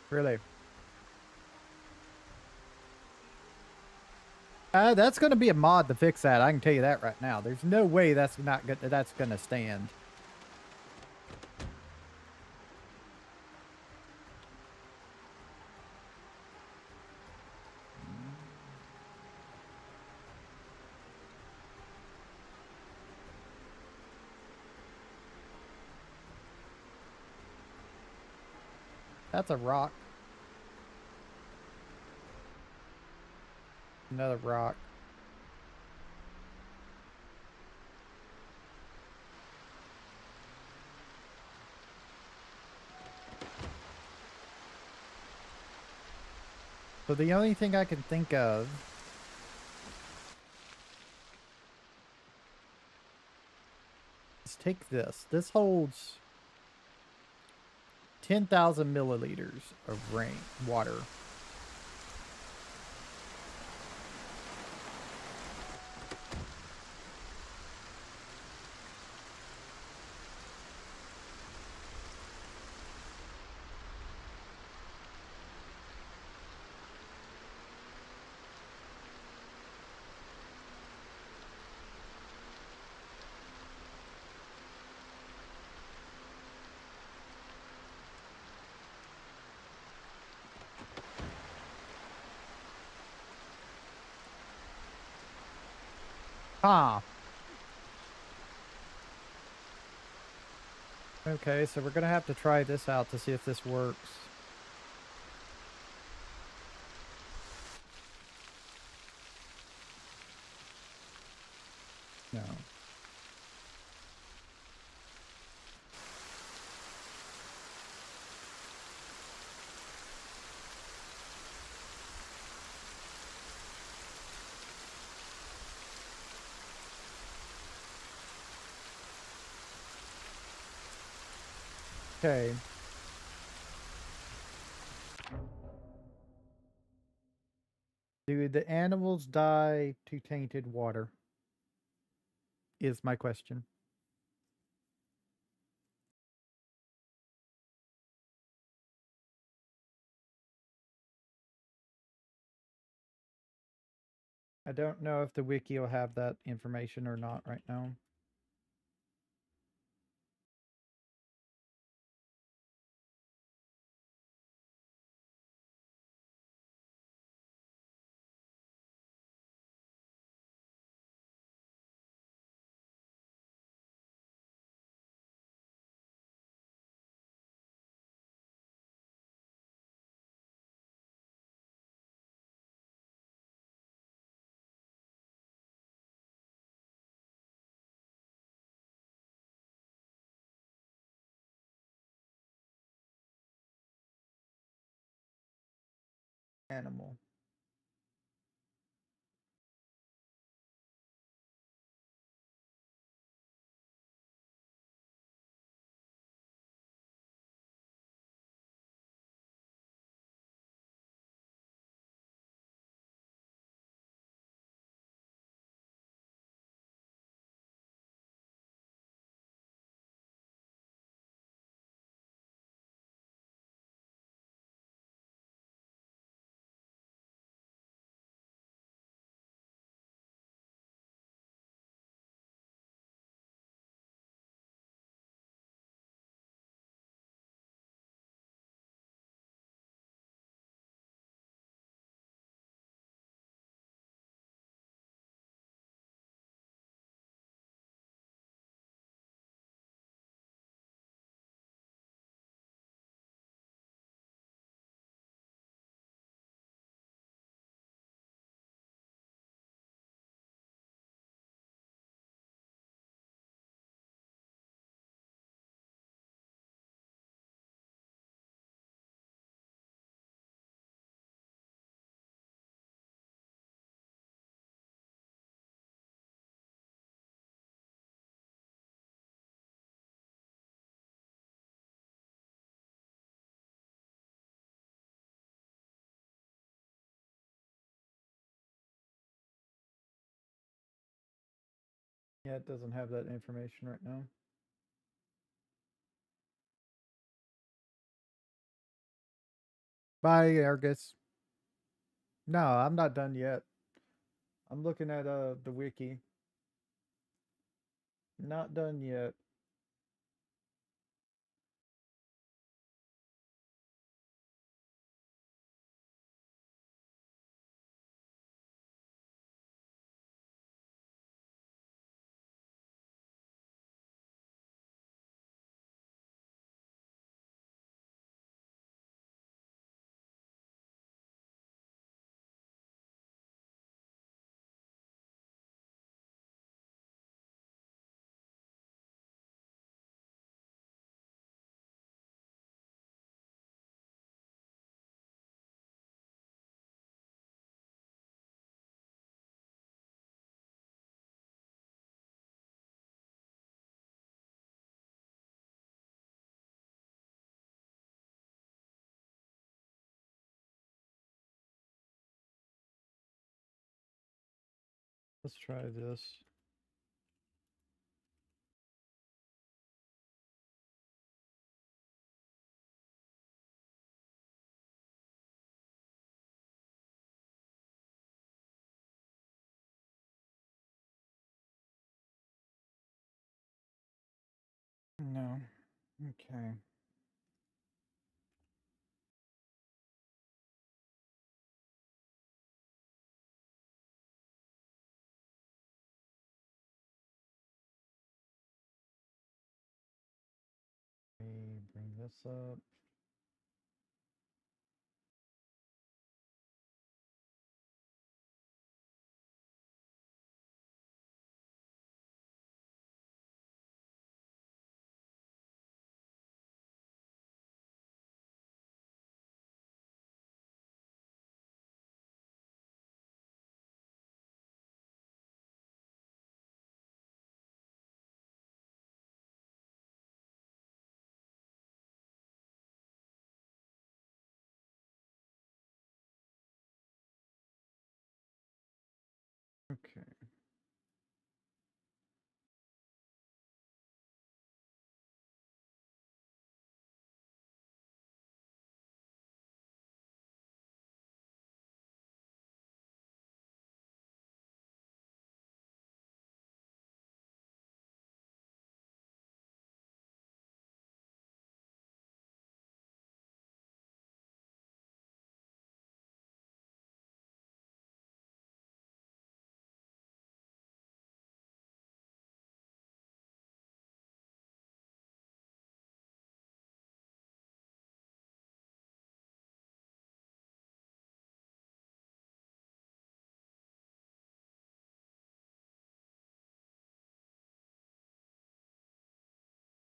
Really? That's going to be a mod to fix that. I can tell you that right now. There's no way that's not good. That's going to stand. That's a rock. Another rock. So the only thing I can think of is take this. This holds 10,000 milliliters of water. Ah. Okay, so we're gonna have to try this out to see if this works. No. Okay. Do the animals die to tainted water? Is my question. I don't know if the wiki will have that information or not right now. Animal. Yeah, it doesn't have that information right now. Bye, Argus. No, I'm not done yet. I'm looking at the wiki. Not done yet. Let's try this. No. Okay. Let me bring this up. Okay.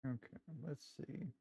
Okay, let's see.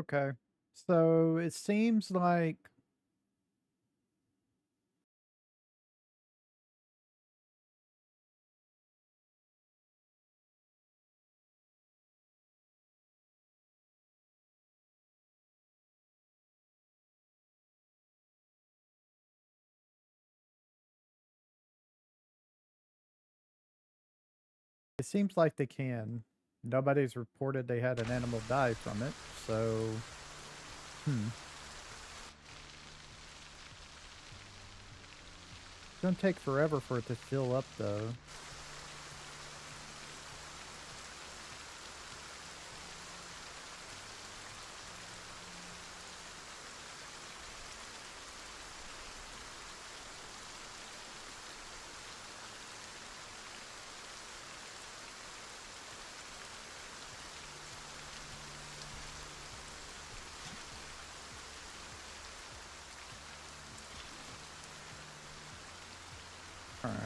Okay. So it seems like they can. Nobody's reported they had an animal die from it, so hmm. It's gonna take forever for it to fill up though. Alright.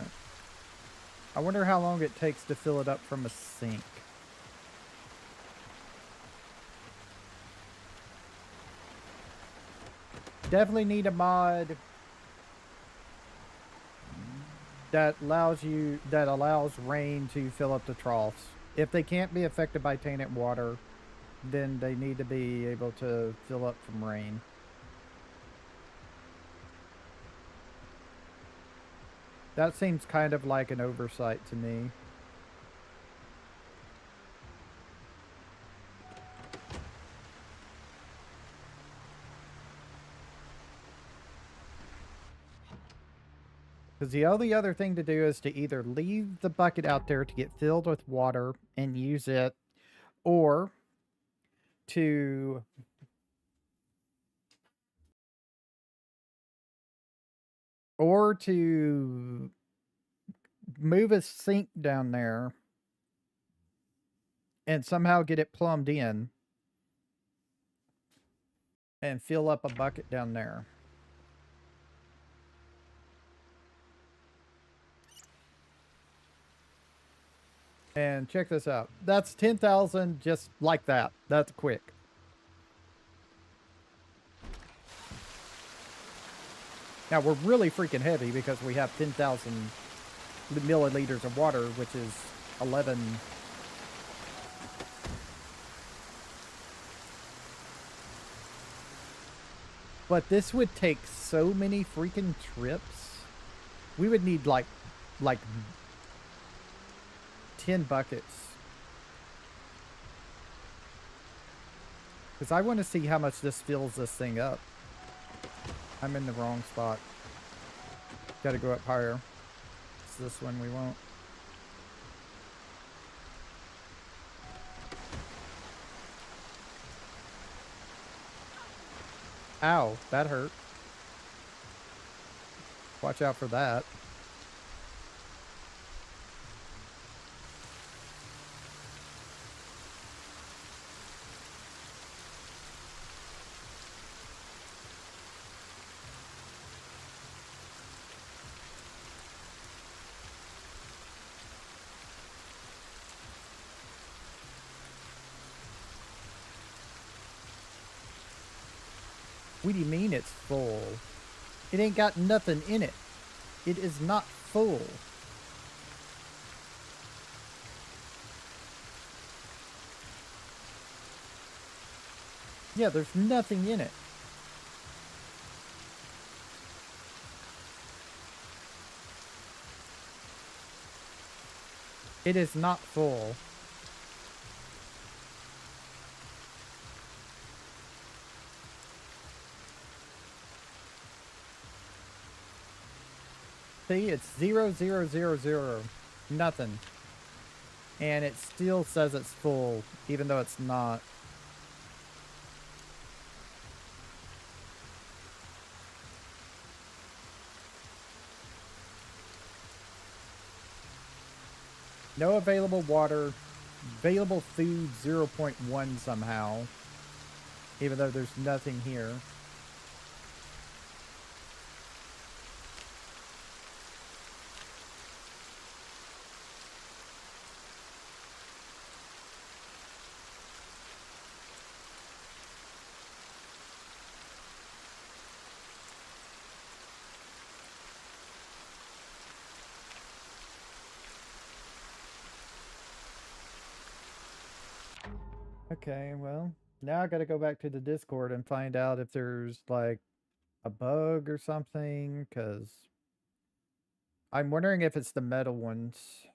I wonder how long it takes to fill it up from a sink. Definitely need a mod that allows rain to fill up the troughs. If they can't be affected by tainted water, then they need to be able to fill up from rain. That seems kind of like an oversight to me. Because the only other thing to do is to either leave the bucket out there to get filled with water and use it or to move a sink down there and somehow get it plumbed in and fill up a bucket down there. And check this out. That's 10,000 just like that. That's quick. Now we're really freaking heavy because we have 10,000 milliliters of water, which is 11. But this would take so many freaking trips. We would need like 10 buckets. Because I want to see how much this fills this thing up. I'm in the wrong spot. Got to go up higher. It's this one we want. Ow, that hurt. Watch out for that. What do you mean it's full? It ain't got nothing in it. It is not full. Yeah, there's nothing in it. It is not full. See, it's 0, 0, 0, 0. Nothing. And it still says it's full, even though it's not. No available water. Available food 0.1 somehow. Even though there's nothing here. Okay, well, now I gotta go back to the Discord and find out if there's like a bug or something, because I'm wondering if it's the metal ones.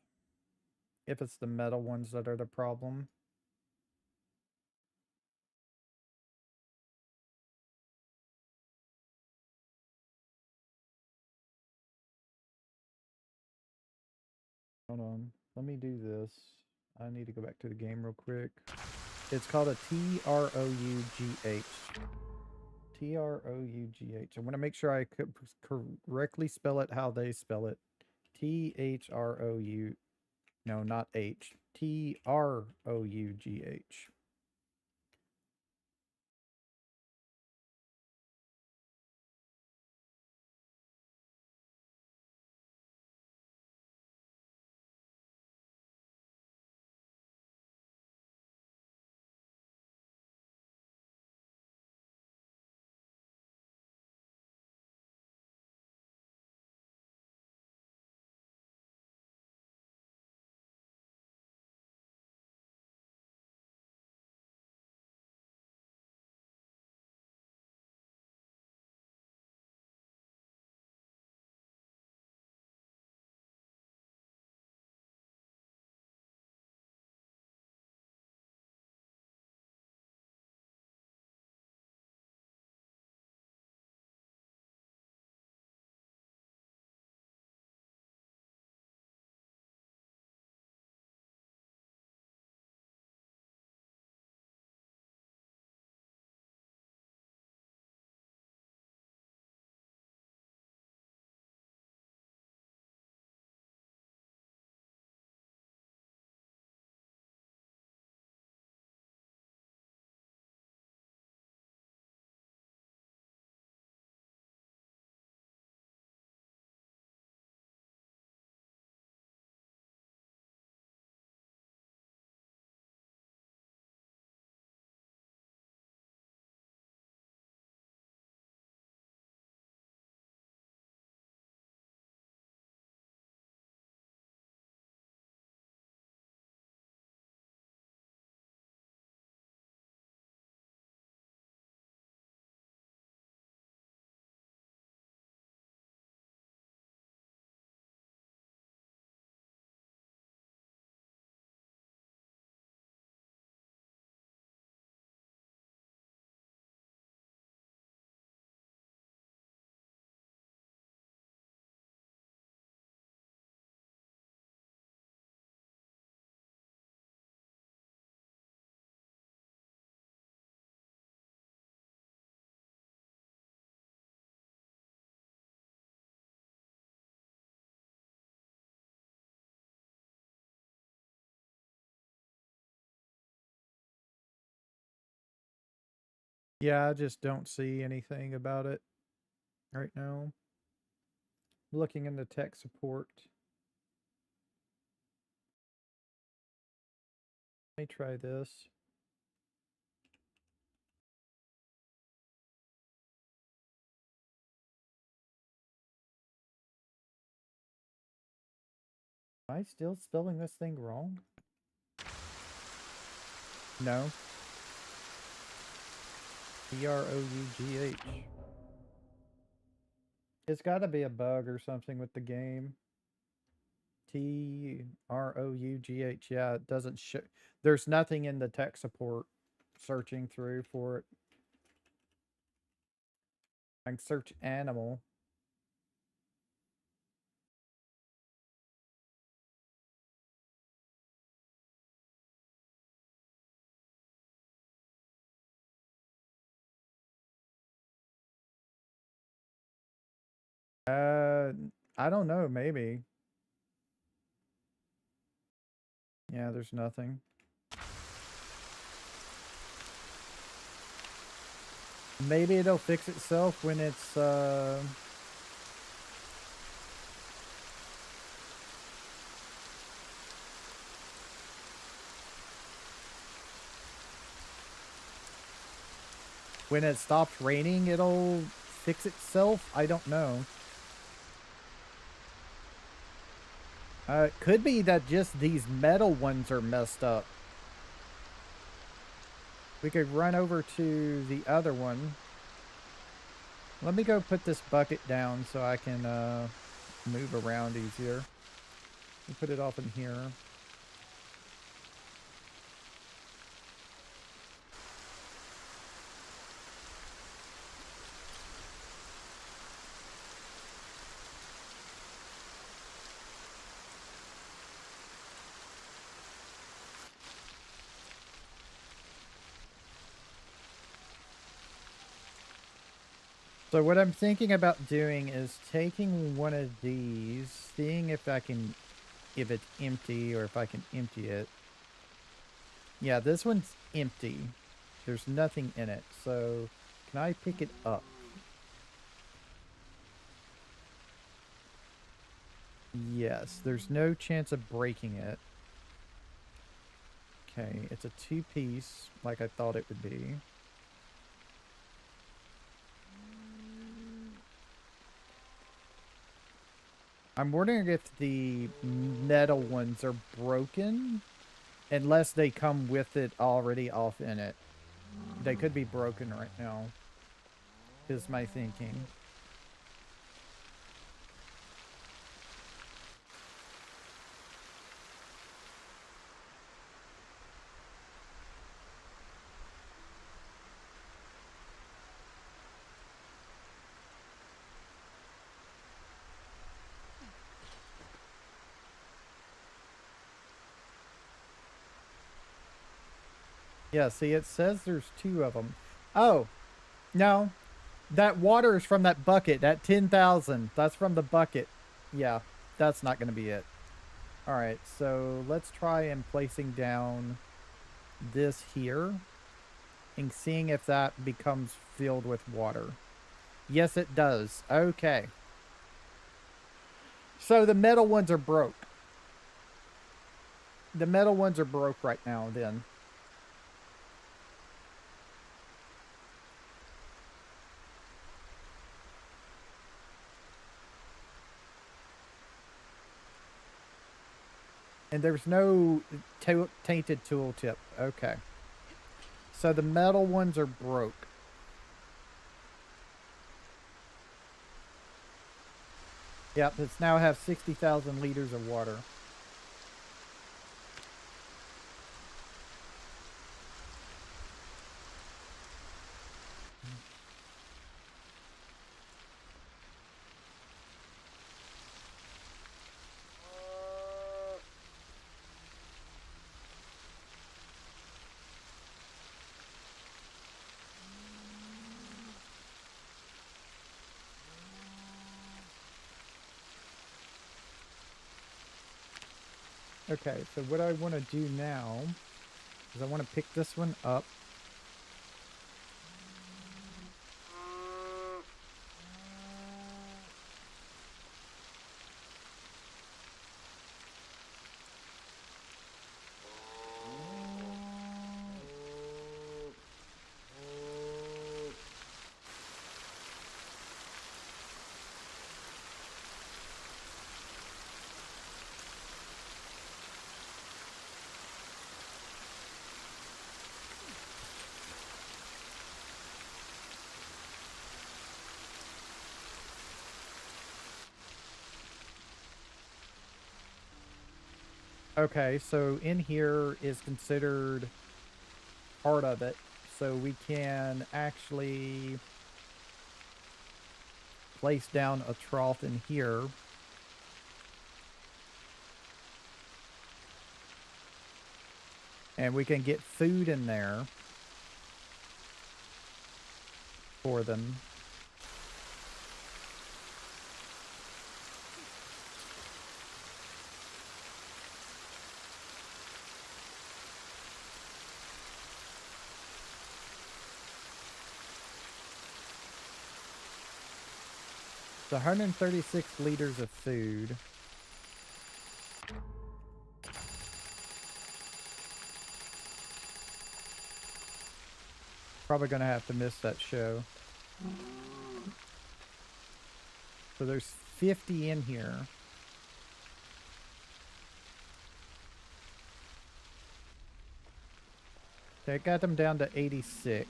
If it's the metal ones that are the problem. Hold on. Let me do this. I need to go back to the game real quick. It's called a Trough. Trough. I want to make sure I could correctly spell it how they spell it. Trou. No, not H. Trough. Yeah, I just don't see anything about it right now. Looking into tech support. Let me try this. Am I still spelling this thing wrong? No. Brough. It's got to be a bug or something with the game. Trough. Yeah, it doesn't show. There's nothing in the tech support searching through for it. I can search animal. Uh, I don't know. Maybe. Yeah, there's nothing. Maybe it'll fix itself when it's when it stops raining, it'll fix itself. I don't know. It could be that just these metal ones are messed up. We could run over to the other one. Let me go put this bucket down so I can move around easier. We put it off in here. So what I'm thinking about doing is taking one of these, seeing if it's empty or if I can empty it. Yeah, this one's empty. There's nothing in it. So can I pick it up? Yes, there's no chance of breaking it. Okay, it's a two-piece like I thought it would be. I'm wondering if the metal ones are broken, unless they come with it already off in it. They could be broken right now, is my thinking. Yeah, see, it says there's two of them. Oh, no. That water is from that bucket, that 10,000. That's from the bucket. Yeah, that's not going to be it. All right, so let's try and placing down this here and seeing if that becomes filled with water. Yes, it does. Okay. So the metal ones are broke. The metal ones are broke right now, then. And there's no tainted tooltip. Okay. So the metal ones are broke. Yep, it's now have 60,000 liters of water. Okay, so what I want to do now is I want to pick this one up. Okay, so in here is considered part of it. So we can actually place down a trough in here. And we can get food in there for them. It's 136 liters of food. Probably gonna have to miss that show. So there's 50 in here. Okay, got them down to 86.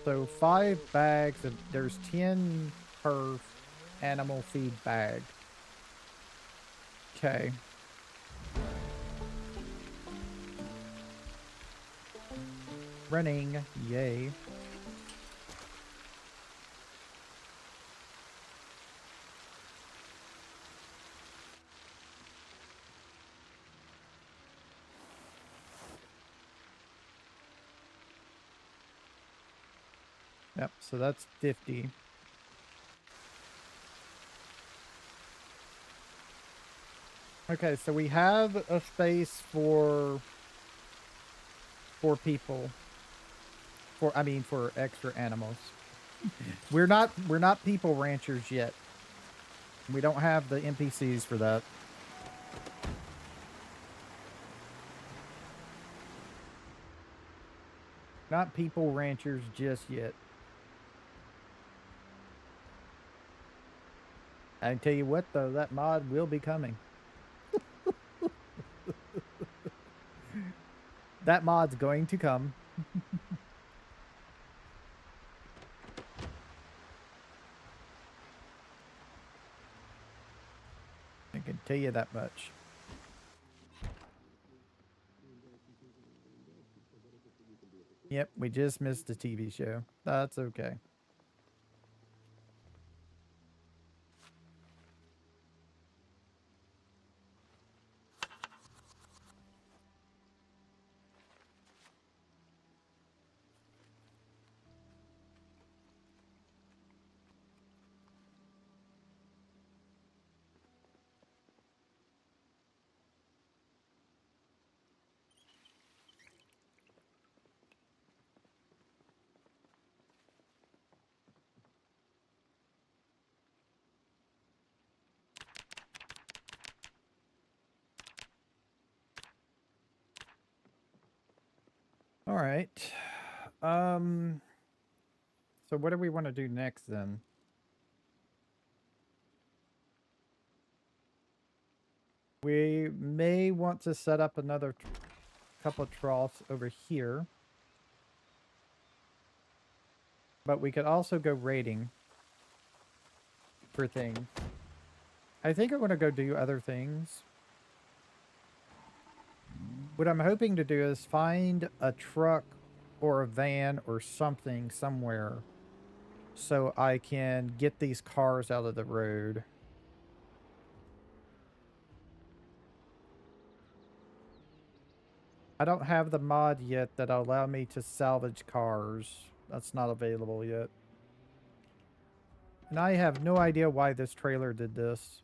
So 5 bags of, there's 10 per animal feed bag. Okay. Running, yay. Yep, so that's 50. Okay, so we have a space for people. For extra animals. We're not people ranchers yet. We don't have the NPCs for that. Not people ranchers just yet. I can tell you what though, that mod will be coming. That mod's going to come. I can tell you that much. Yep, we just missed the TV show. That's okay. All right. So what do we want to do next then? We may want to set up another couple of troughs over here. But we could also go raiding for things. I think I want to go do other things. What I'm hoping to do is find a truck or a van or something somewhere so I can get these cars out of the road. I don't have the mod yet that'll allow me to salvage cars. That's not available yet. And I have no idea why this trailer did this.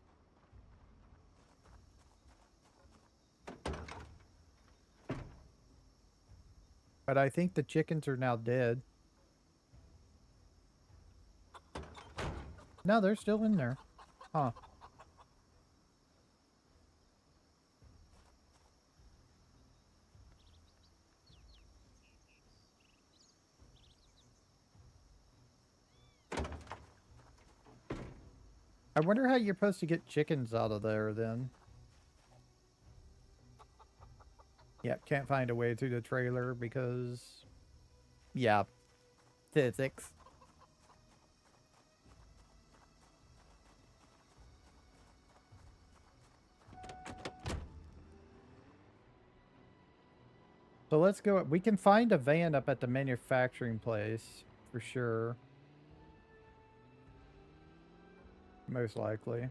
But I think the chickens are now dead. No, they're still in there. Huh. I wonder how you're supposed to get chickens out of there then. Yeah, can't find a way through the trailer because... yeah, physics. So let's go. We can find a van up at the manufacturing place for sure. Most likely.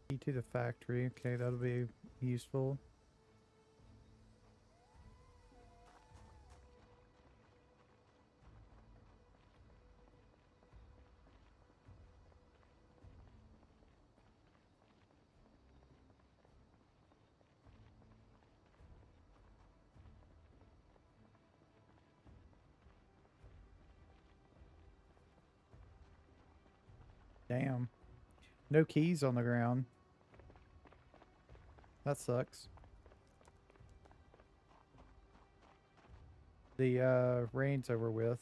Key to the factory. Okay, that'll be useful. Damn. No keys on the ground. That sucks. The rain's over with.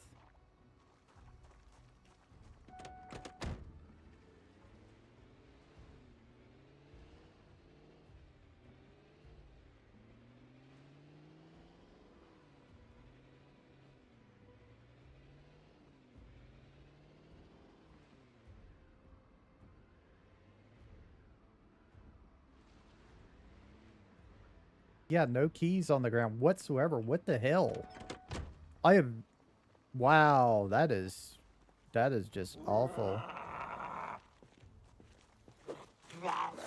Yeah, no keys on the ground whatsoever. What the hell? I have... Wow, that is just awful.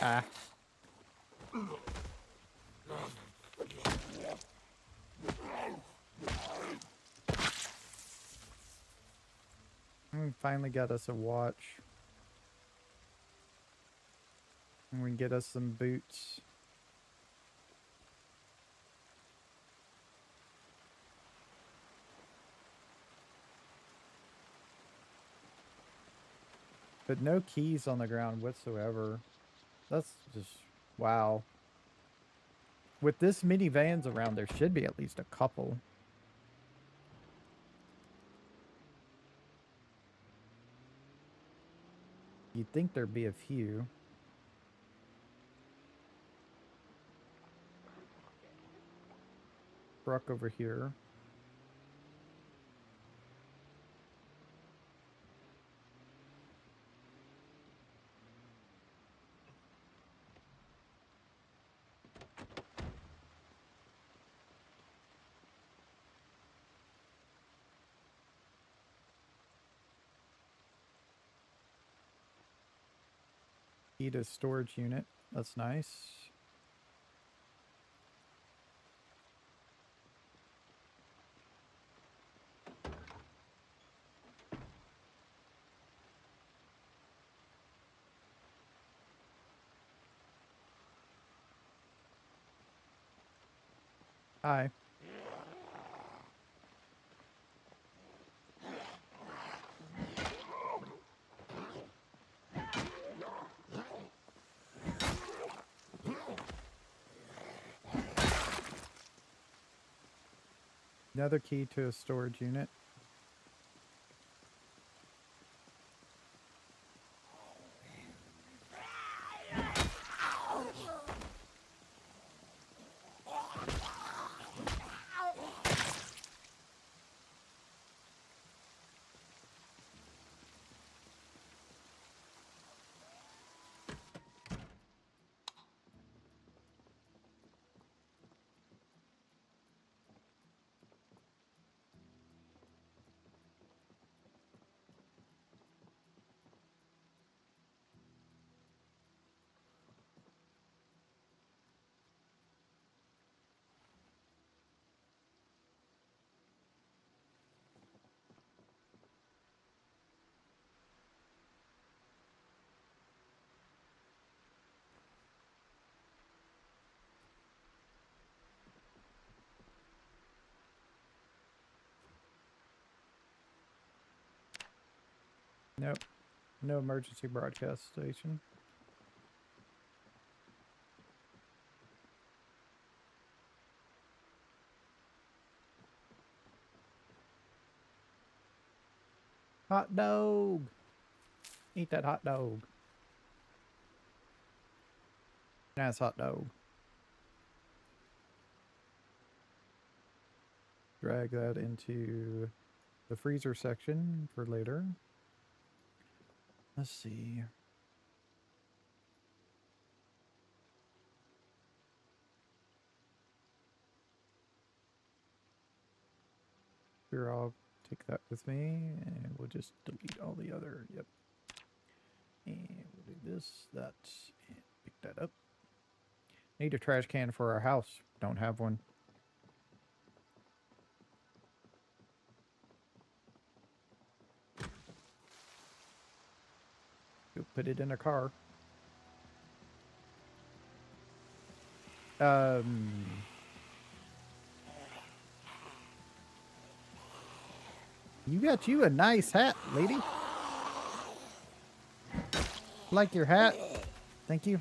Ah. We finally got us a watch. And we can get us some boots. But no keys on the ground whatsoever. That's just... Wow. With this many vans around, there should be at least a couple. You'd think there'd be a few. Truck over here. Need a storage unit. That's nice. Hi. Another key to a storage unit. Nope. No emergency broadcast station. Hot dog. Eat that hot dog. Nice hot dog. Drag that into the freezer section for later. Let's see. Here, I'll take that with me, and we'll just delete all the other. Yep. And we'll do this, that, and pick that up. Need a trash can for our house. Don't have one. Go put it in a car. You got you a nice hat, lady. Like your hat? Thank you.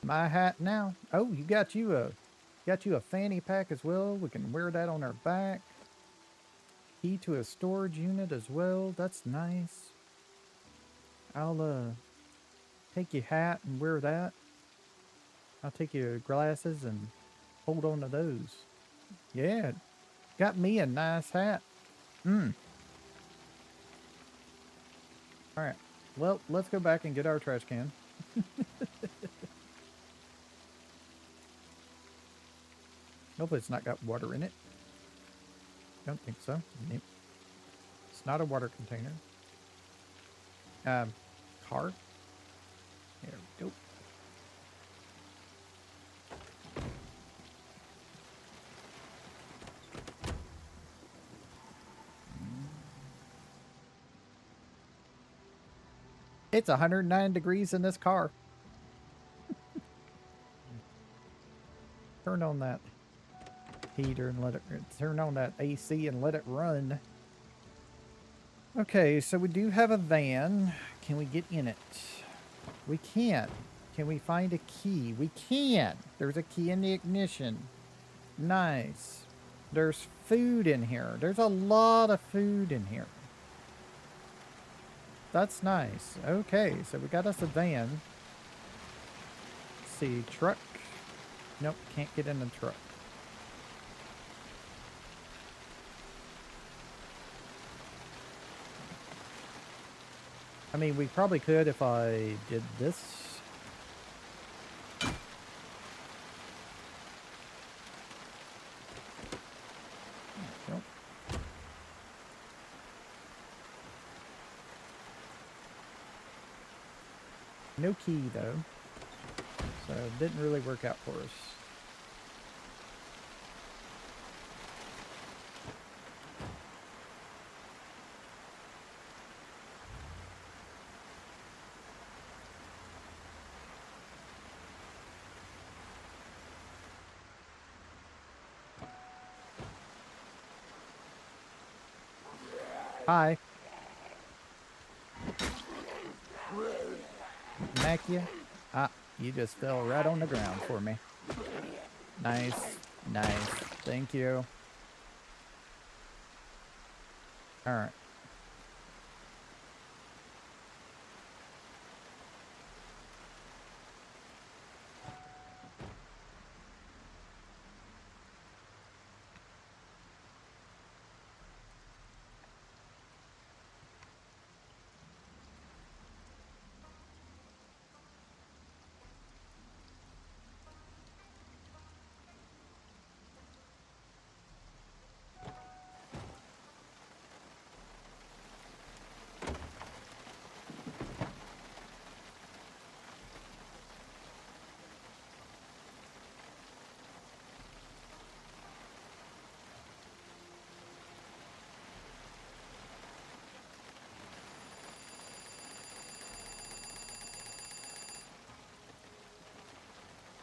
My hat now. Oh, you got you a fanny pack as well. We can wear that on our back. Key to a storage unit as well. That's nice. I'll take your hat and wear that. I'll take your glasses and hold on to those. Yeah, got me a nice hat. All right. Well, let's go back and get our trash can. Hopefully it's not got water in it. Don't think so. Nope. It's not a water container. Car. There we go. It's 109 degrees in this car. Turn on that heater and let it, turn on that AC and let it run. Okay, so we do have a van. Can we get in it? We can't. Can we find a key? We can. There's a key in the ignition. Nice. There's food in here. There's a lot of food in here. That's nice. Okay, so we got us a van. Let's see, truck. Nope, can't get in the truck. I mean, we probably could if I did this. Nope. No key, though. So it didn't really work out for us. Hi. Smack you? Ah, you just fell right on the ground for me. Nice. Nice. Thank you. Alright.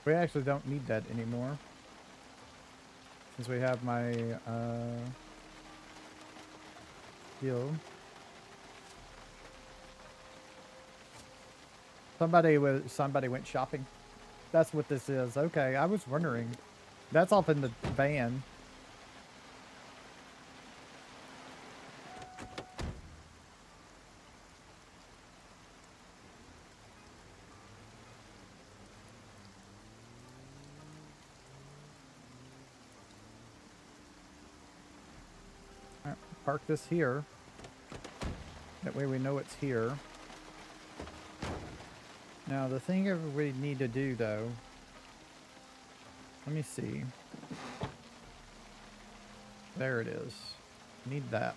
We actually don't need that anymore. Since we have my heal. Somebody went shopping. That's what this is. Okay, I was wondering. That's off in the van. All right, park this here. That way we know it's here. Now the thing we need to do though, let me see. There it is. Need that.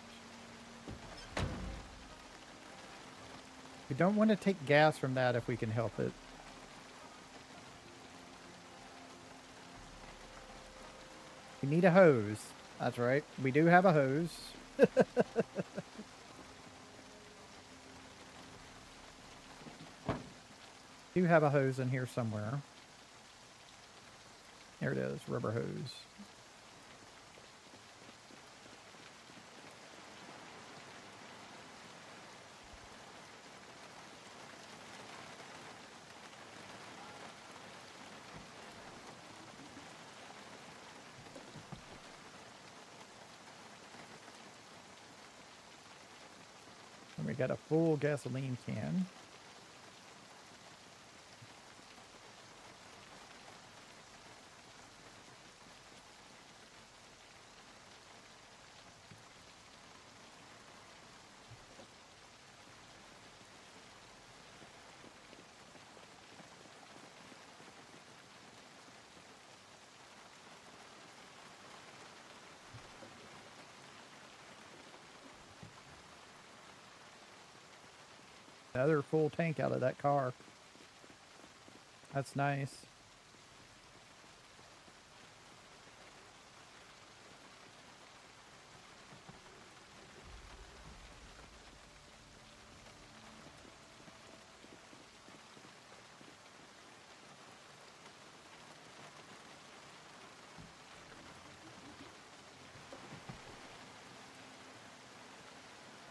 We don't want to take gas from that if we can help it. We need a hose. That's right. We do have a hose. Do have a hose in here somewhere. There it is, rubber hose. And we got a full gasoline can. Another full tank out of that car. That's nice.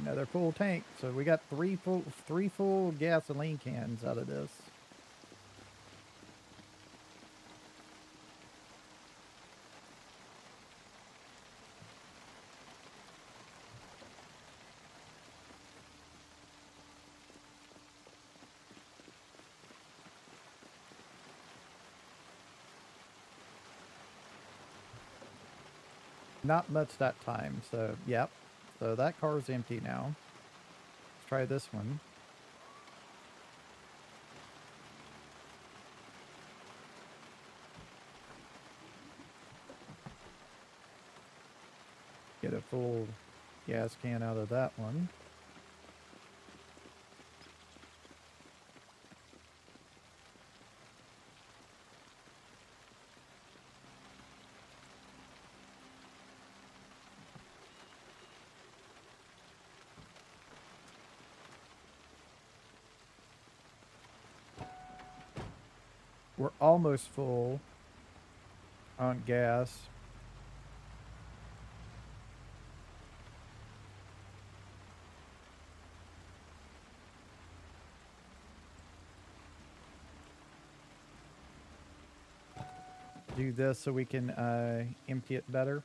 Another full tank. So we got three full gasoline cans out of this. Not much that time, so yep. So that car is empty now. Let's try this one. Get a full gas can out of that one. We're almost full on gas. Do this so we can empty it better.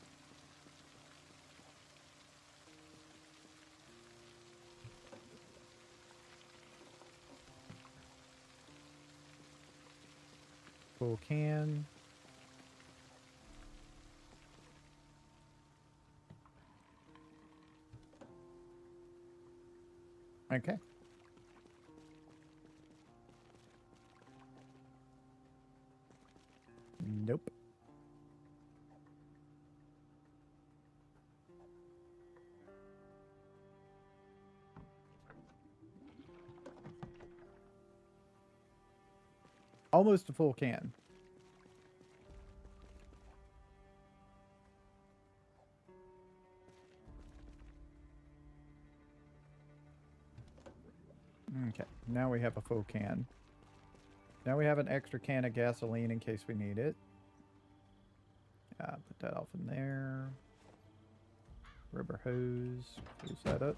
Full can. Okay. Nope. Almost a full can. Okay, now we have a full can. Now we have an extra can of gasoline in case we need it. Put that off in there. Rubber hose. Close that up.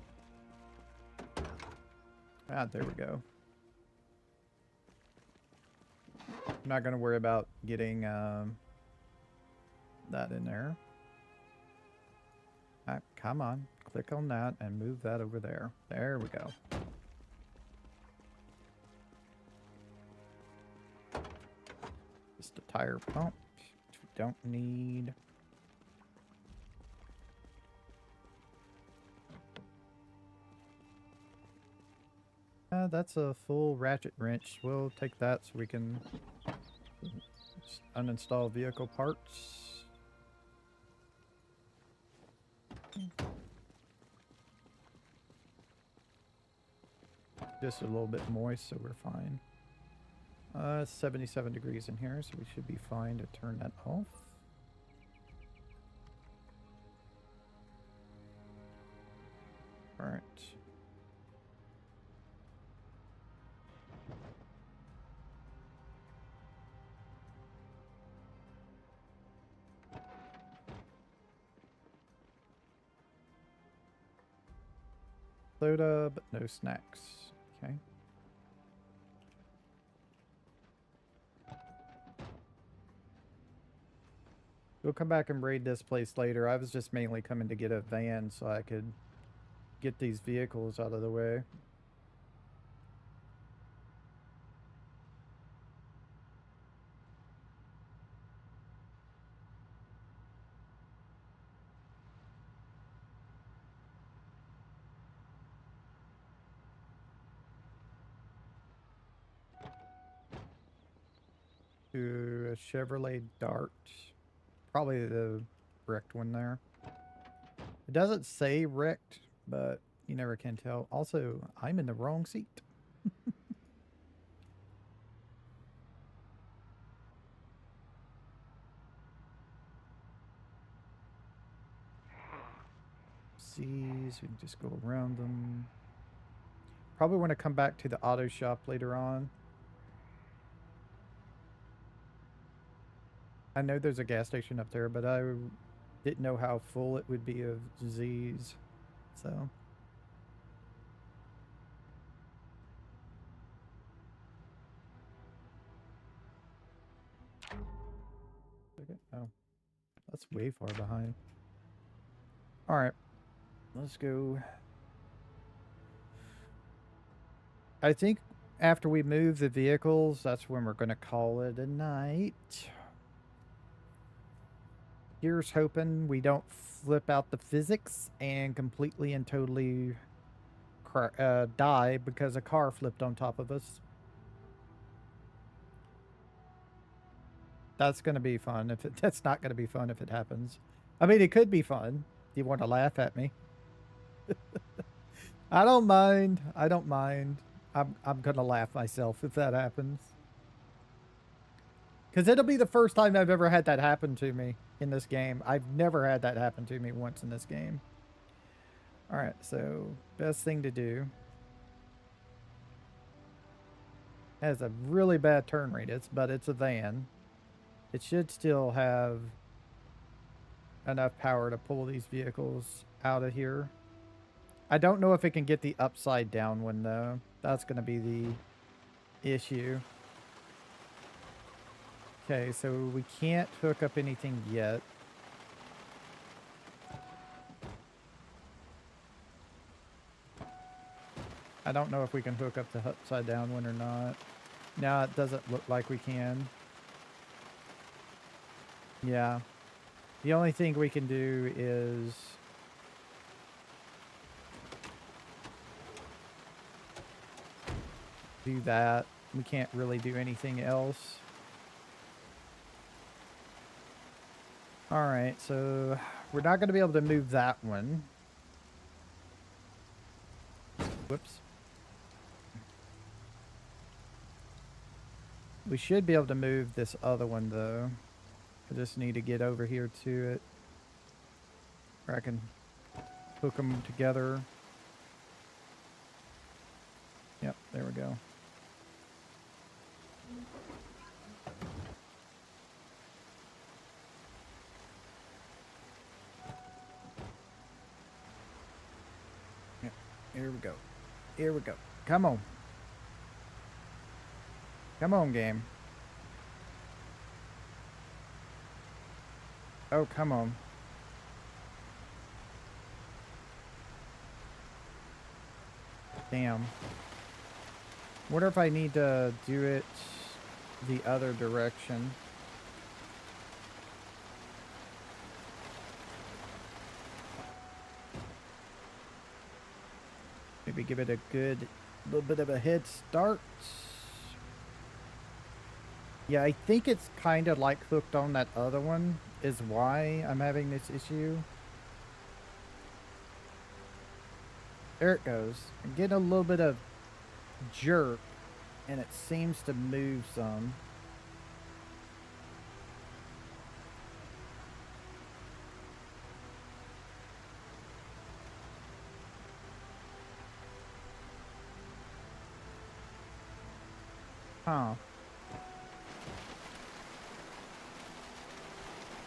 There we go. I'm not going to worry about getting that in there. Come on. Click on that and move that over there. There we go. Just a tire pump, which we don't need. That's a full ratchet wrench. We'll take that so we can uninstall vehicle parts. Just a little bit moist, so we're fine. 77 degrees in here, so we should be fine to turn that off. All right. Soda, but no snacks. Okay. We'll come back and raid this place later. I was just mainly coming to get a van so I could get these vehicles out of the way. To a Chevrolet Dart. Probably the wrecked one there. It doesn't say wrecked, but you never can tell. Also, I'm in the wrong seat. C's, we can just go around them. Probably want to come back to the auto shop later on. I know there's a gas station up there, but I didn't know how full it would be of Z's, so. Oh, that's way far behind. All right, let's go. I think after we move the vehicles, that's when we're going to call it a night. Here's hoping we don't flip out the physics and completely and totally die because a car flipped on top of us. That's going to be fun. That's not going to be fun if it happens. I mean, it could be fun. Do you want to laugh at me? I don't mind. I don't mind. I'm going to laugh myself if that happens. Because it'll be the first time I've ever had that happen to me in this game. I've never had that happen to me once in this game. All right, so best thing to do. Has a really bad turn radius, but it's a van. It should still have enough power to pull these vehicles out of here. I don't know if it can get the upside down one, though. That's going to be the issue. Okay, so we can't hook up anything yet. I don't know if we can hook up the upside down one or not. No, it doesn't look like we can. Yeah. The only thing we can do is do that. We can't really do anything else. All right, so we're not going to be able to move that one. Whoops. We should be able to move this other one, though. I just need to get over here to it, where I can hook them together. Yep, there we go. Here we go. Here we go. Come on. Come on, game. Oh, come on. Damn. Wonder if I need to do it the other direction. Maybe give it a good little bit of a head start. Yeah, I think it's kind of like hooked on that other one is why I'm having this issue. There it goes. I'm getting a little bit of jerk, and it seems to move some. Huh.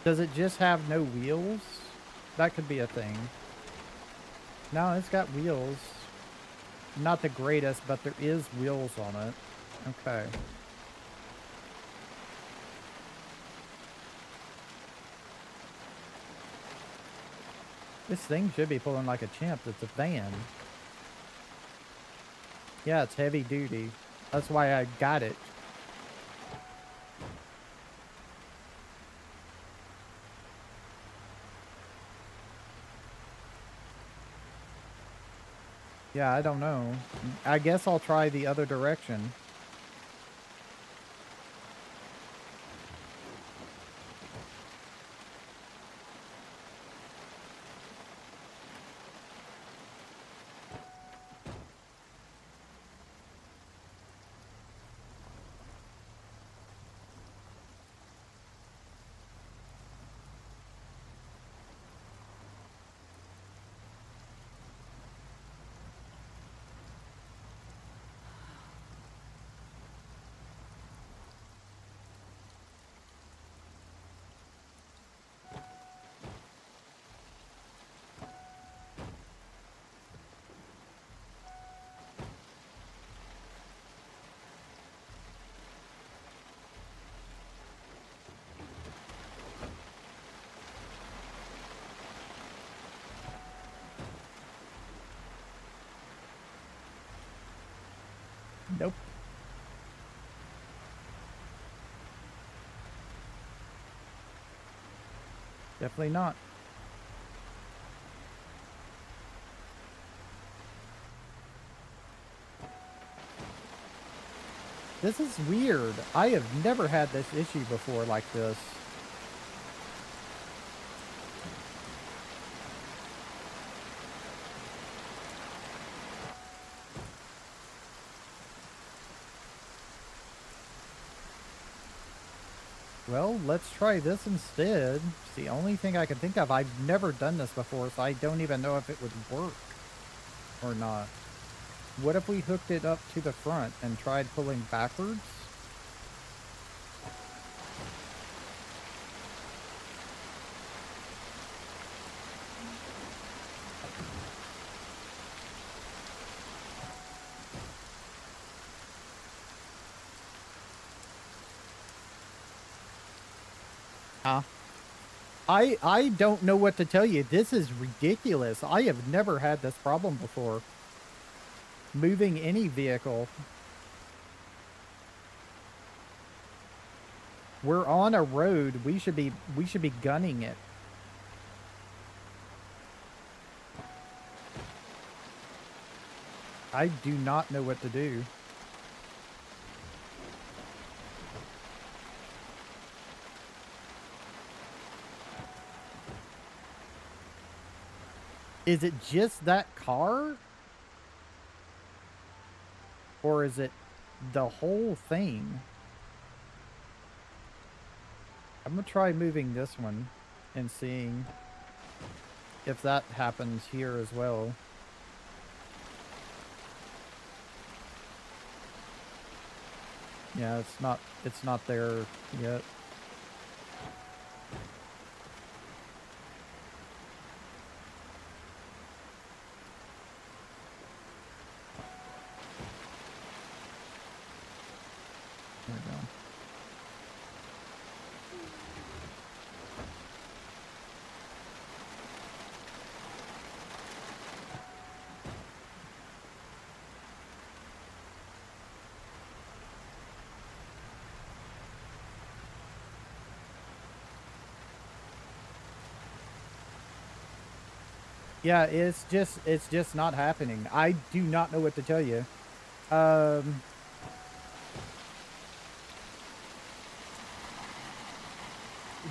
Does it just have no wheels? That could be a thing. No, it's got wheels. Not the greatest, but there is wheels on it. Okay. This thing should be pulling like a champ. It's a van. Yeah, it's heavy duty. That's why I got it. Yeah, I don't know. I guess I'll try the other direction. Nope. Definitely not. This is weird. I have never had this issue before like this. Well, let's try this instead. It's the only thing I can think of. I've never done this before, so I don't even know if it would work or not. What if we hooked it up to the front and tried pulling backwards? Huh? I don't know what to tell you. This is ridiculous. I have never had this problem before. Moving any vehicle. We're on a road. We should be gunning it. I do not know what to do. Is it just that car? Or is it the whole thing? I'm gonna try moving this one and seeing if that happens here as well. Yeah, it's not there yet. Yeah, it's just not happening. I do not know what to tell you. Um,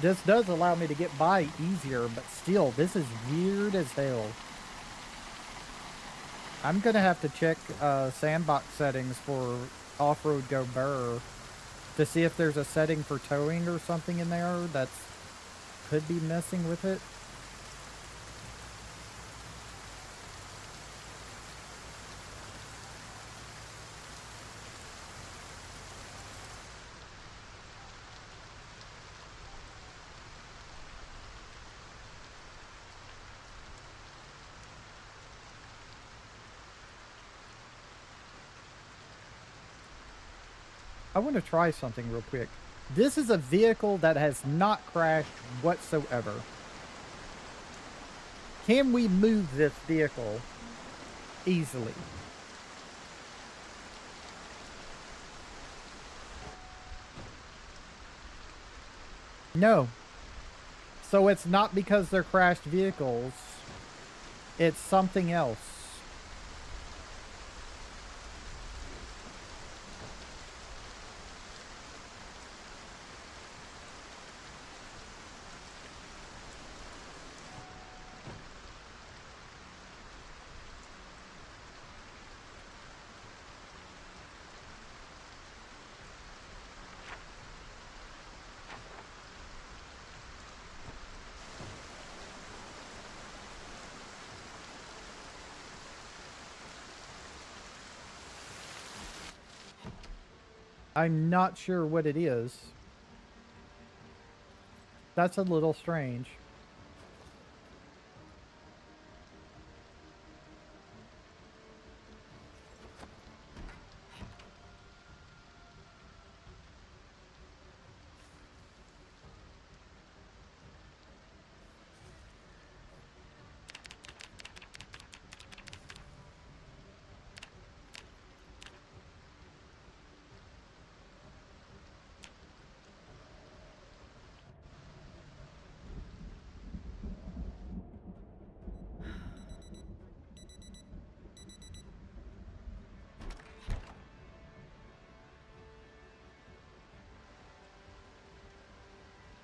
this does allow me to get by easier, but still, this is weird as hell. I'm gonna have to check sandbox settings for off-road go burr to see if there's a setting for towing or something in there that's could be messing with it. I want to try something real quick. This is a vehicle that has not crashed whatsoever. Can we move this vehicle easily? No. So it's not because they're crashed vehicles. It's something else. I'm not sure what it is. That's a little strange.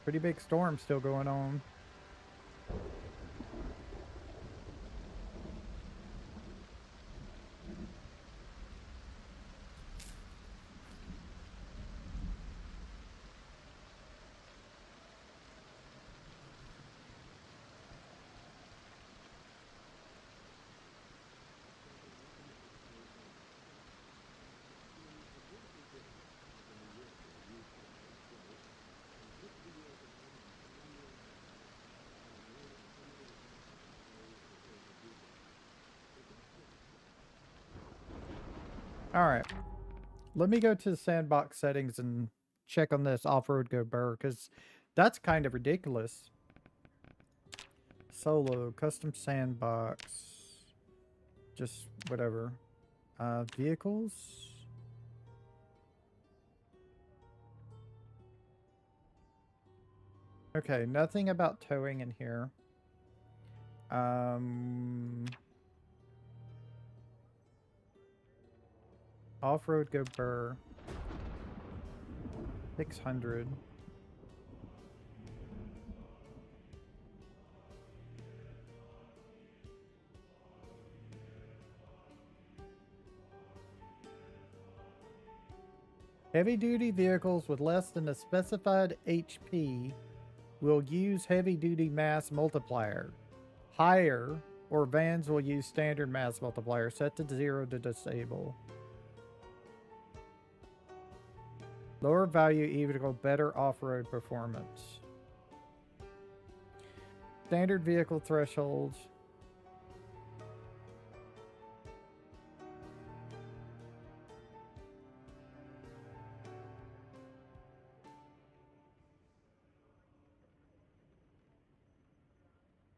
Pretty big storm still going on. All right. Let me go to the sandbox settings and check on this off-road go burr because that's kind of ridiculous. Solo, custom sandbox, just whatever. Vehicles. Okay, nothing about towing in here. Off-road go burr. 600. Heavy-duty vehicles with less than a specified HP will use heavy-duty mass multiplier. Higher or vans will use standard mass multiplier set to 0 to disable. Lower value equal better off-road performance. Standard vehicle thresholds.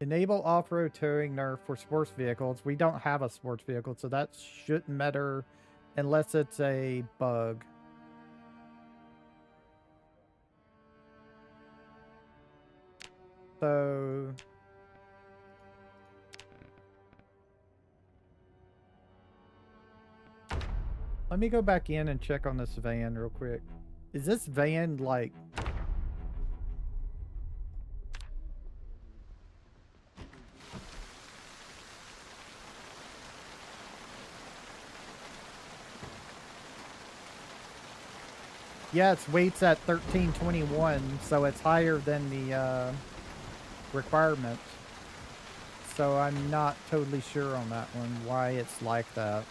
Enable off-road towing nerf for sports vehicles. We don't have a sports vehicle, so that shouldn't matter unless it's a bug. So Let me go back in and check on this van real quick. Is this van like... Yeah, its weight's at 1321, so it's higher than the requirement. So I'm not totally sure on that one, why it's like that.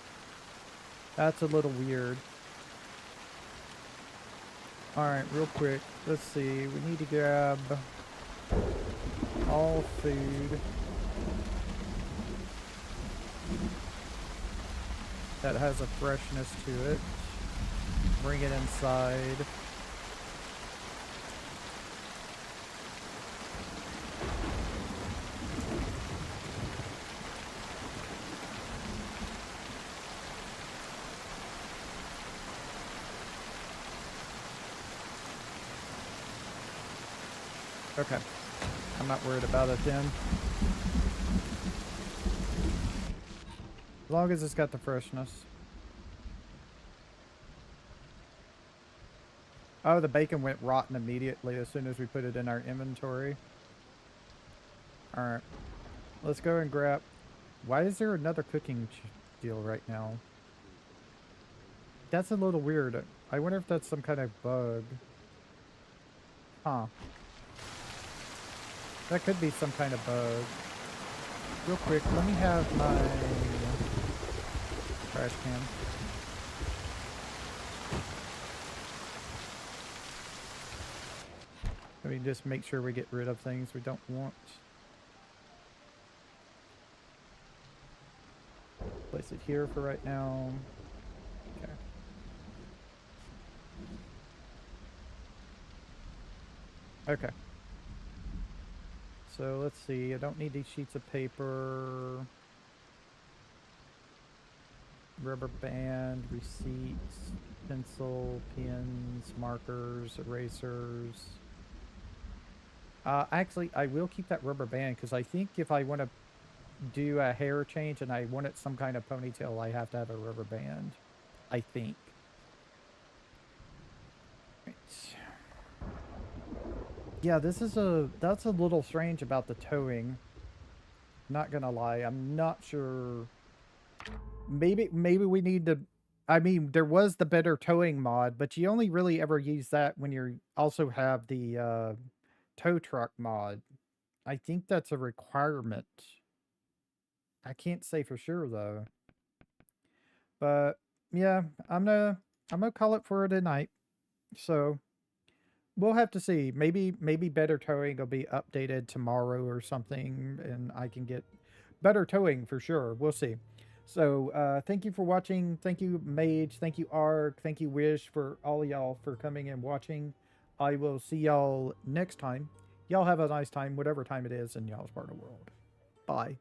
That's a little weird. Alright, real quick. Let's see. We need to grab all food that has a freshness to it. Bring it inside. Okay. I'm not worried about it then. As long as it's got the freshness. Oh, the bacon went rotten immediately as soon as we put it in our inventory. Alright. Let's go and grab... Why is there another cooking deal right now? That's a little weird. I wonder if that's some kind of bug. Huh. That could be some kind of bug. Real quick, let me have my trash can. Let me just make sure we get rid of things we don't want. Place it here for right now. Okay. Okay. So let's see, I don't need these sheets of paper. Rubber band, receipts, pencil, pens, markers, erasers. Actually, I will keep that rubber band because I think if I want to do a hair change and I want it some kind of ponytail, I have to have a rubber band. I think. Right. Yeah, that's a little strange about the towing. Not gonna lie, I'm not sure. Maybe we need to... I mean, there was the better towing mod, but you only really ever use that when you also have the tow truck mod. I think that's a requirement. I can't say for sure though. But yeah, I'm gonna call it for tonight. So we'll have to see. Maybe better towing will be updated tomorrow or something, and I can get better towing for sure. We'll see. So thank you for watching. Thank you, Mage. Thank you, Ark. Thank you, Wish, for all of y'all for coming and watching. I will see y'all next time. Y'all have a nice time, whatever time it is in y'all's part of the world. Bye.